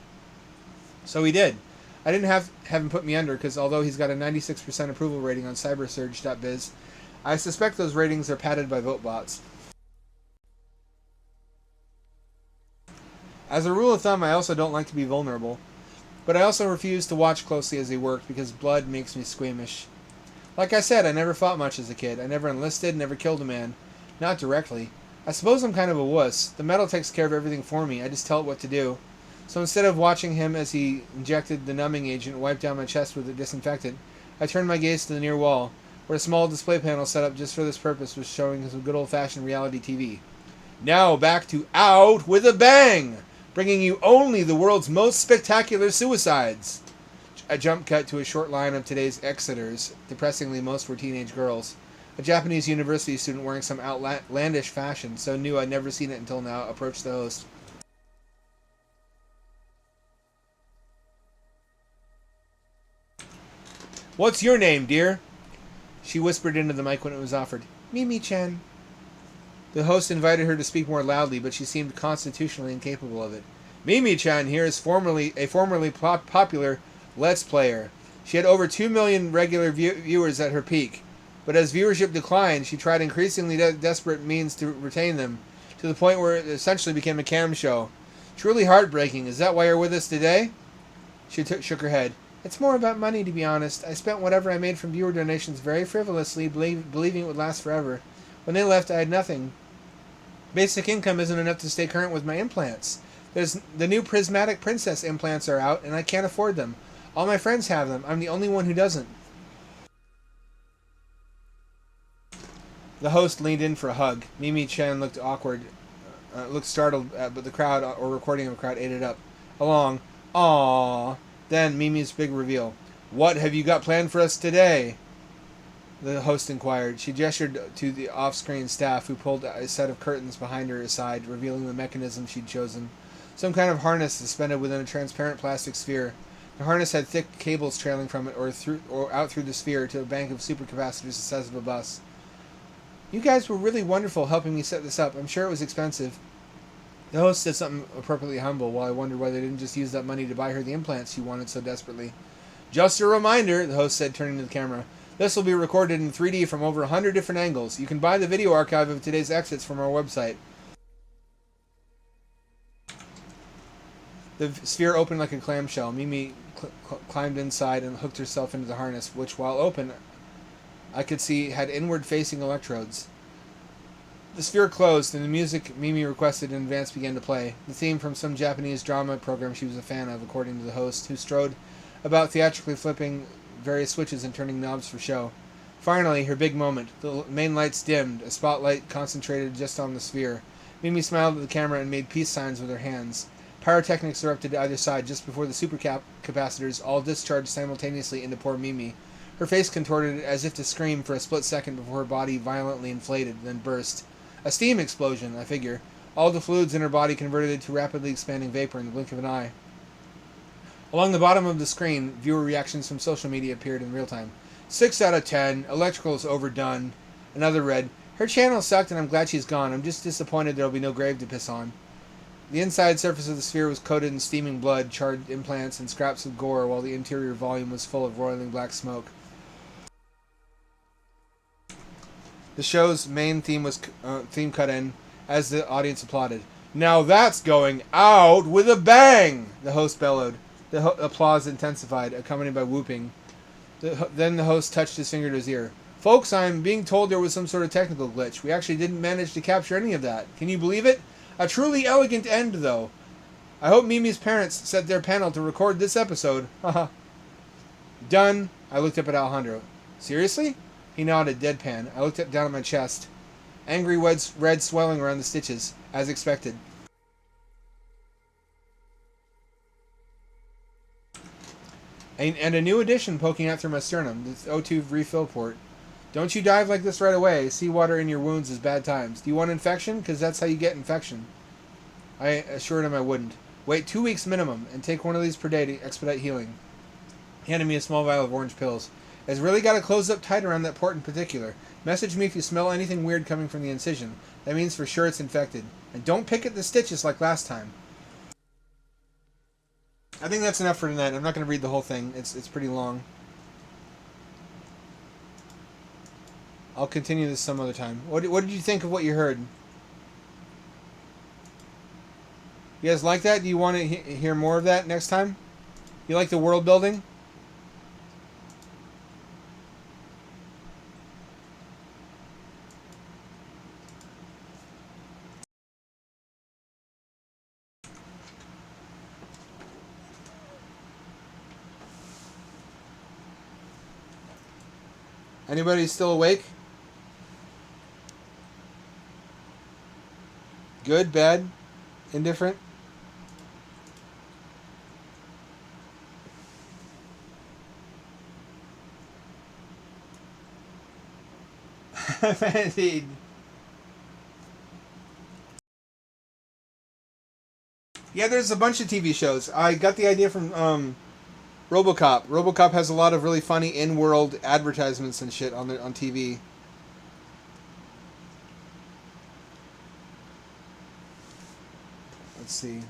So he did. I didn't have him put me under, because although he's got a 96% approval rating on cybersurge.biz, I suspect those ratings are padded by VoteBots. As a rule of thumb, I also don't like to be vulnerable. But I also refuse to watch closely as they work because blood makes me squeamish. Like I said, I never fought much as a kid. I never enlisted, never killed a man. Not directly. I suppose I'm kind of a wuss. The metal takes care of everything for me. I just tell it what to do. So instead of watching him as he injected the numbing agent and wiped down my chest with a disinfectant, I turned my gaze to the near wall, where a small display panel set up just for this purpose was showing some good old-fashioned reality TV. Now back to Out with a Bang! Bringing you only the world's most spectacular suicides. A jump cut to a short line of today's exiters. Depressingly, most were teenage girls. A Japanese university student wearing some outlandish fashion, so new I'd never seen it until now, approached the host. What's your name, dear? She whispered into the mic when it was offered. Mimi-chan. The host invited her to speak more loudly, but she seemed constitutionally incapable of it. Mimi-chan here is formerly popular Let's Player. She had over 2 million regular viewers at her peak, but as viewership declined, she tried increasingly desperate means to retain them, to the point where it essentially became a cam show. Truly heartbreaking. Is that why you're with us today? She shook her head. It's more about money, to be honest. I spent whatever I made from viewer donations very frivolously, believing it would last forever. When they left, I had nothing. Basic income isn't enough to stay current with my implants. The new Prismatic Princess implants are out, and I can't afford them. All my friends have them. I'm the only one who doesn't. The host leaned in for a hug. Mimi-chan looked looked startled, but the crowd, or recording of a crowd, ate it up. Along. Aww. Then Mimi's big reveal. What have you got planned for us today? The host inquired. She gestured to the off-screen staff, who pulled a set of curtains behind her aside, revealing the mechanism she'd chosen. Some kind of harness suspended within a transparent plastic sphere. The harness had thick cables trailing from it or out through the sphere to a bank of supercapacitors the size of a bus. You guys were really wonderful helping me set this up. I'm sure it was expensive. The host said something appropriately humble while I wondered why they didn't just use that money to buy her the implants she wanted so desperately. Just a reminder, the host said, turning to the camera. This will be recorded in 3D from over 100 different angles. You can buy the video archive of today's exits from our website. The sphere opened like a clamshell. Mimi climbed inside and hooked herself into the harness, which, while open, I could see had inward-facing electrodes. The sphere closed, and the music Mimi requested in advance began to play, the theme from some Japanese drama program she was a fan of, according to the host, who strode about theatrically flipping various switches and turning knobs for show. Finally, her big moment. The main lights dimmed, a spotlight concentrated just on the sphere. Mimi smiled at the camera and made peace signs with her hands. Pyrotechnics erupted to either side just before the supercapacitors all discharged simultaneously into poor Mimi. Her face contorted as if to scream for a split second before her body violently inflated, then burst. A steam explosion, I figure. All the fluids in her body converted into rapidly expanding vapor in the blink of an eye. Along the bottom of the screen, viewer reactions from social media appeared in real time. 6 out of 10. Electrical is overdone. Another read, her channel sucked and I'm glad she's gone. I'm just disappointed there'll be no grave to piss on. The inside surface of the sphere was coated in steaming blood, charred implants, and scraps of gore, while the interior volume was full of roiling black smoke. The show's main theme was theme cut in as the audience applauded. Now that's going out with a bang! The host bellowed. The applause intensified, accompanied by whooping. Then the host touched his finger to his ear. Folks, I'm being told there was some sort of technical glitch. We actually didn't manage to capture any of that. Can you believe it? A truly elegant end, though. I hope Mimi's parents set their panel to record this episode. Haha. Done. I looked up at Alejandro. Seriously? He nodded, deadpan. I looked down at my chest. Angry red swelling around the stitches, as expected. And a new addition poking out through my sternum, this O2 refill port. Don't you dive like this right away. Seawater in your wounds is bad times. Do you want infection? Because that's how you get infection. I assured him I wouldn't. Wait 2 weeks minimum and take one of these per day to expedite healing. He handed me a small vial of orange pills. It's really got to close up tight around that port in particular. Message me if you smell anything weird coming from the incision. That means for sure it's infected. And don't pick at the stitches like last time. I think that's enough for tonight. I'm not going to read the whole thing. It's pretty long. I'll continue this some other time. What did you think of what you heard? You guys like that? Do you want to hear more of that next time? You like the world building? Anybody still awake? Good, bad, indifferent? Indeed. Yeah, there's a bunch of TV shows. I got the idea from RoboCop. RoboCop has a lot of really funny in-world advertisements and shit on TV. Let's see.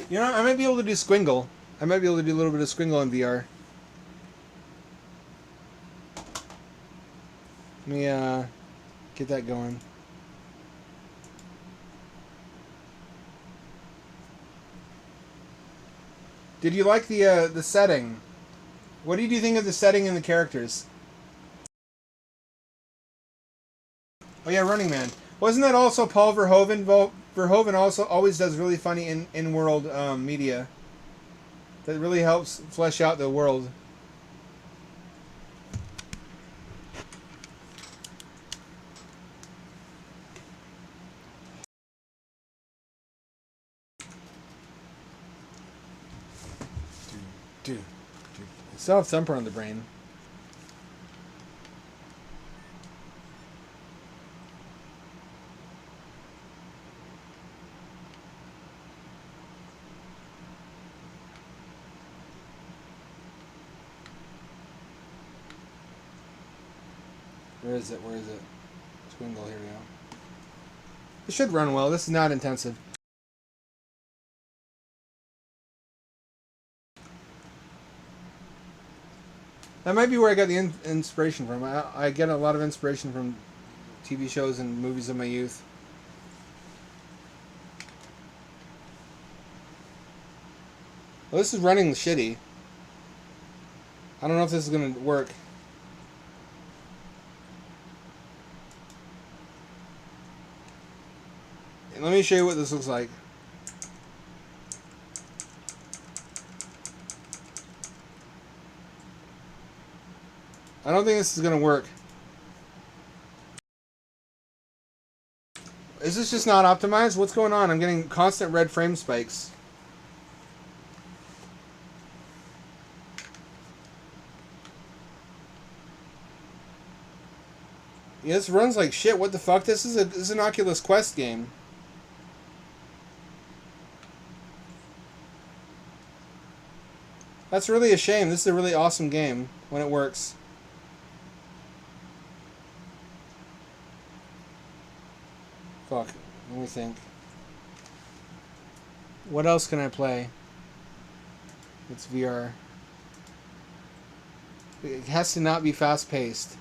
You know, I might be able to do Squingle. I might be able to do a little bit of Squingle in VR. Let me get that going. Did you like the setting? What did you think of the setting and the characters? Oh yeah, Running Man. Wasn't that also Paul Verhoeven? Verhoeven also always does really funny in-world media that really helps flesh out the world. Dude. I still have Thumper on the brain. Where is it? Squingle, here we go. It should run well. This is not intensive. That might be where I got the inspiration from. I get a lot of inspiration from TV shows and movies of my youth. Well, this is running shitty. I don't know if this is going to work. And let me show you what this looks like. I don't think this is going to work. Is this just not optimized? What's going on? I'm getting constant red frame spikes. Yeah, this runs like shit. What the fuck? This is an Oculus Quest game. That's really a shame. This is a really awesome game when it works. Fuck. Let me think. What else can I play? It's VR. It has to not be fast paced.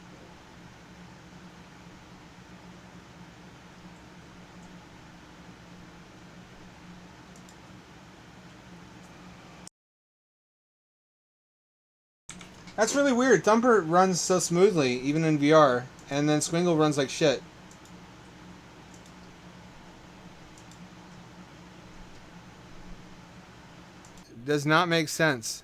That's really weird. Thumper runs so smoothly, even in VR, and then Squingle runs like shit. Does not make sense.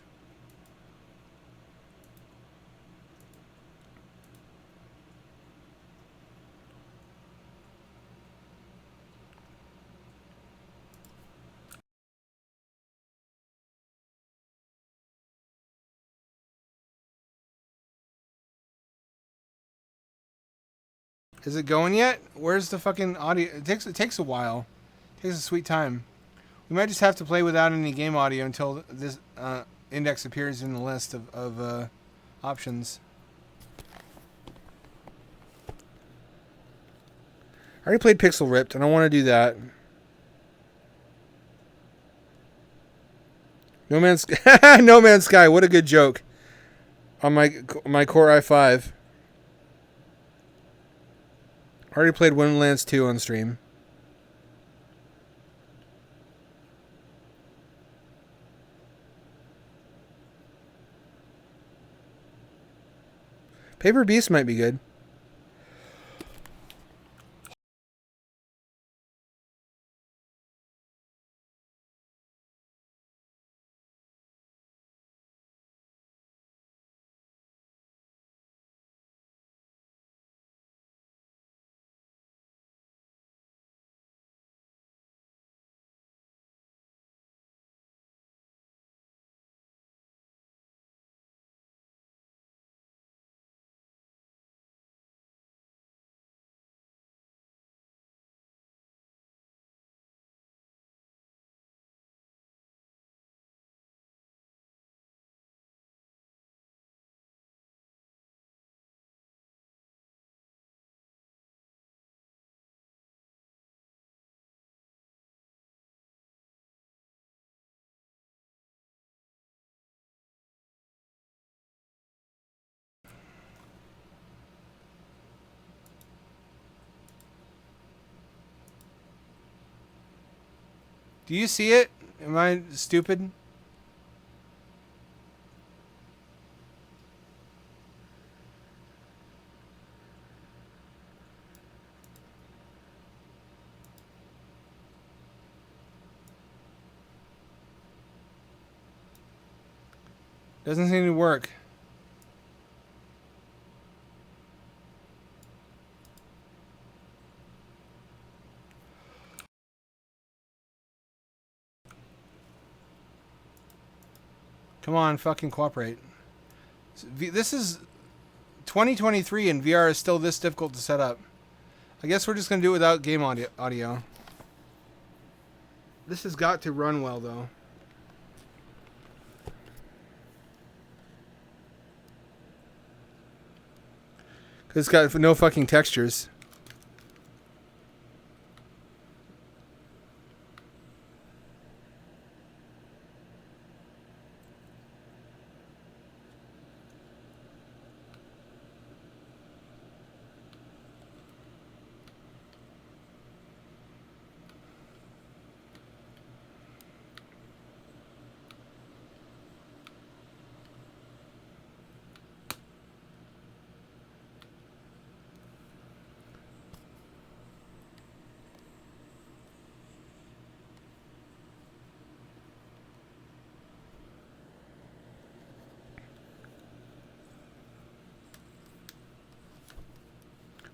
Is it going yet? Where's the fucking audio? It takes a while. It takes a sweet time. We might just have to play without any game audio until this index appears in the list of options. I already played Pixel Ripped. I don't want to do that. No Man's No Man's Sky. What a good joke. On my Core i5. I already played Wonderlands 2 on stream. Paper Beast might be good. Do you see it? Am I stupid? Doesn't seem to work. Come on, fucking cooperate. This is 2023 and VR is still this difficult to set up. I guess we're just going to do it without game audio. This has got to run well, though. Because it's got no fucking textures.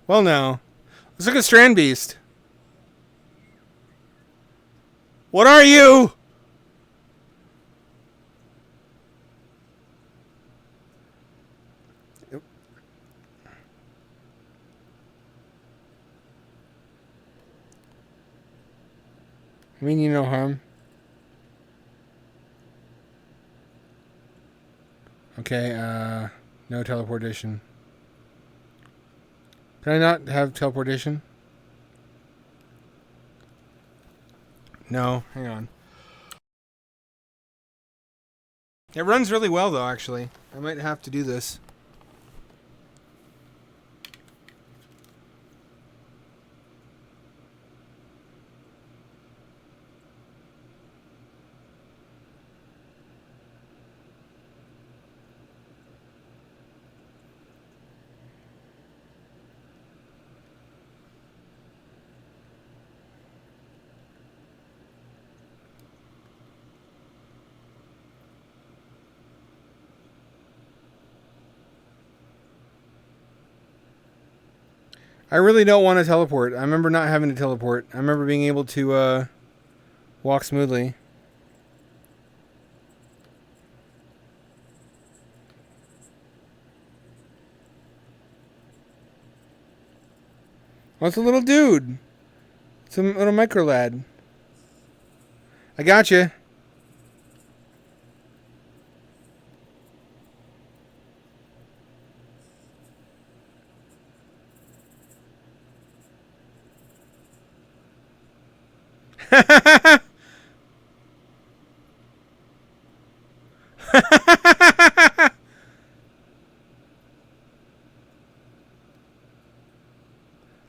Well, now, let's look at Strand Beast. What are you? I mean you no harm. Okay, no teleportation. Can I not have teleportation? No, hang on. It runs really well, though, actually. I might have to do this. I really don't want to teleport. I remember not having to teleport. I remember being able to walk smoothly. What's a little dude? It's a little micro lad. I got you.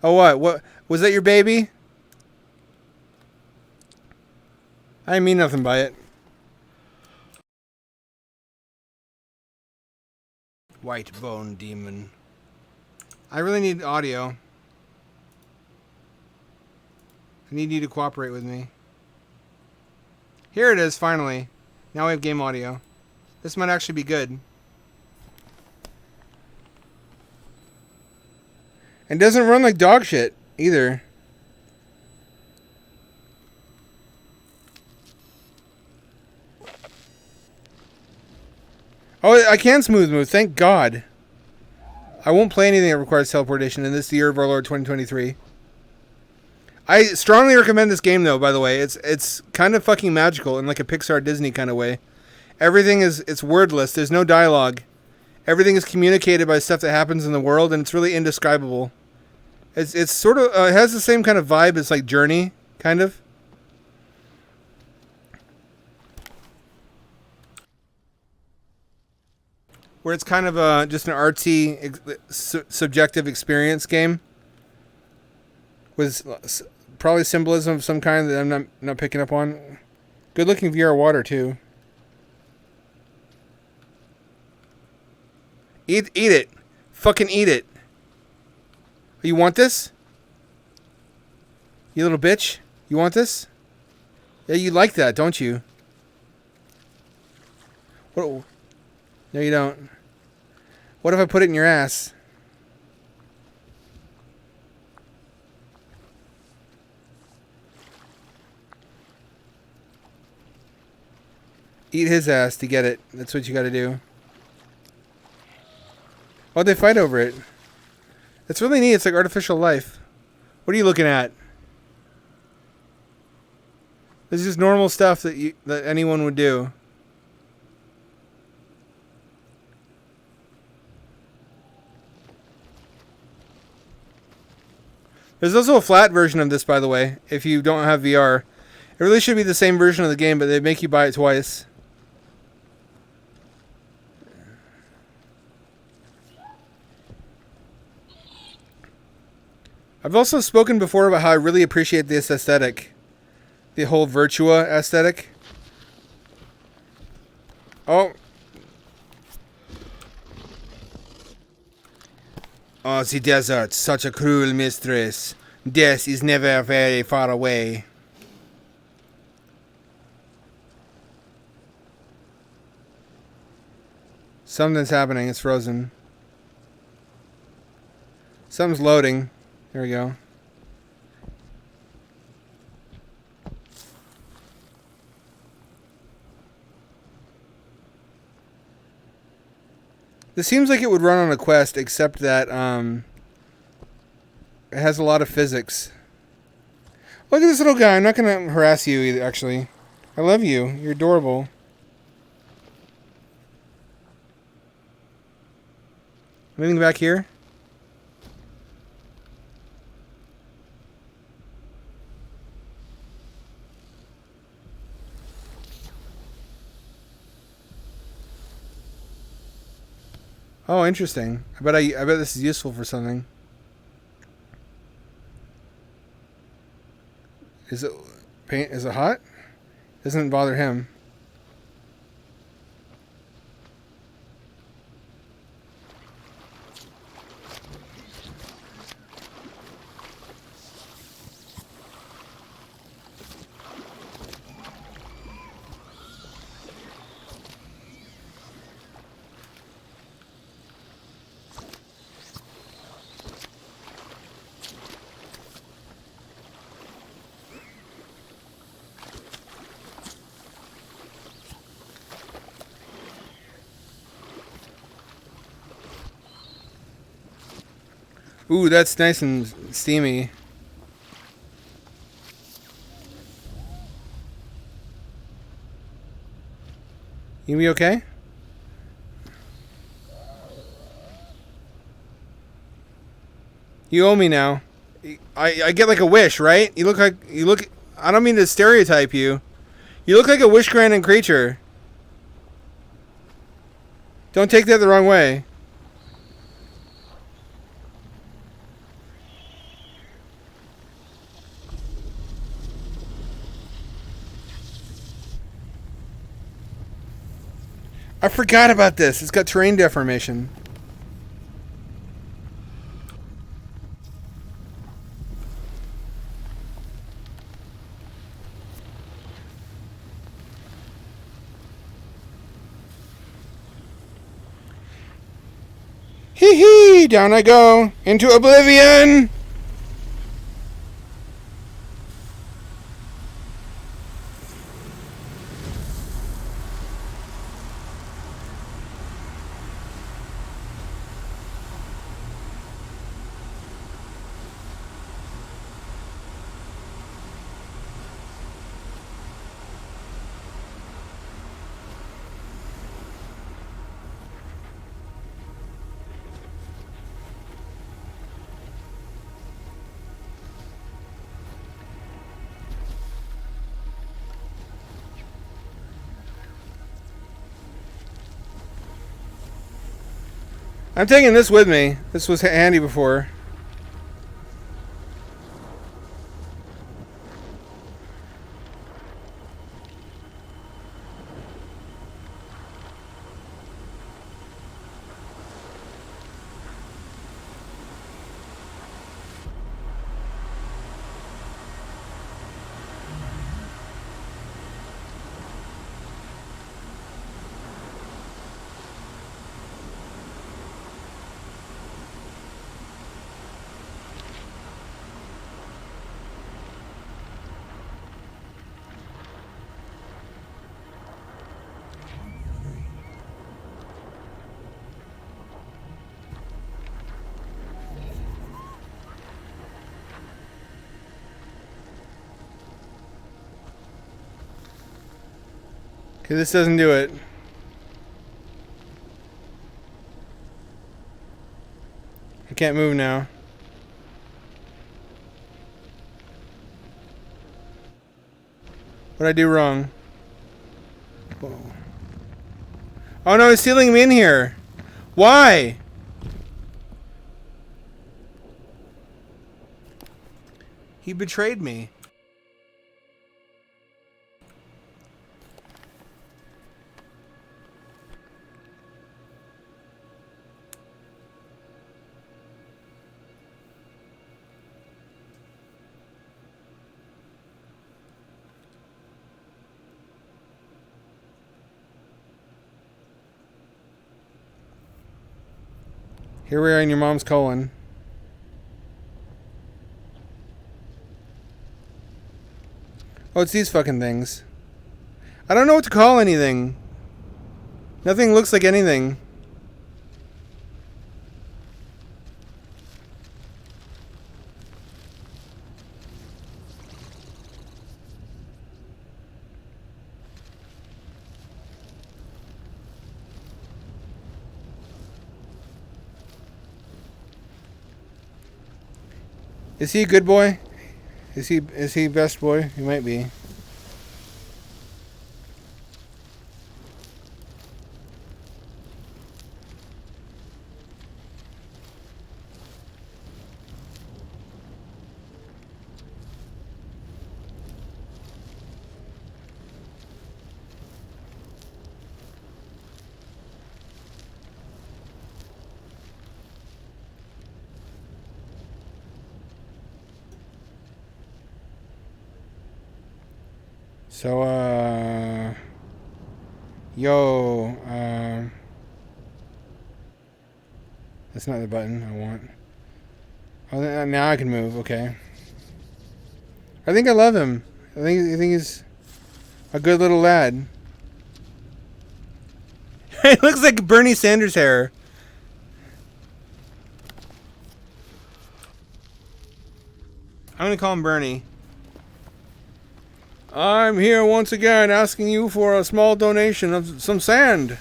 Oh, what? What was that? Your baby? I didn't mean nothing by it. White bone demon. I really need audio. I need you to cooperate with me. Here it is, finally. Now we have game audio. This might actually be good. And doesn't run like dog shit either. Oh, I can smooth move. Thank God. I won't play anything that requires teleportation in this year of our Lord 2023. I strongly recommend this game, though, by the way. It's kind of fucking magical in like a Pixar Disney kind of way. Everything it's wordless. There's no dialogue. Everything is communicated by stuff that happens in the world, and it's really indescribable. It's sort of it has the same kind of vibe as like Journey, kind of. Where it's kind of just an artsy, subjective experience game with probably symbolism of some kind that I'm not picking up on. Good looking VR water too. Eat it, fucking eat it. You want this? You little bitch. You want this? Yeah, you like that, don't you? What? No, you don't. What if I put it in your ass? Eat his ass to get it. That's what you gotta do. Oh, they fight over it. It's really neat. It's like artificial life. What are you looking at? This is just normal stuff that anyone would do. There's also a flat version of this, by the way, if you don't have VR. It really should be the same version of the game, but they make you buy it twice. I've also spoken before about how I really appreciate this aesthetic. The whole Virtua aesthetic. Oh. Oh, the desert, such a cruel mistress. Death is never very far away. Something's happening, it's frozen. Something's loading. There we go. This seems like it would run on a Quest, except that it has a lot of physics. Look at this little guy. I'm not going to harass you either, actually. I love you. You're adorable. Anything back here? Oh, interesting. I bet this is useful for something. Is it hot? Doesn't bother him. Ooh, that's nice and steamy. You be okay? You owe me now. I get like a wish, right? You look. I don't mean to stereotype you. You look like a wish granting creature. Don't take that the wrong way. I forgot about this. It's got terrain deformation. Hee hee! Down I go into oblivion! I'm taking this with me. This was handy before. Okay, this doesn't do it. I can't move now. What did I do wrong? Whoa. Oh no, he's sealing me in here. Why? He betrayed me. Here we are in your mom's colon. Oh, it's these fucking things. I don't know what to call anything. Nothing looks like anything. Is he a good boy? Is he best boy? He might be. So, that's not the button I want. Oh, now I can move. Okay. I think I love him. I think he's a good little lad. It looks like Bernie Sanders' hair. I'm gonna call him Bernie. I'm here once again asking you for a small donation of some sand.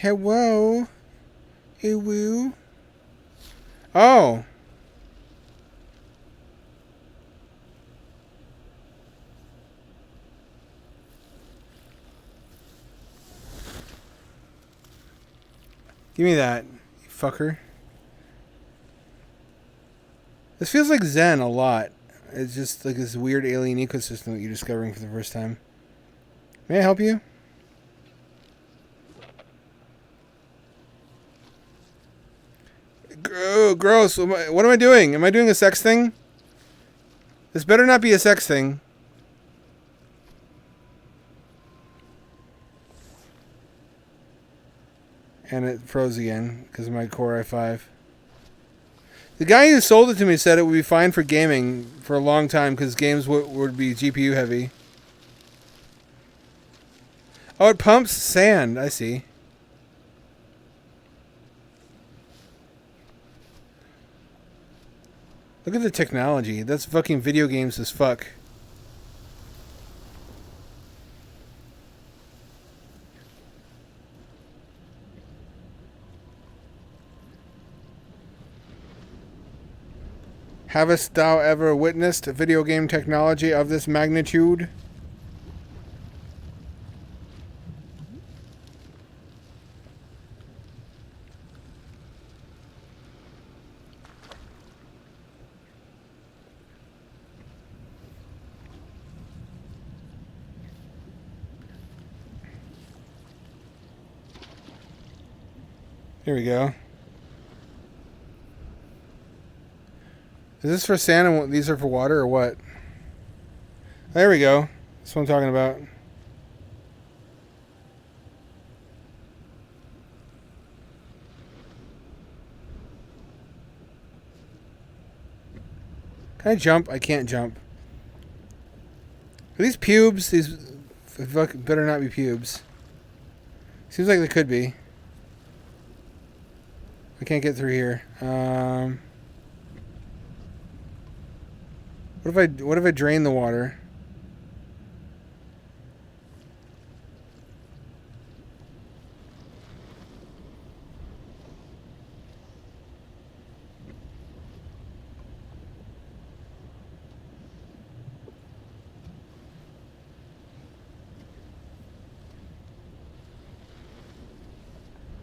Hello? Hello? Oh. Give me that, you fucker. This feels like Zen a lot. It's just like this weird alien ecosystem that you're discovering for the first time. May I help you? Oh, gross. What am I doing? Am I doing a sex thing? This better not be a sex thing. And it froze again because of my Core i5. The guy who sold it to me said it would be fine for gaming for a long time because games would be GPU heavy. Oh, it pumps sand. I see. Look at the technology. That's fucking video games as fuck. Havest thou ever witnessed video game technology of this magnitude? Here we go. Is this for sand and these are for water or what? There we go. That's what I'm talking about. Can I jump? I can't jump. Are these pubes? These better not be pubes. Seems like they could be. I can't get through here. What if I drain the water?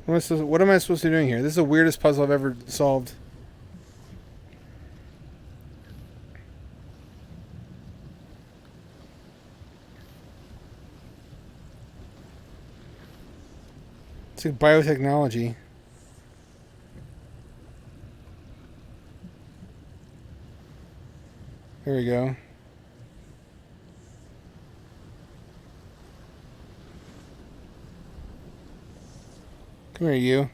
What am I supposed to be doing here? This is the weirdest puzzle I've ever solved. It's like biotechnology. There we go. Come here, you.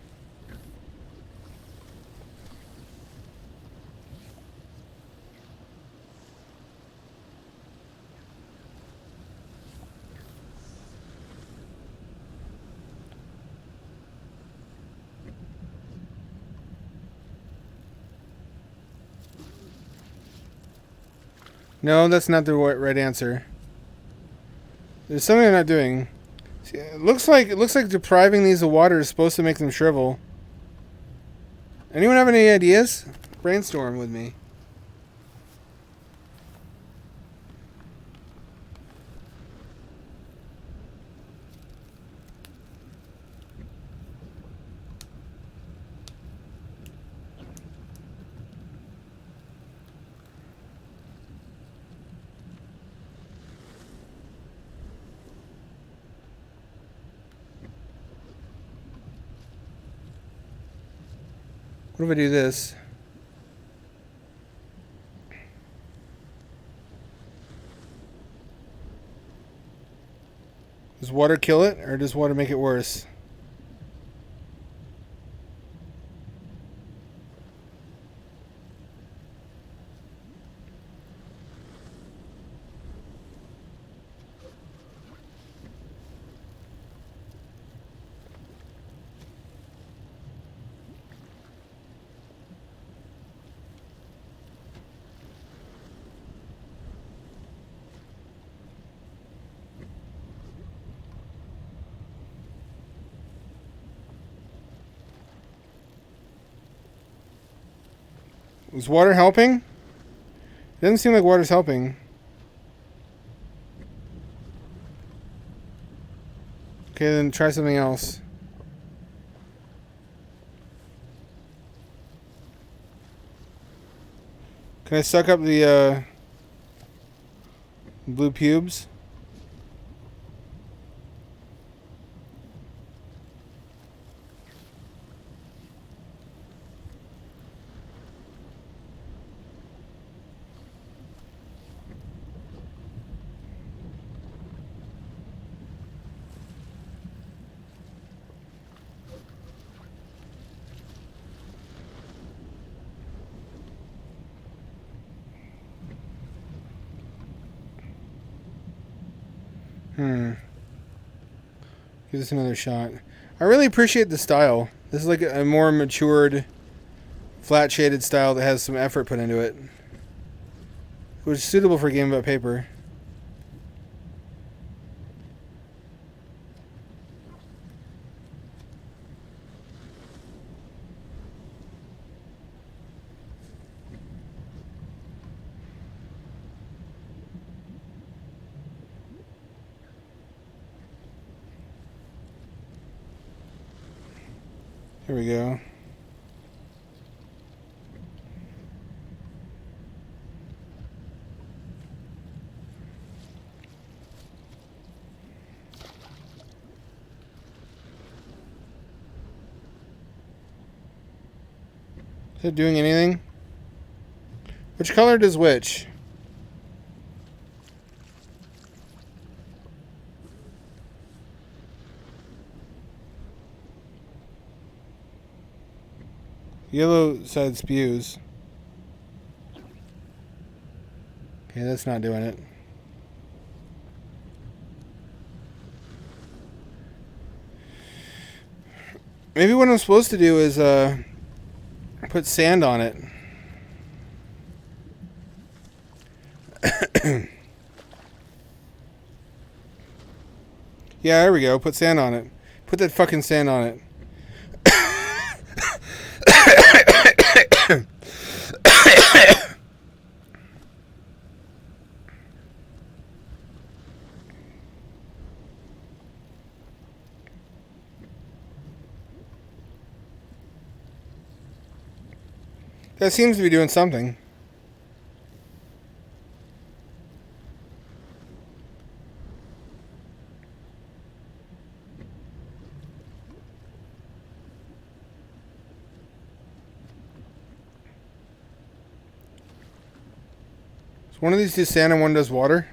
No, that's not the right answer. There's something I'm not doing. See, it looks like depriving these of water is supposed to make them shrivel. Anyone have any ideas? Brainstorm with me. What if I do this? Does water kill it, or does water make it worse? Is water helping? It doesn't seem like water's helping. Okay, then try something else. Can I suck up the blue pubes? Give this another shot. I really appreciate the style. This is like a more matured, flat shaded style that has some effort put into it. Which is suitable for a game about paper. Here we go. Is it doing anything? Which color does which? Yellow side spews. Okay, that's not doing it. Maybe what I'm supposed to do is put sand on it. Yeah, there we go. Put sand on it. Put that fucking sand on it. That seems to be doing something. So one of these does sand and one does water.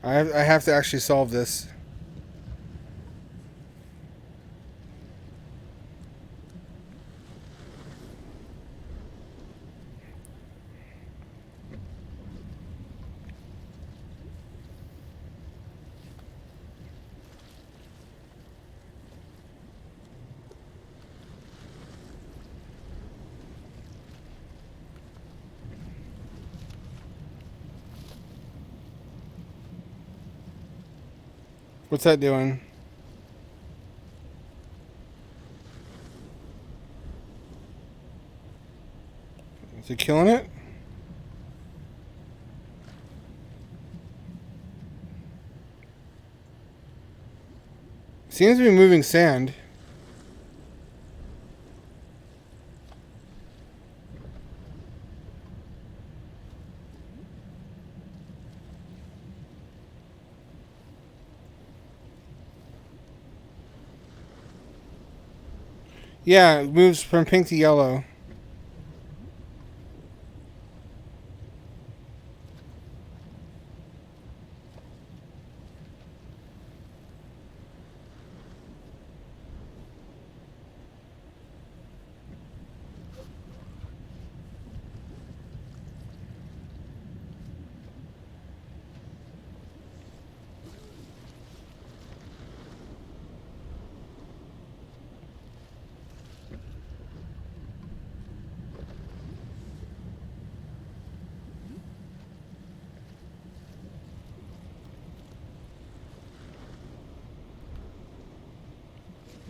I have to actually solve this. What's that doing? Is it killing it? Seems to be moving sand. Yeah, it moves from pink to yellow.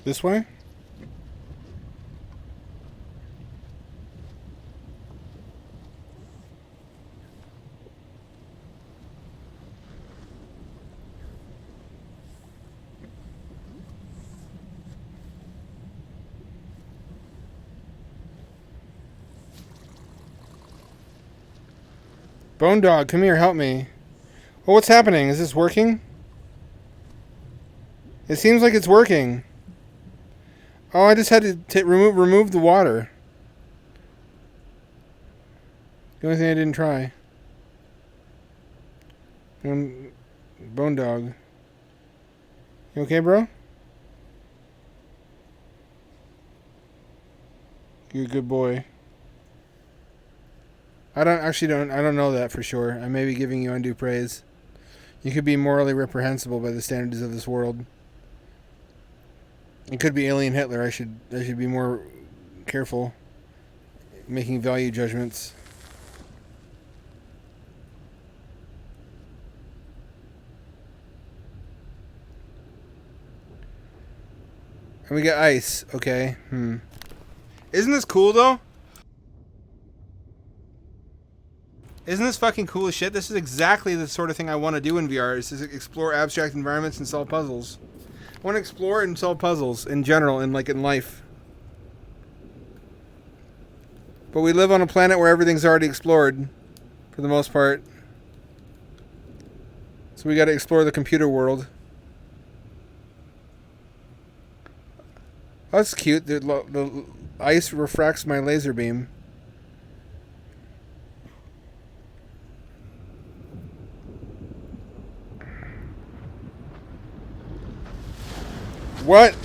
This way? Bone Dog, come here, help me. Oh, what's happening? Is this working? It seems like it's working. Oh, I just had to remove the water. The only thing I didn't try. Bone Dog. You okay, bro? You're a good boy. I don't know that for sure. I may be giving you undue praise. You could be morally reprehensible by the standards of this world. It could be alien Hitler. I should be more careful making value judgments. And we got ice. Okay. Isn't this cool though? Isn't this fucking cool as shit? This is exactly the sort of thing I want to do in VR, is to explore abstract environments and solve puzzles. I want to explore and solve puzzles in general, in life. But we live on a planet where everything's already explored, for the most part. So we got to explore the computer world. Oh, that's cute. The ice refracts my laser beam. What?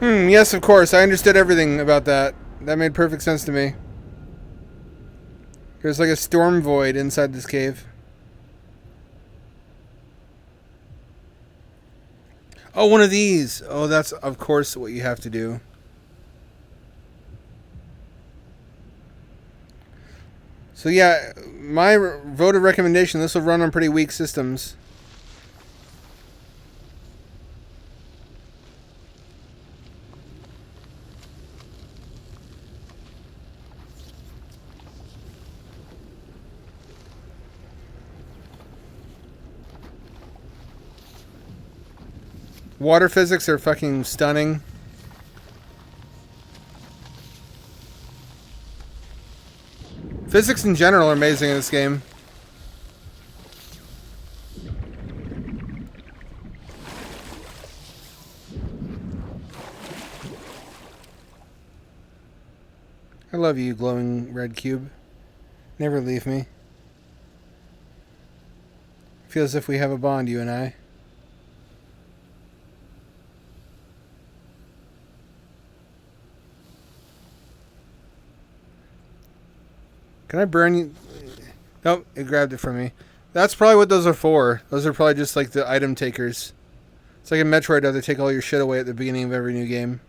Yes, of course. I understood everything about that. That made perfect sense to me. There's like a storm void inside this cave. Oh, one of these. Oh, that's, of course, what you have to do. So, yeah, my vote of recommendation, this will run on pretty weak systems. Water physics are fucking stunning. Physics in general are amazing in this game. I love you, glowing red cube. Never leave me. Feels as if we have a bond, you and I. Can I burn you? Nope, it grabbed it from me. That's probably what those are for. Those are probably just like the item takers. It's like a Metroid, they take all your shit away at the beginning of every new game.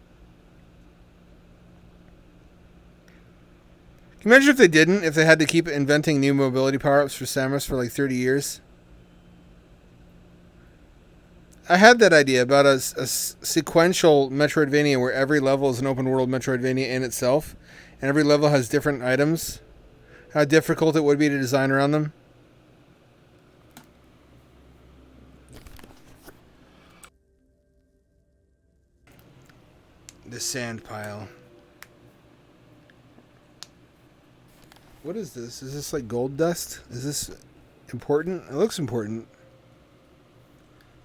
Can you imagine if they didn't? If they had to keep inventing new mobility power-ups for Samus for like 30 years? I had that idea about a sequential Metroidvania where every level is an open world Metroidvania in itself, and every level has different items. How difficult it would be to design around them. The sand pile. What is this? Is this like gold dust? Is this important? It looks important.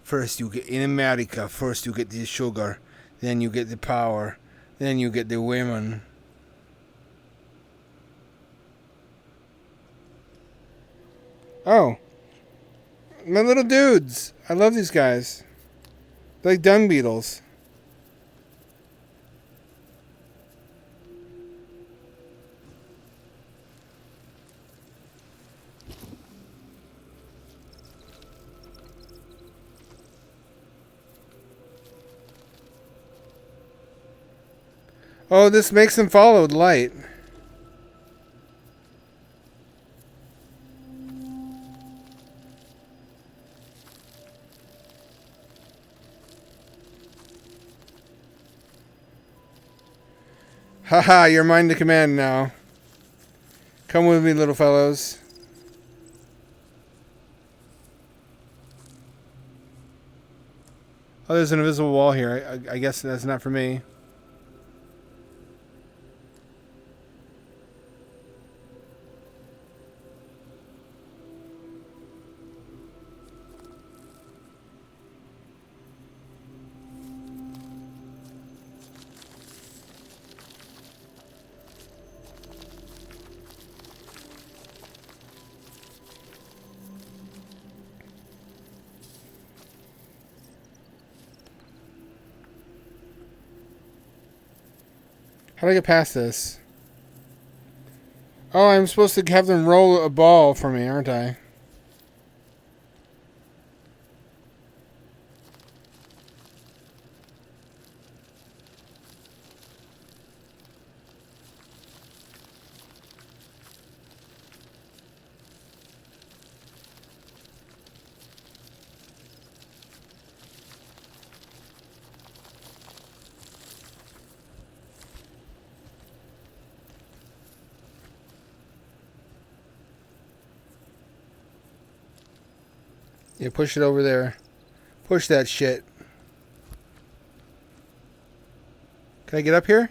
First you get, in America, first you get the sugar, then you get the power, then you get the women. Oh. My little dudes. I love these guys. They're like dung beetles. Oh, this makes them follow the light. Haha, you're mine to command now. Come with me, little fellows. Oh, there's an invisible wall here. I guess that's not for me. How do I get past this? Oh, I'm supposed to have them roll a ball for me, aren't I? Yeah, push it over there. Push that shit. Can I get up here?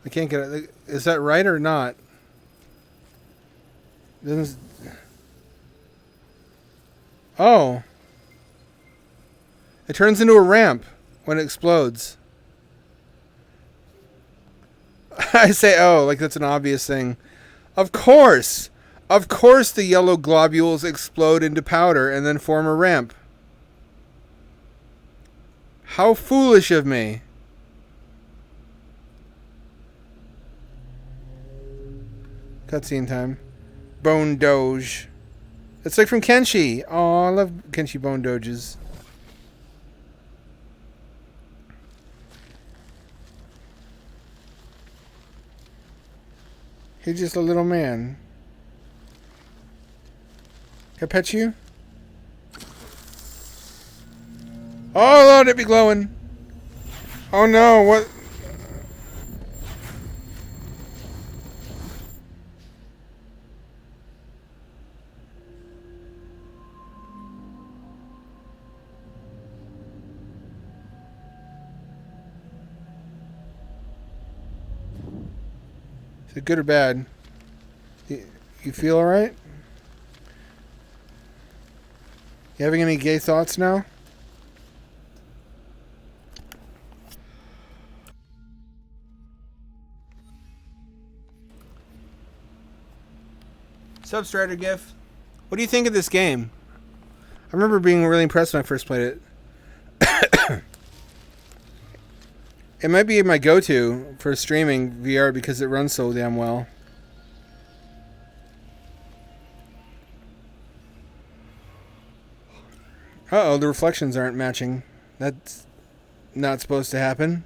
I can't get it. Is that right or not? Oh. It turns into a ramp when it explodes. I say, oh, like that's an obvious thing. Of course! Of course the yellow globules explode into powder and then form a ramp. How foolish of me. Cutscene time. Bone Doge. It's like from Kenshi. Oh, I love Kenshi Bone Doges. He's just a little man. Can I pet you? Oh, Lord, it be glowing. Oh, no, what? Is it good or bad? You feel alright? You having any gay thoughts now? Substrider GIF. What do you think of this game? I remember being really impressed when I first played it. It might be my go-to for streaming VR because it runs so damn well. Uh-oh, the reflections aren't matching. That's not supposed to happen.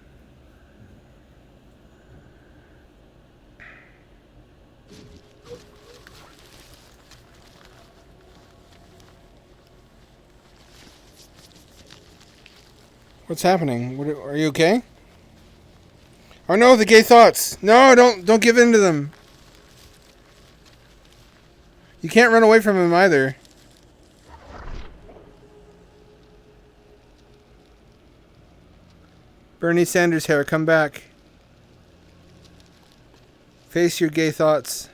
What's happening? Are you okay? Oh no, the gay thoughts. No, don't give in to them. You can't run away from him either. Bernie Sanders hair, come back. Face your gay thoughts.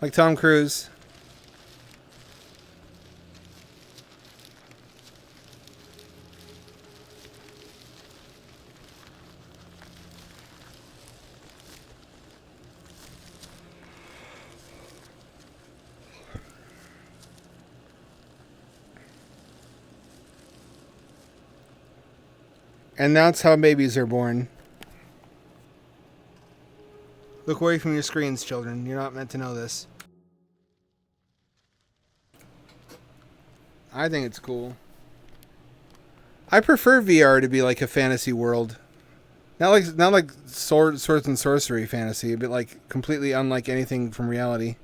Like Tom Cruise. And that's how babies are born. Look away from your screens, children. You're not meant to know this. I think it's cool. I prefer VR to be like a fantasy world. Not like swords and sorcery fantasy, but like completely unlike anything from reality.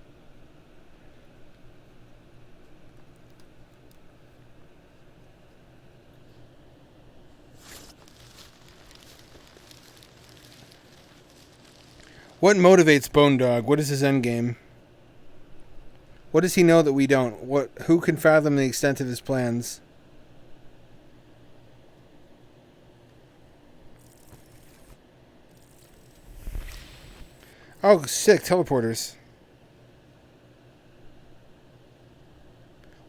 What motivates Bone Dog? What is his endgame? What does he know that we don't? Who can fathom the extent of his plans? Oh, sick. Teleporters.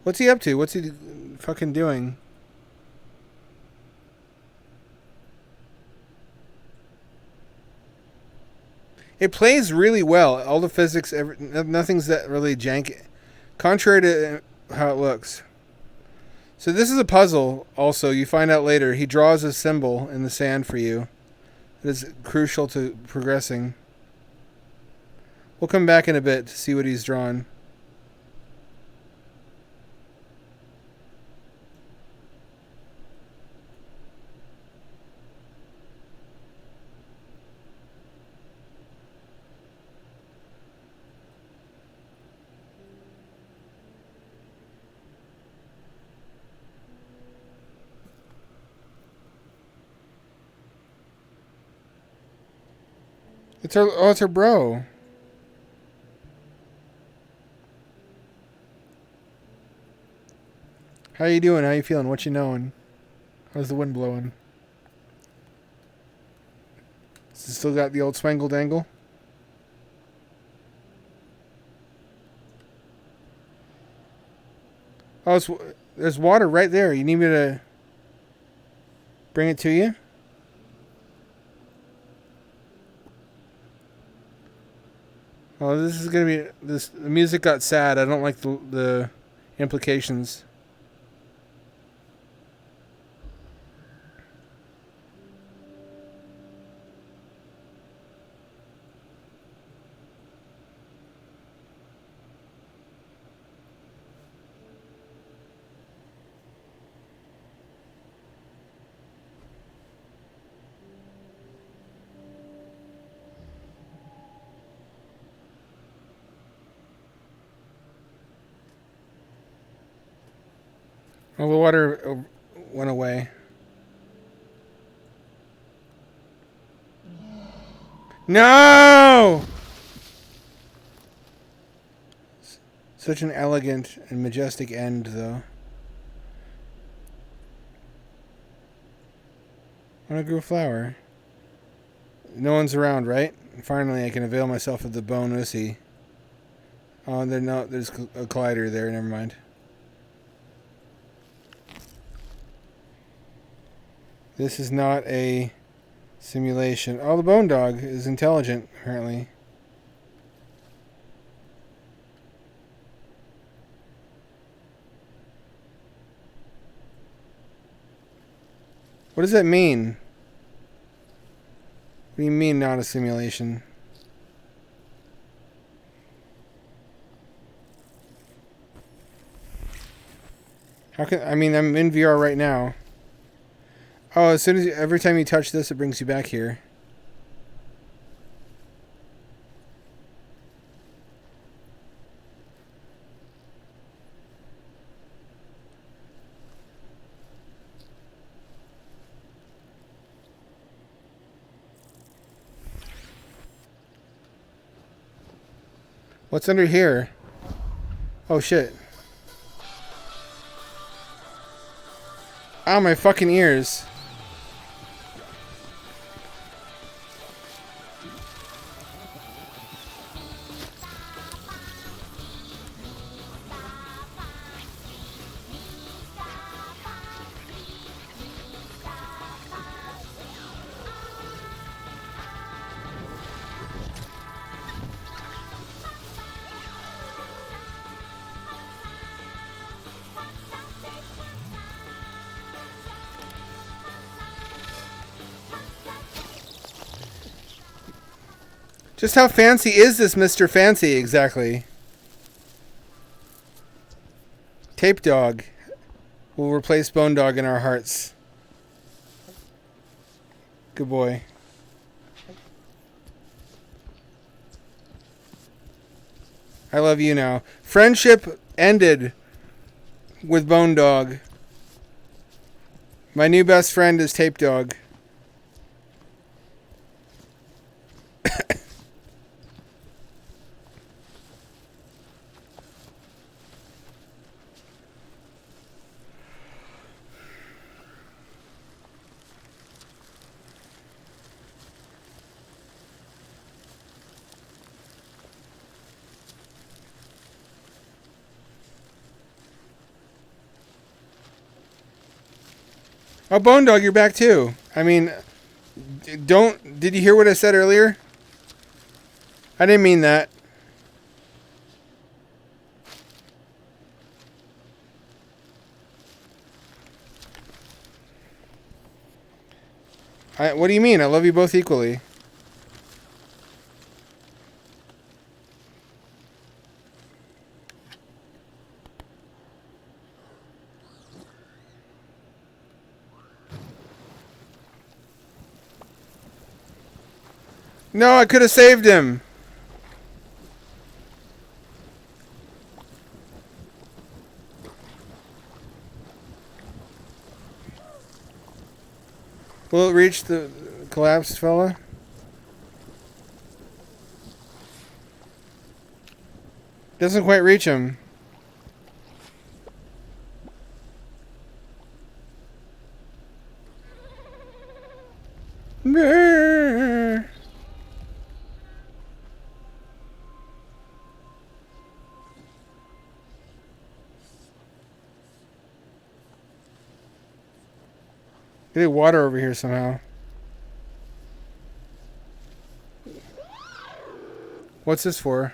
What's he up to? What's he fucking doing? It plays really well. All the physics, nothing's that really janky. Contrary to how it looks. So this is a puzzle, also. You find out later. He draws a symbol in the sand for you. It is crucial to progressing. We'll come back in a bit to see what he's drawn. It's her bro. How you doing? How you feeling? What you knowing? How's the wind blowing? Still got the old swangle dangle? Oh, there's water right there. You need me to bring it to you? Oh, this is gonna be the music got sad. I don't like the implications. Oh, the water went away. No! Such an elegant and majestic end, though. I want to grow a flower. No one's around, right? Finally, I can avail myself of the bone ussy. Oh, there's a collider there. Never mind. This is not a simulation. Oh, the bone dog is intelligent, apparently. What does that mean? What do you mean, not a simulation? How can I'm in VR right now. Oh, every time you touch this, it brings you back here. What's under here? Oh shit. Ow, my fucking ears. Just how fancy is this Mr. Fancy exactly? Tape Dog will replace Bone Dog in our hearts. Good boy. I love you now. Friendship ended with Bone Dog. My new best friend is Tape Dog. Oh, Bone Dog, you're back too. I mean, did you hear what I said earlier? I didn't mean that. What do you mean? I love you both equally. No, I could have saved him. Will it reach the collapsed fella? Doesn't quite reach him. Get water over here somehow. What's this for?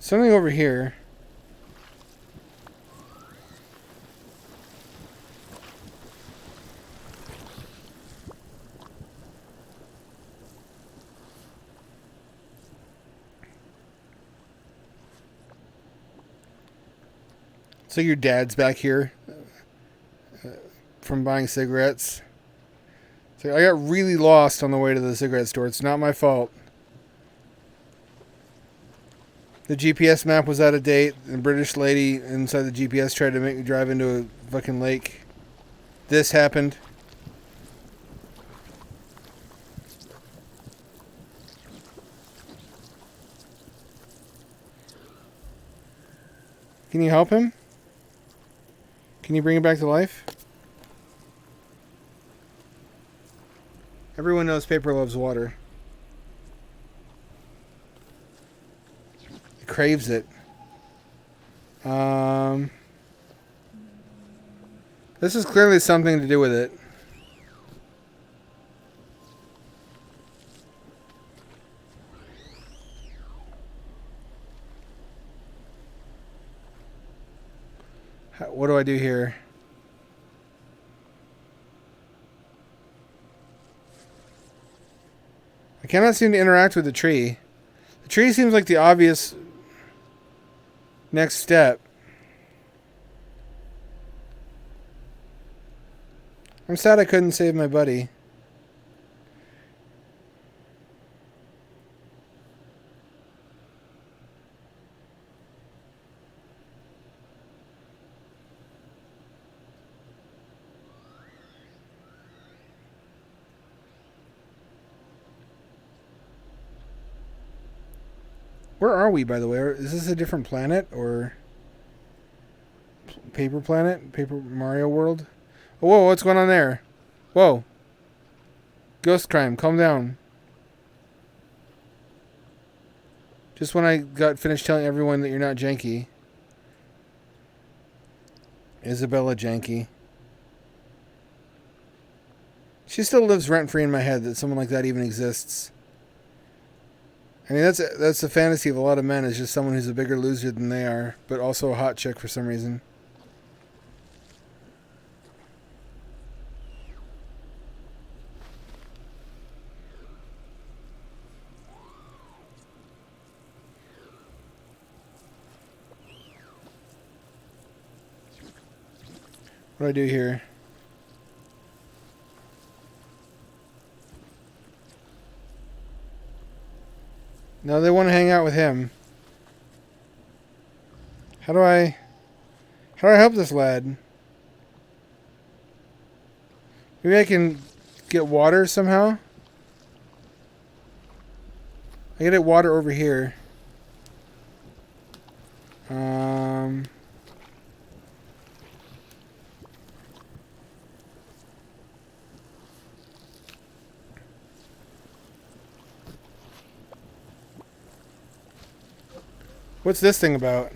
Something over here. So your dad's back here from buying cigarettes. So I got really lost on the way to the cigarette store. It's not my fault. The GPS map was out of date. The British lady inside the GPS tried to make me drive into a fucking lake. This happened. Can you help him? Can you bring him back to life? Everyone knows paper loves water. It craves it. This is clearly something to do with it. What do I do here? I cannot seem to interact with the tree. The tree seems like the obvious next step. I'm sad I couldn't save my buddy. Where are we, by the way? Is this a different planet or Paper Planet? Paper Mario World? Oh, whoa, what's going on there? Whoa. Ghost crime, calm down. Just when I got finished telling everyone that you're not janky. Isabella janky. She still lives rent-free in my head that someone like that even exists. I mean, that's the fantasy of a lot of men, is just someone who's a bigger loser than they are, but also a hot chick for some reason. What do I do here? No, they want to hang out with him. How do I help this lad? Maybe I can get water somehow? I get water over here. What's this thing about?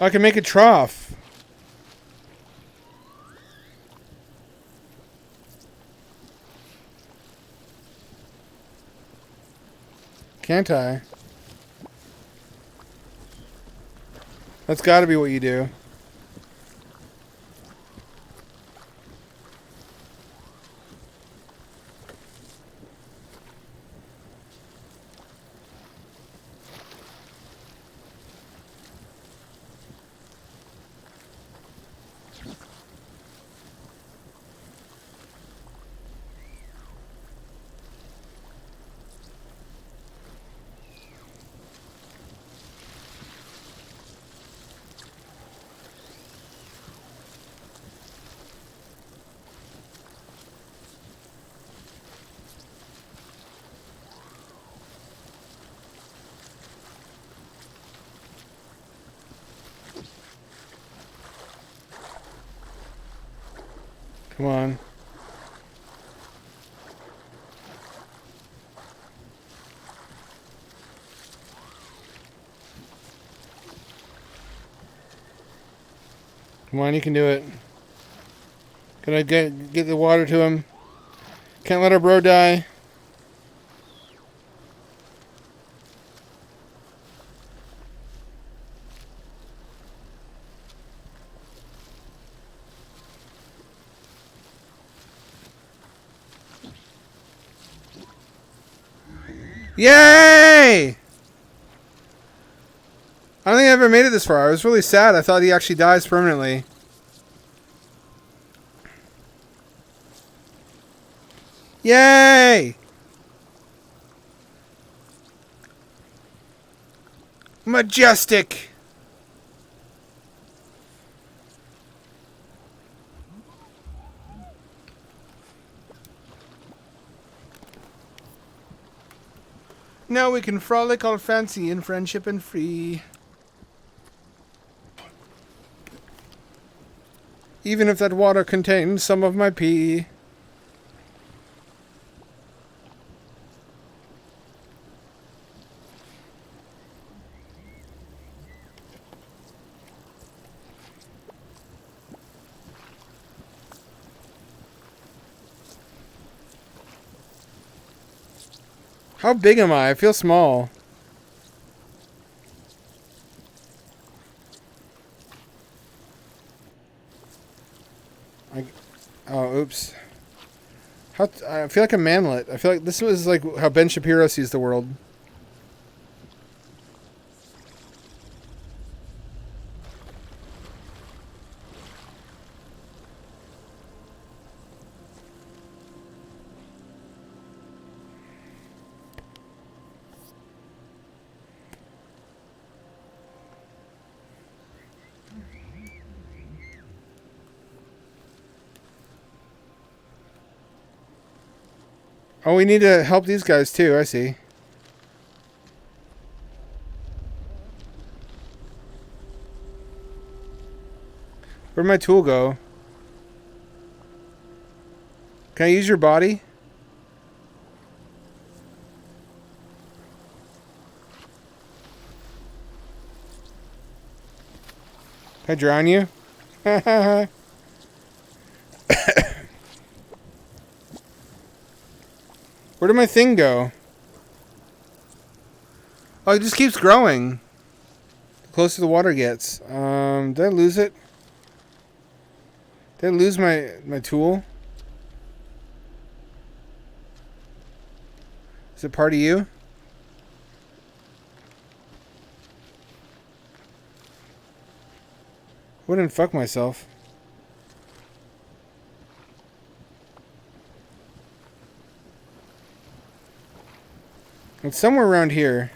I can make a trough. Can't I? That's got to be what you do. Come on. Come on, you can do it. Can I get the water to him? Can't let our bro die. Yay! I don't think I ever made it this far. I was really sad. I thought he actually dies permanently. Yay! Majestic! Now we can frolic all fancy in friendship and free. Even if that water contains some of my pee. How big am I? I feel small. Oh, oops. I feel like a manlet. I feel like this was like how Ben Shapiro sees the world. Oh, we need to help these guys too, I see. Where'd my tool go? Can I use your body? Can I drown you? Where did my thing go? Oh, it just keeps growing. The closer the water gets. Did I lose it? Did I lose my tool? Is it part of you? Wouldn't fuck myself. It's somewhere around here.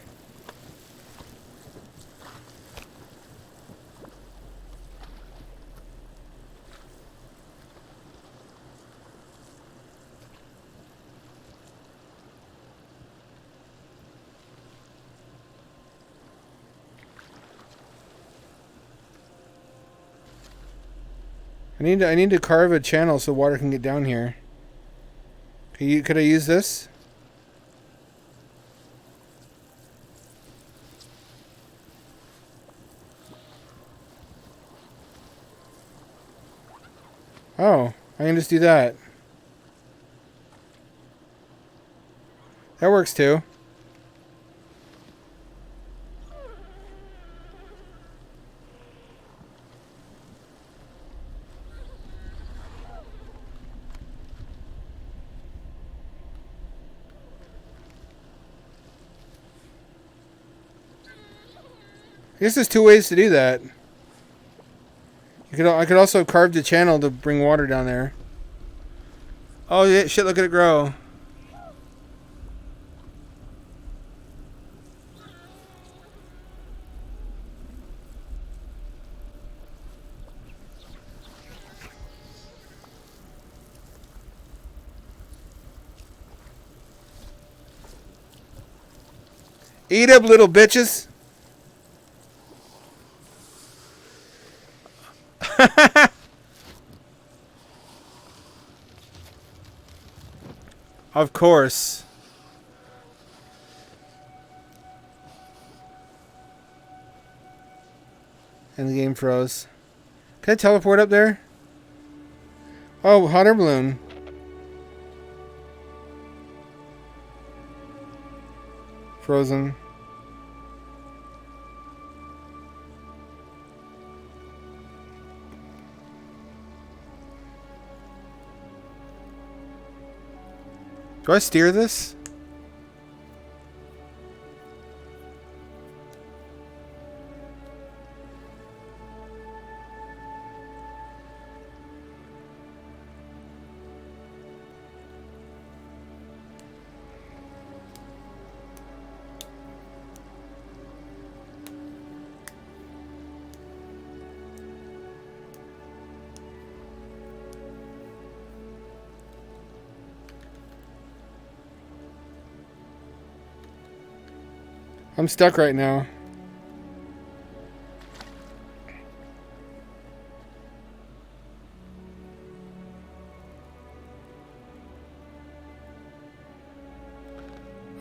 I need to carve a channel so water can get down here. Could I use this? Oh, I can just do that. That works too. I guess there's two ways to do that. I could also carve the channel to bring water down there. Oh yeah, shit! Look at it grow. Eat up, little bitches. Of course. And the game froze. Can I teleport up there? Oh, hot air balloon. Frozen. Do I steer this? I'm stuck right now.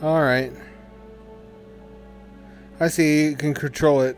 Alright. I see you can control it.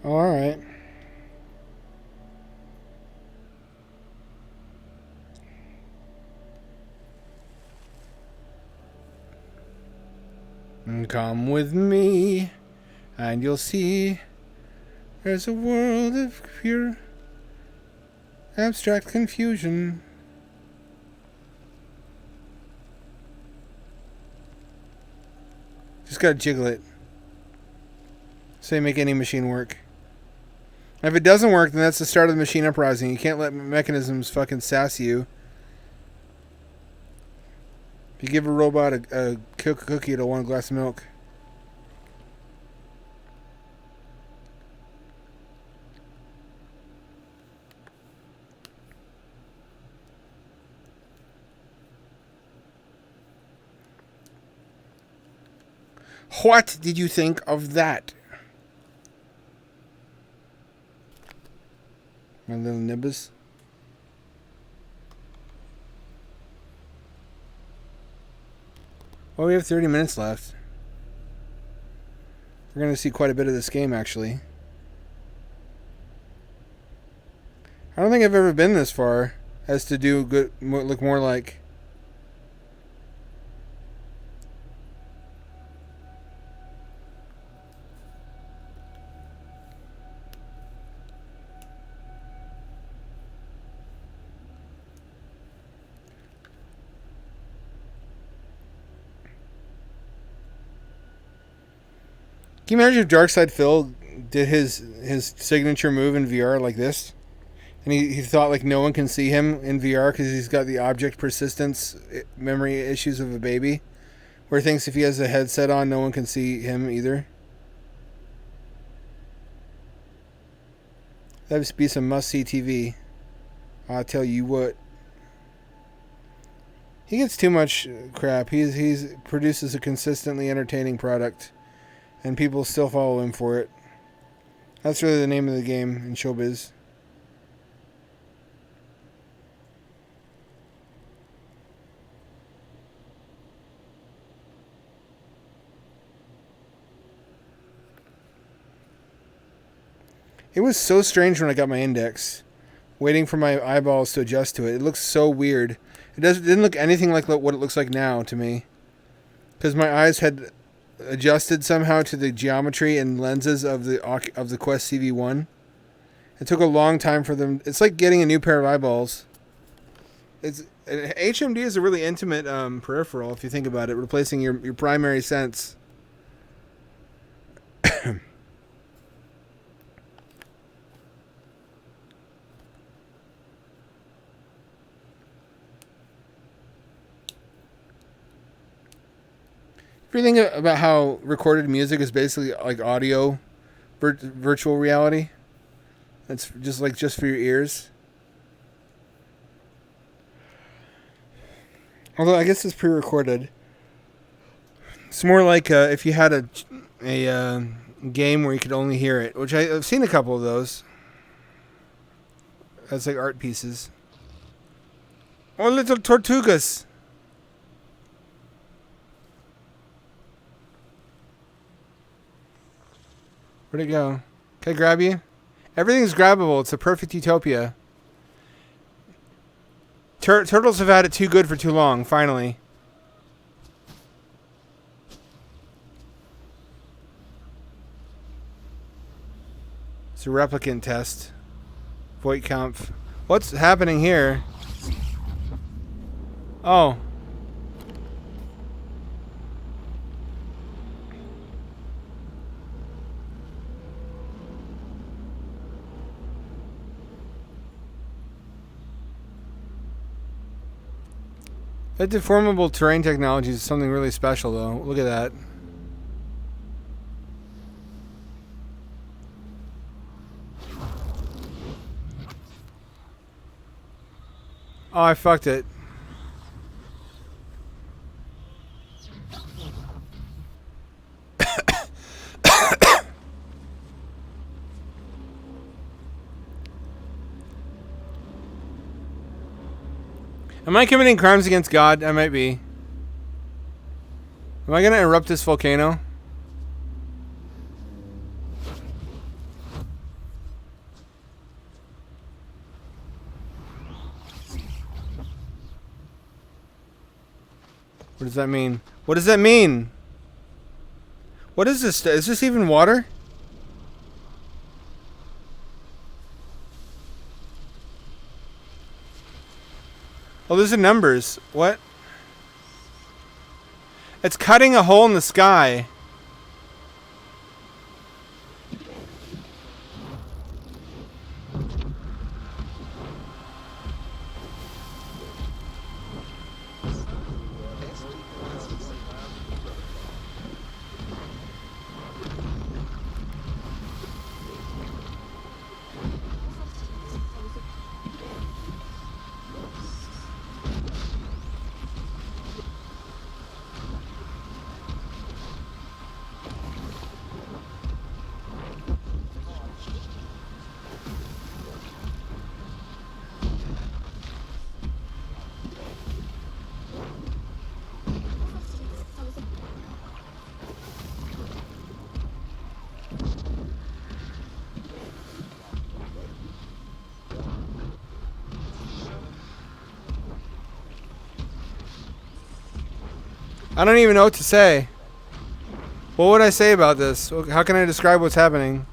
Alright. Come with me, and you'll see there's a world of pure abstract confusion. Just gotta jiggle it. Say make any machine work. If it doesn't work, then that's the start of the machine uprising. You can't let mechanisms fucking sass you. If you give a robot a cookie, it'll want a glass of milk. What did you think of that? My little nibbers. Well, we have 30 minutes left. We're going to see quite a bit of this game, actually. I don't think I've ever been this far as to do good, look more like... Can you imagine if Darkside Phil did his signature move in VR like this? And he thought like no one can see him in VR because he's got the object persistence memory issues of a baby. Where he thinks if he has a headset on, no one can see him either. That would be some must-see TV. I'll tell you what. He gets too much crap. He's produces a consistently entertaining product. And people still follow him for it. That's really the name of the game in showbiz. It was so strange when I got my index. Waiting for my eyeballs to adjust to it. It looks so weird. It didn't look anything like what it looks like now to me. Because my eyes had... adjusted somehow to the geometry and lenses of the Quest CV1. It took a long time for them. It's like getting a new pair of eyeballs. HMD is a really intimate peripheral if you think about it, replacing your primary sense. If you think about how recorded music is basically like audio, virtual reality, it's just for your ears. Although I guess it's pre-recorded. It's more like if you had a game where you could only hear it, which I've seen a couple of those. That's like art pieces. Oh, little tortugas. Where'd it go? Can I grab you? Everything's grabbable. It's a perfect utopia. Turtles have had it too good for too long, finally. It's a replicant test. Voigtkampf. What's happening here? Oh. That deformable terrain technology is something really special, though. Look at that. Oh, I fucked it. Am I committing crimes against God? I might be. Am I going to erupt this volcano? What does that mean? What does that mean? What is this? Is this even water? Oh, those are numbers. What? It's cutting a hole in the sky. I don't even know what to say. What would I say about this? How can I describe what's happening?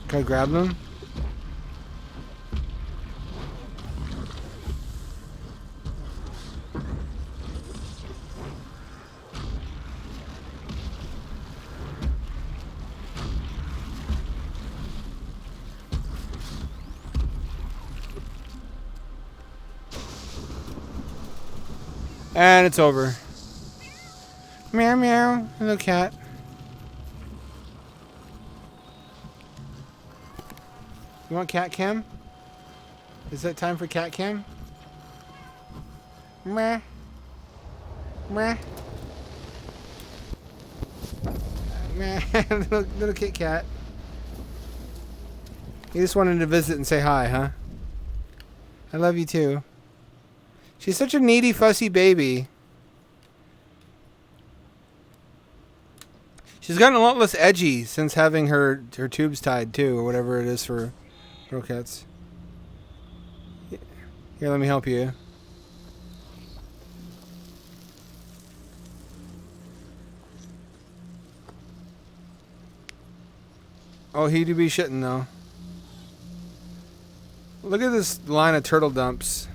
Can I grab them? And it's over. Meow meow. Hello, cat. You want cat cam? Is it time for cat cam? Meh. Meh. Meh. little Kit Kat. You just wanted to visit and say hi, huh? I love you too. She's such a needy, fussy baby. She's gotten a lot less edgy since having her tubes tied too, or whatever it is for croquettes. Here, let me help you. Oh, he do be shitting though. Look at this line of turtle dumps.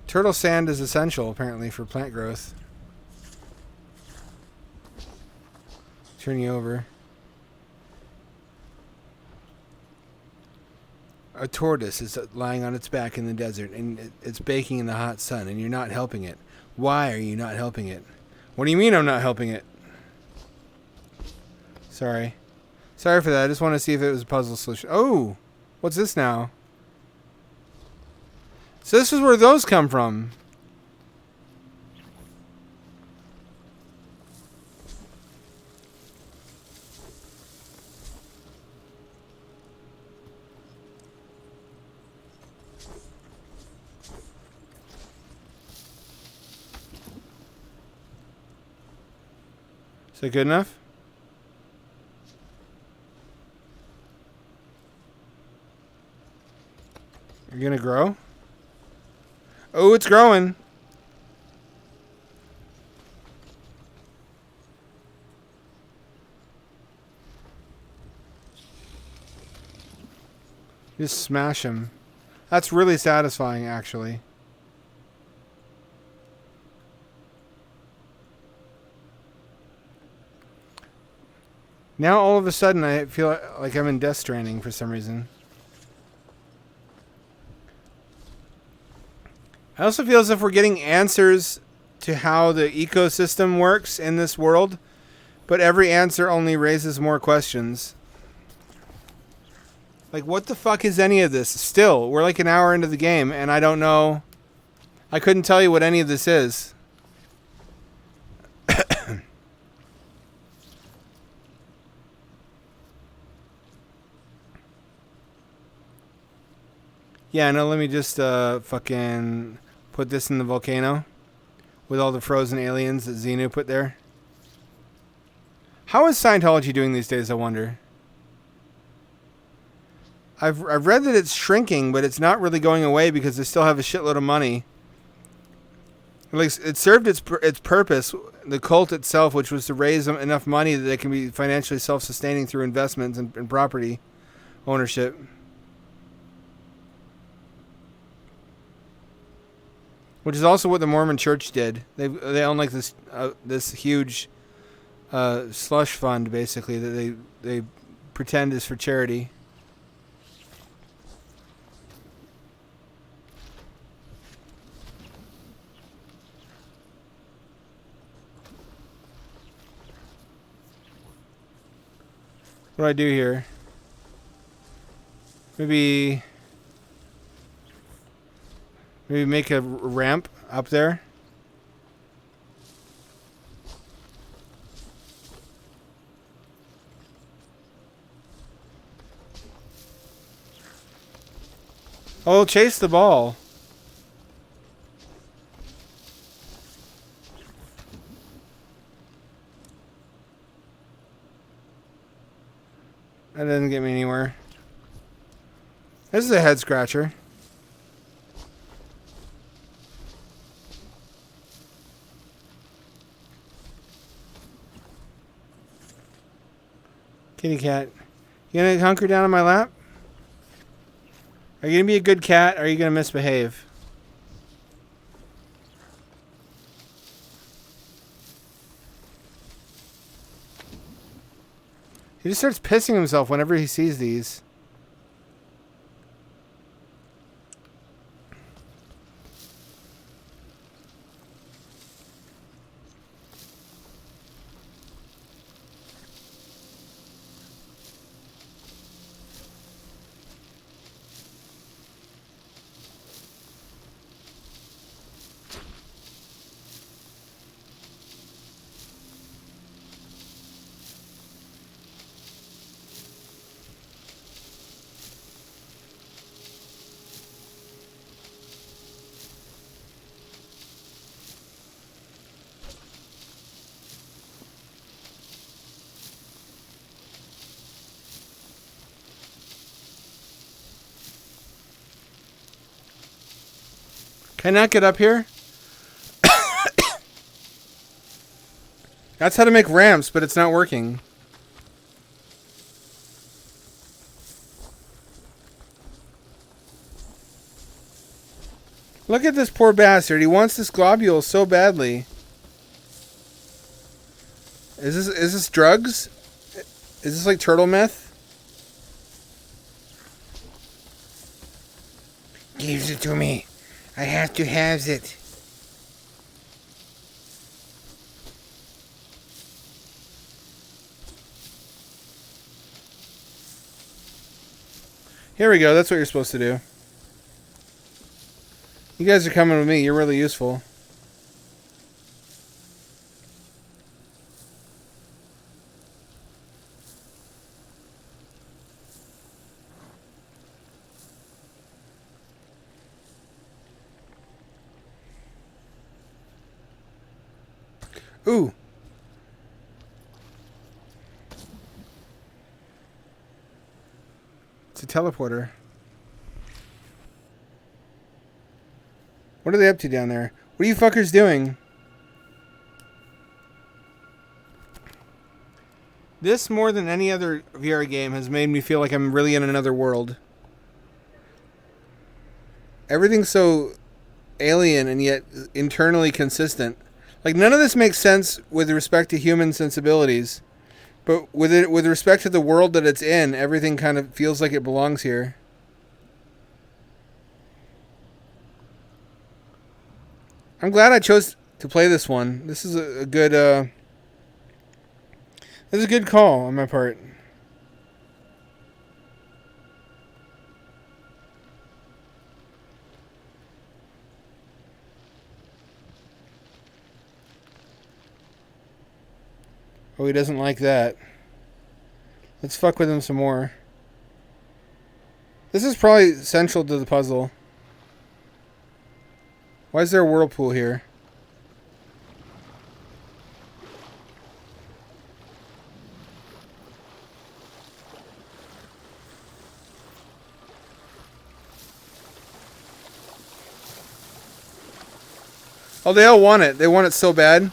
Turtle sand is essential, apparently, for plant growth. Turn you over. A tortoise is lying on its back in the desert, and it's baking in the hot sun, and you're not helping it. Why are you not helping it? What do you mean I'm not helping it? Sorry. Sorry for that. I just want to see if it was a puzzle solution. Oh! What's this now? So this is where those come from. Is that good enough? You're gonna grow? Oh, it's growing. Just smash him. That's really satisfying, actually. Now, all of a sudden, I feel like I'm in Death Stranding for some reason. I also feel as if we're getting answers to how the ecosystem works in this world, but every answer only raises more questions. Like, what the fuck is any of this? Still, we're like an hour into the game, and I don't know. I couldn't tell you what any of this is. Yeah, no, let me just fucking put this in the volcano with all the frozen aliens that Xenu put there. How is Scientology doing these days, I wonder? I've read that it's shrinking, but it's not really going away because they still have a shitload of money. Like, it served its purpose, the cult itself, which was to raise enough money that they can be financially self-sustaining through investments and property ownership. Which is also what the Mormon Church did. They own like this huge slush fund, basically, that they pretend is for charity. What do I do here? Maybe make a ramp up there. Oh, chase the ball. doesn't get me anywhere. This is a head scratcher. Kitty cat. You gonna hunker down on my lap? Are you gonna be a good cat or are you gonna misbehave? He just starts pissing himself whenever he sees these. Can I not get up here? That's how to make ramps, but it's not working. Look at this poor bastard. He wants this globule so badly. Is this drugs? Is this like turtle meth? Gives it to me. I have to have it. Here we go. That's what you're supposed to do. You guys are coming with me. You're really useful. Ooh. It's a teleporter. What are they up to down there? What are you fuckers doing? This, more than any other VR game, has made me feel like I'm really in another world. Everything's so alien and yet internally consistent. Like, none of this makes sense with respect to human sensibilities. But with respect to the world that it's in, everything kind of feels like it belongs here. I'm glad I chose to play this one. This is a good this is a good call on my part. Oh, he doesn't like that. Let's fuck with him some more. This is probably central to the puzzle. Why is there a whirlpool here? Oh, they all want it. They want it so bad.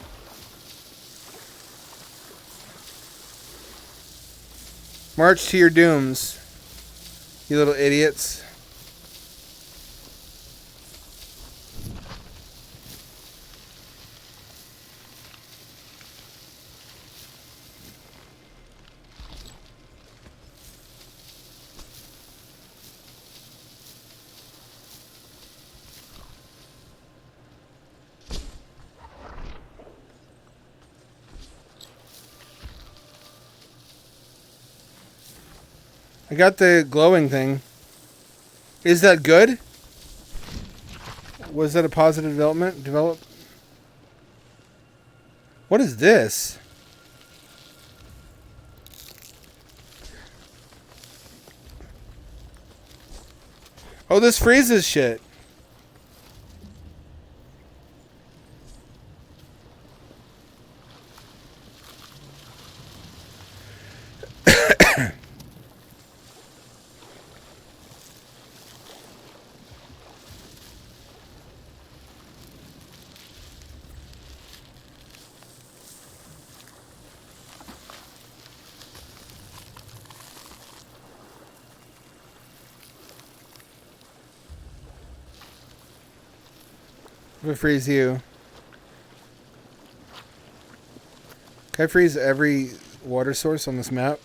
March to your dooms, you little idiots. I got the glowing thing. Is that good? Was that a positive development? What is this? Oh, this freezes shit. If I freeze you. Can I freeze every water source on this map?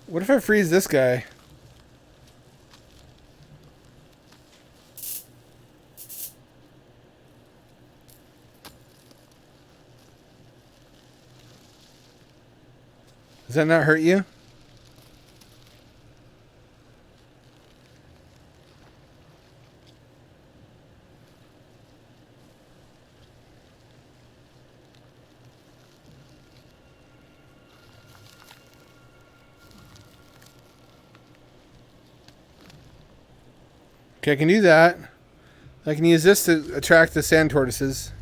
What if I freeze this guy? Does that not hurt you? Okay, I can do that. I can use this to attract the sand tortoises.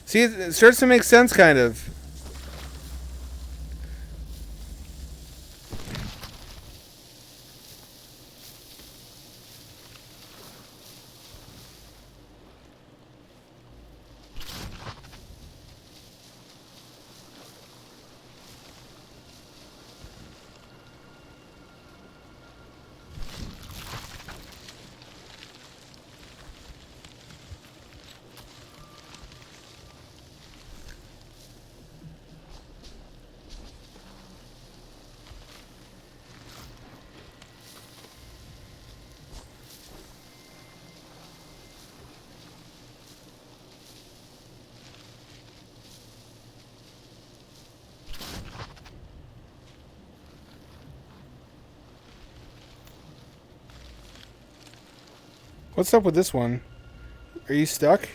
See, it starts to make sense, kind of. What's up with this one? Are you stuck?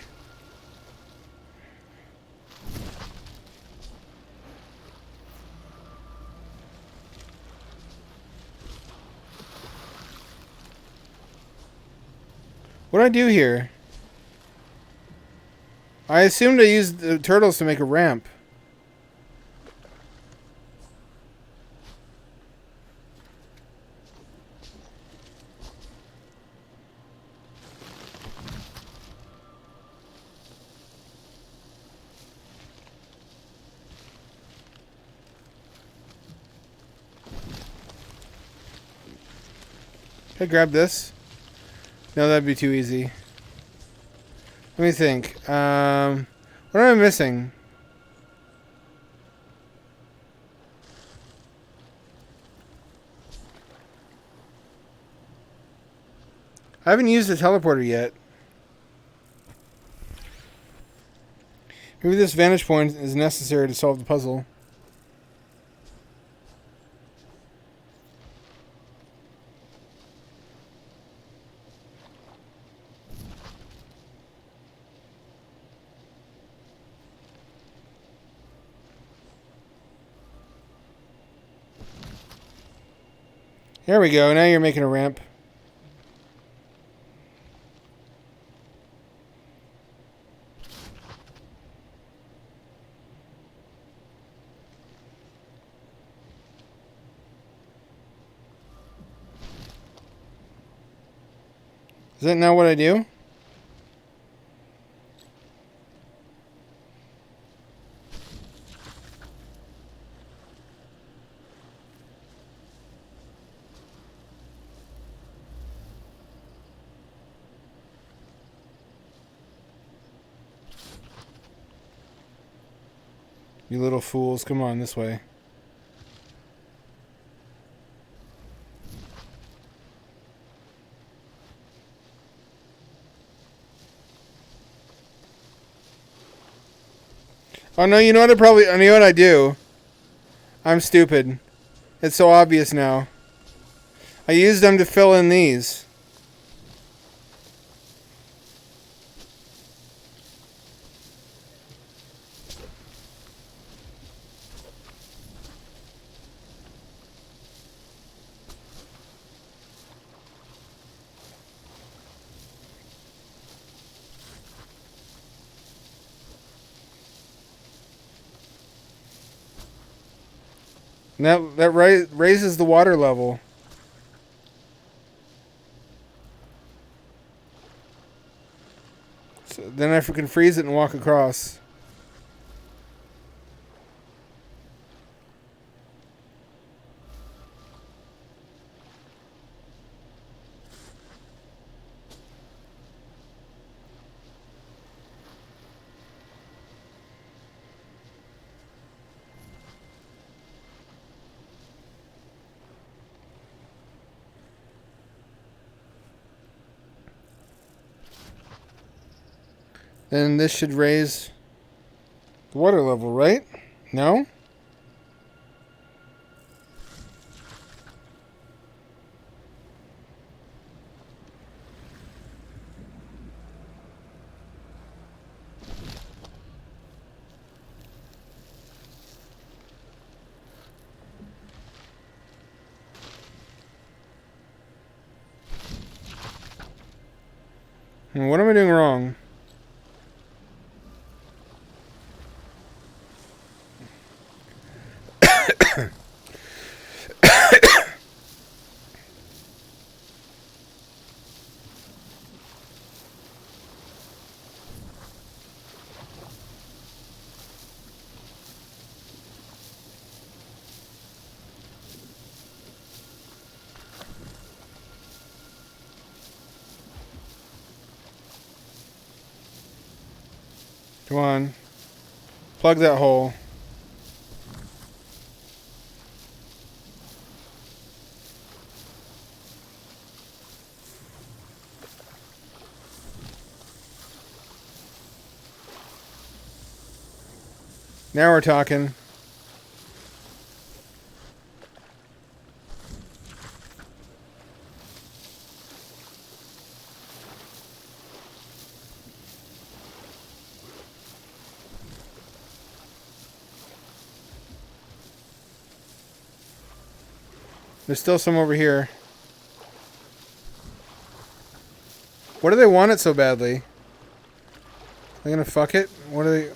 What do I do here? I assumed I used the turtles to make a ramp. Can I grab this? No, that'd be too easy. Let me think. What am I missing? I haven't used the teleporter yet. Maybe this vantage point is necessary to solve the puzzle. There we go. Now you're making a ramp. Is that not what I do? You little fools, come on this way. Oh no, you know what I know what I do? I'm stupid. It's so obvious now. I used them to fill in these. And that raises the water level. So then I can freeze it and walk across. Then this should raise the water level, right? No? What am I doing wrong? Come on. Plug that hole. Now we're talking. There's still some over here. What do they want it so badly? They're gonna fuck it? What are they...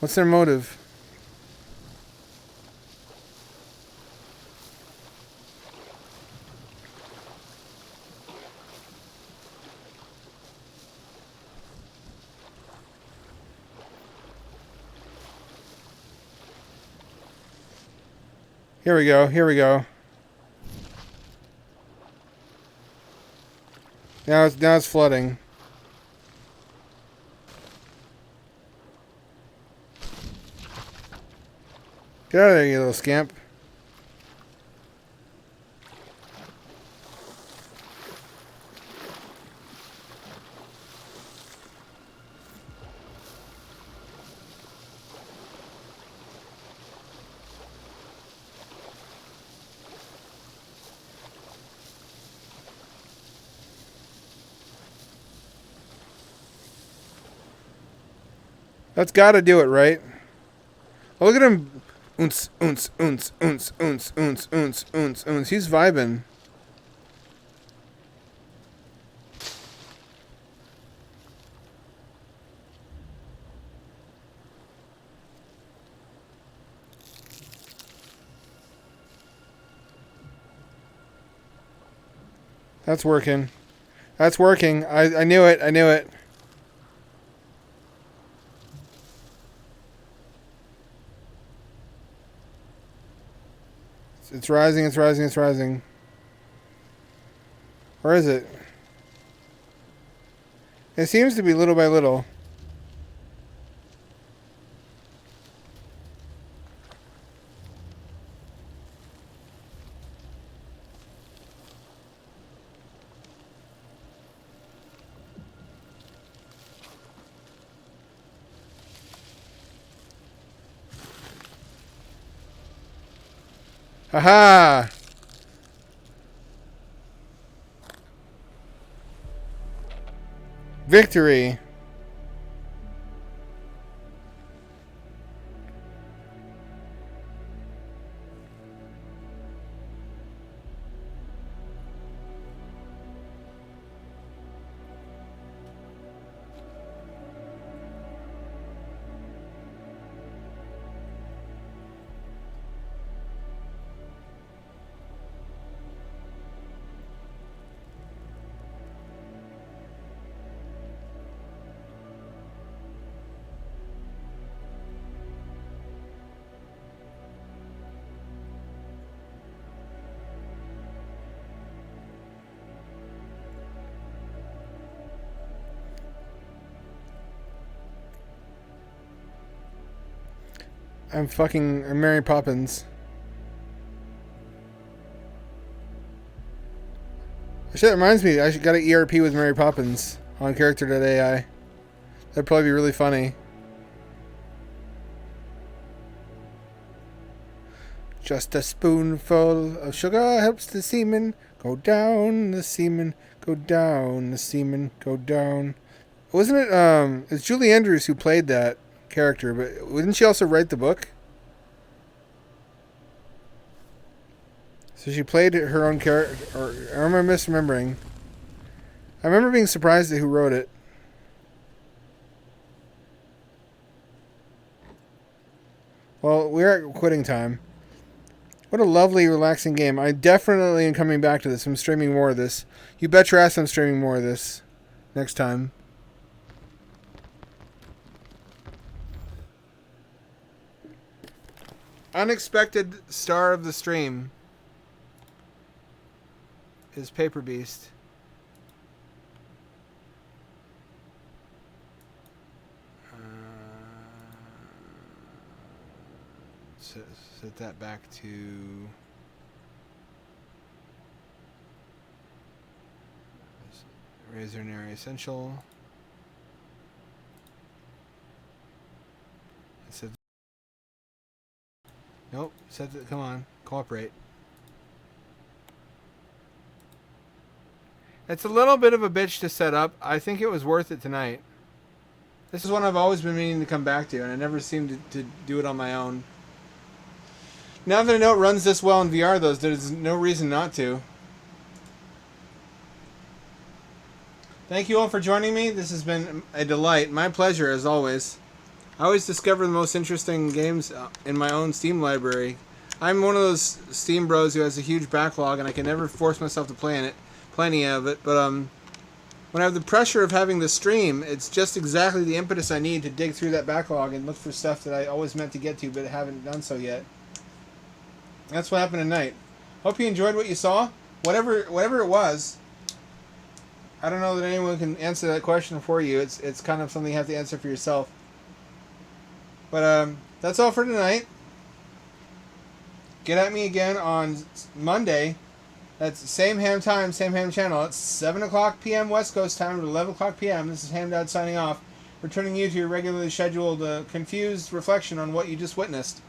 What's their motive? Here we go, here we go. Now it's flooding. Get out of there, you little scamp. That's gotta do it, right? Oh, look at him. Oons, oons, oons, oons, oons, oons, oons, oons, oons. He's vibing. That's working. That's working. I knew it. I knew it. It's rising, it's rising, it's rising. Where is it? It seems to be little by little. Haha! Victory! I'm Mary Poppins. Shit, that reminds me. I should got an ERP with Mary Poppins on character.ai. That'd probably be really funny. Just a spoonful of sugar helps the semen go down. The semen go down. The semen go down. Wasn't it? It's Julie Andrews who played that character, but didn't she also write the book? So she played her own character. Or am I misremembering? I remember being surprised at who wrote it. Well, we're at quitting time. What a lovely, relaxing game. I definitely am coming back to this. I'm streaming more of this. You bet your ass I'm streaming more of this next time. Unexpected star of the stream is Paper Beast. Set that back to Razor and Area Essential. Set nope. Set the, come on, cooperate. It's a little bit of a bitch to set up. I think it was worth it tonight. This is one I've always been meaning to come back to, and I never seemed to do it on my own. Now that I know it runs this well in VR, though, there's no reason not to. Thank you all for joining me. This has been a delight. My pleasure, as always. I always discover the most interesting games in my own Steam library. I'm one of those Steam bros who has a huge backlog, and I can never force myself to play in it, plenty of it. But when I have the pressure of having the stream, it's just exactly the impetus I need to dig through that backlog and look for stuff that I always meant to get to, but haven't done so yet. That's what happened tonight. Hope you enjoyed what you saw. Whatever it was. I don't know that anyone can answer that question for you. It's kind of something you have to answer for yourself. But that's all for tonight. Get at me again on Monday. That's same ham time, same ham channel. It's 7 o'clock p.m. West Coast time, at 11 o'clock p.m. This is Hamdad signing off, returning you to your regularly scheduled confused reflection on what you just witnessed.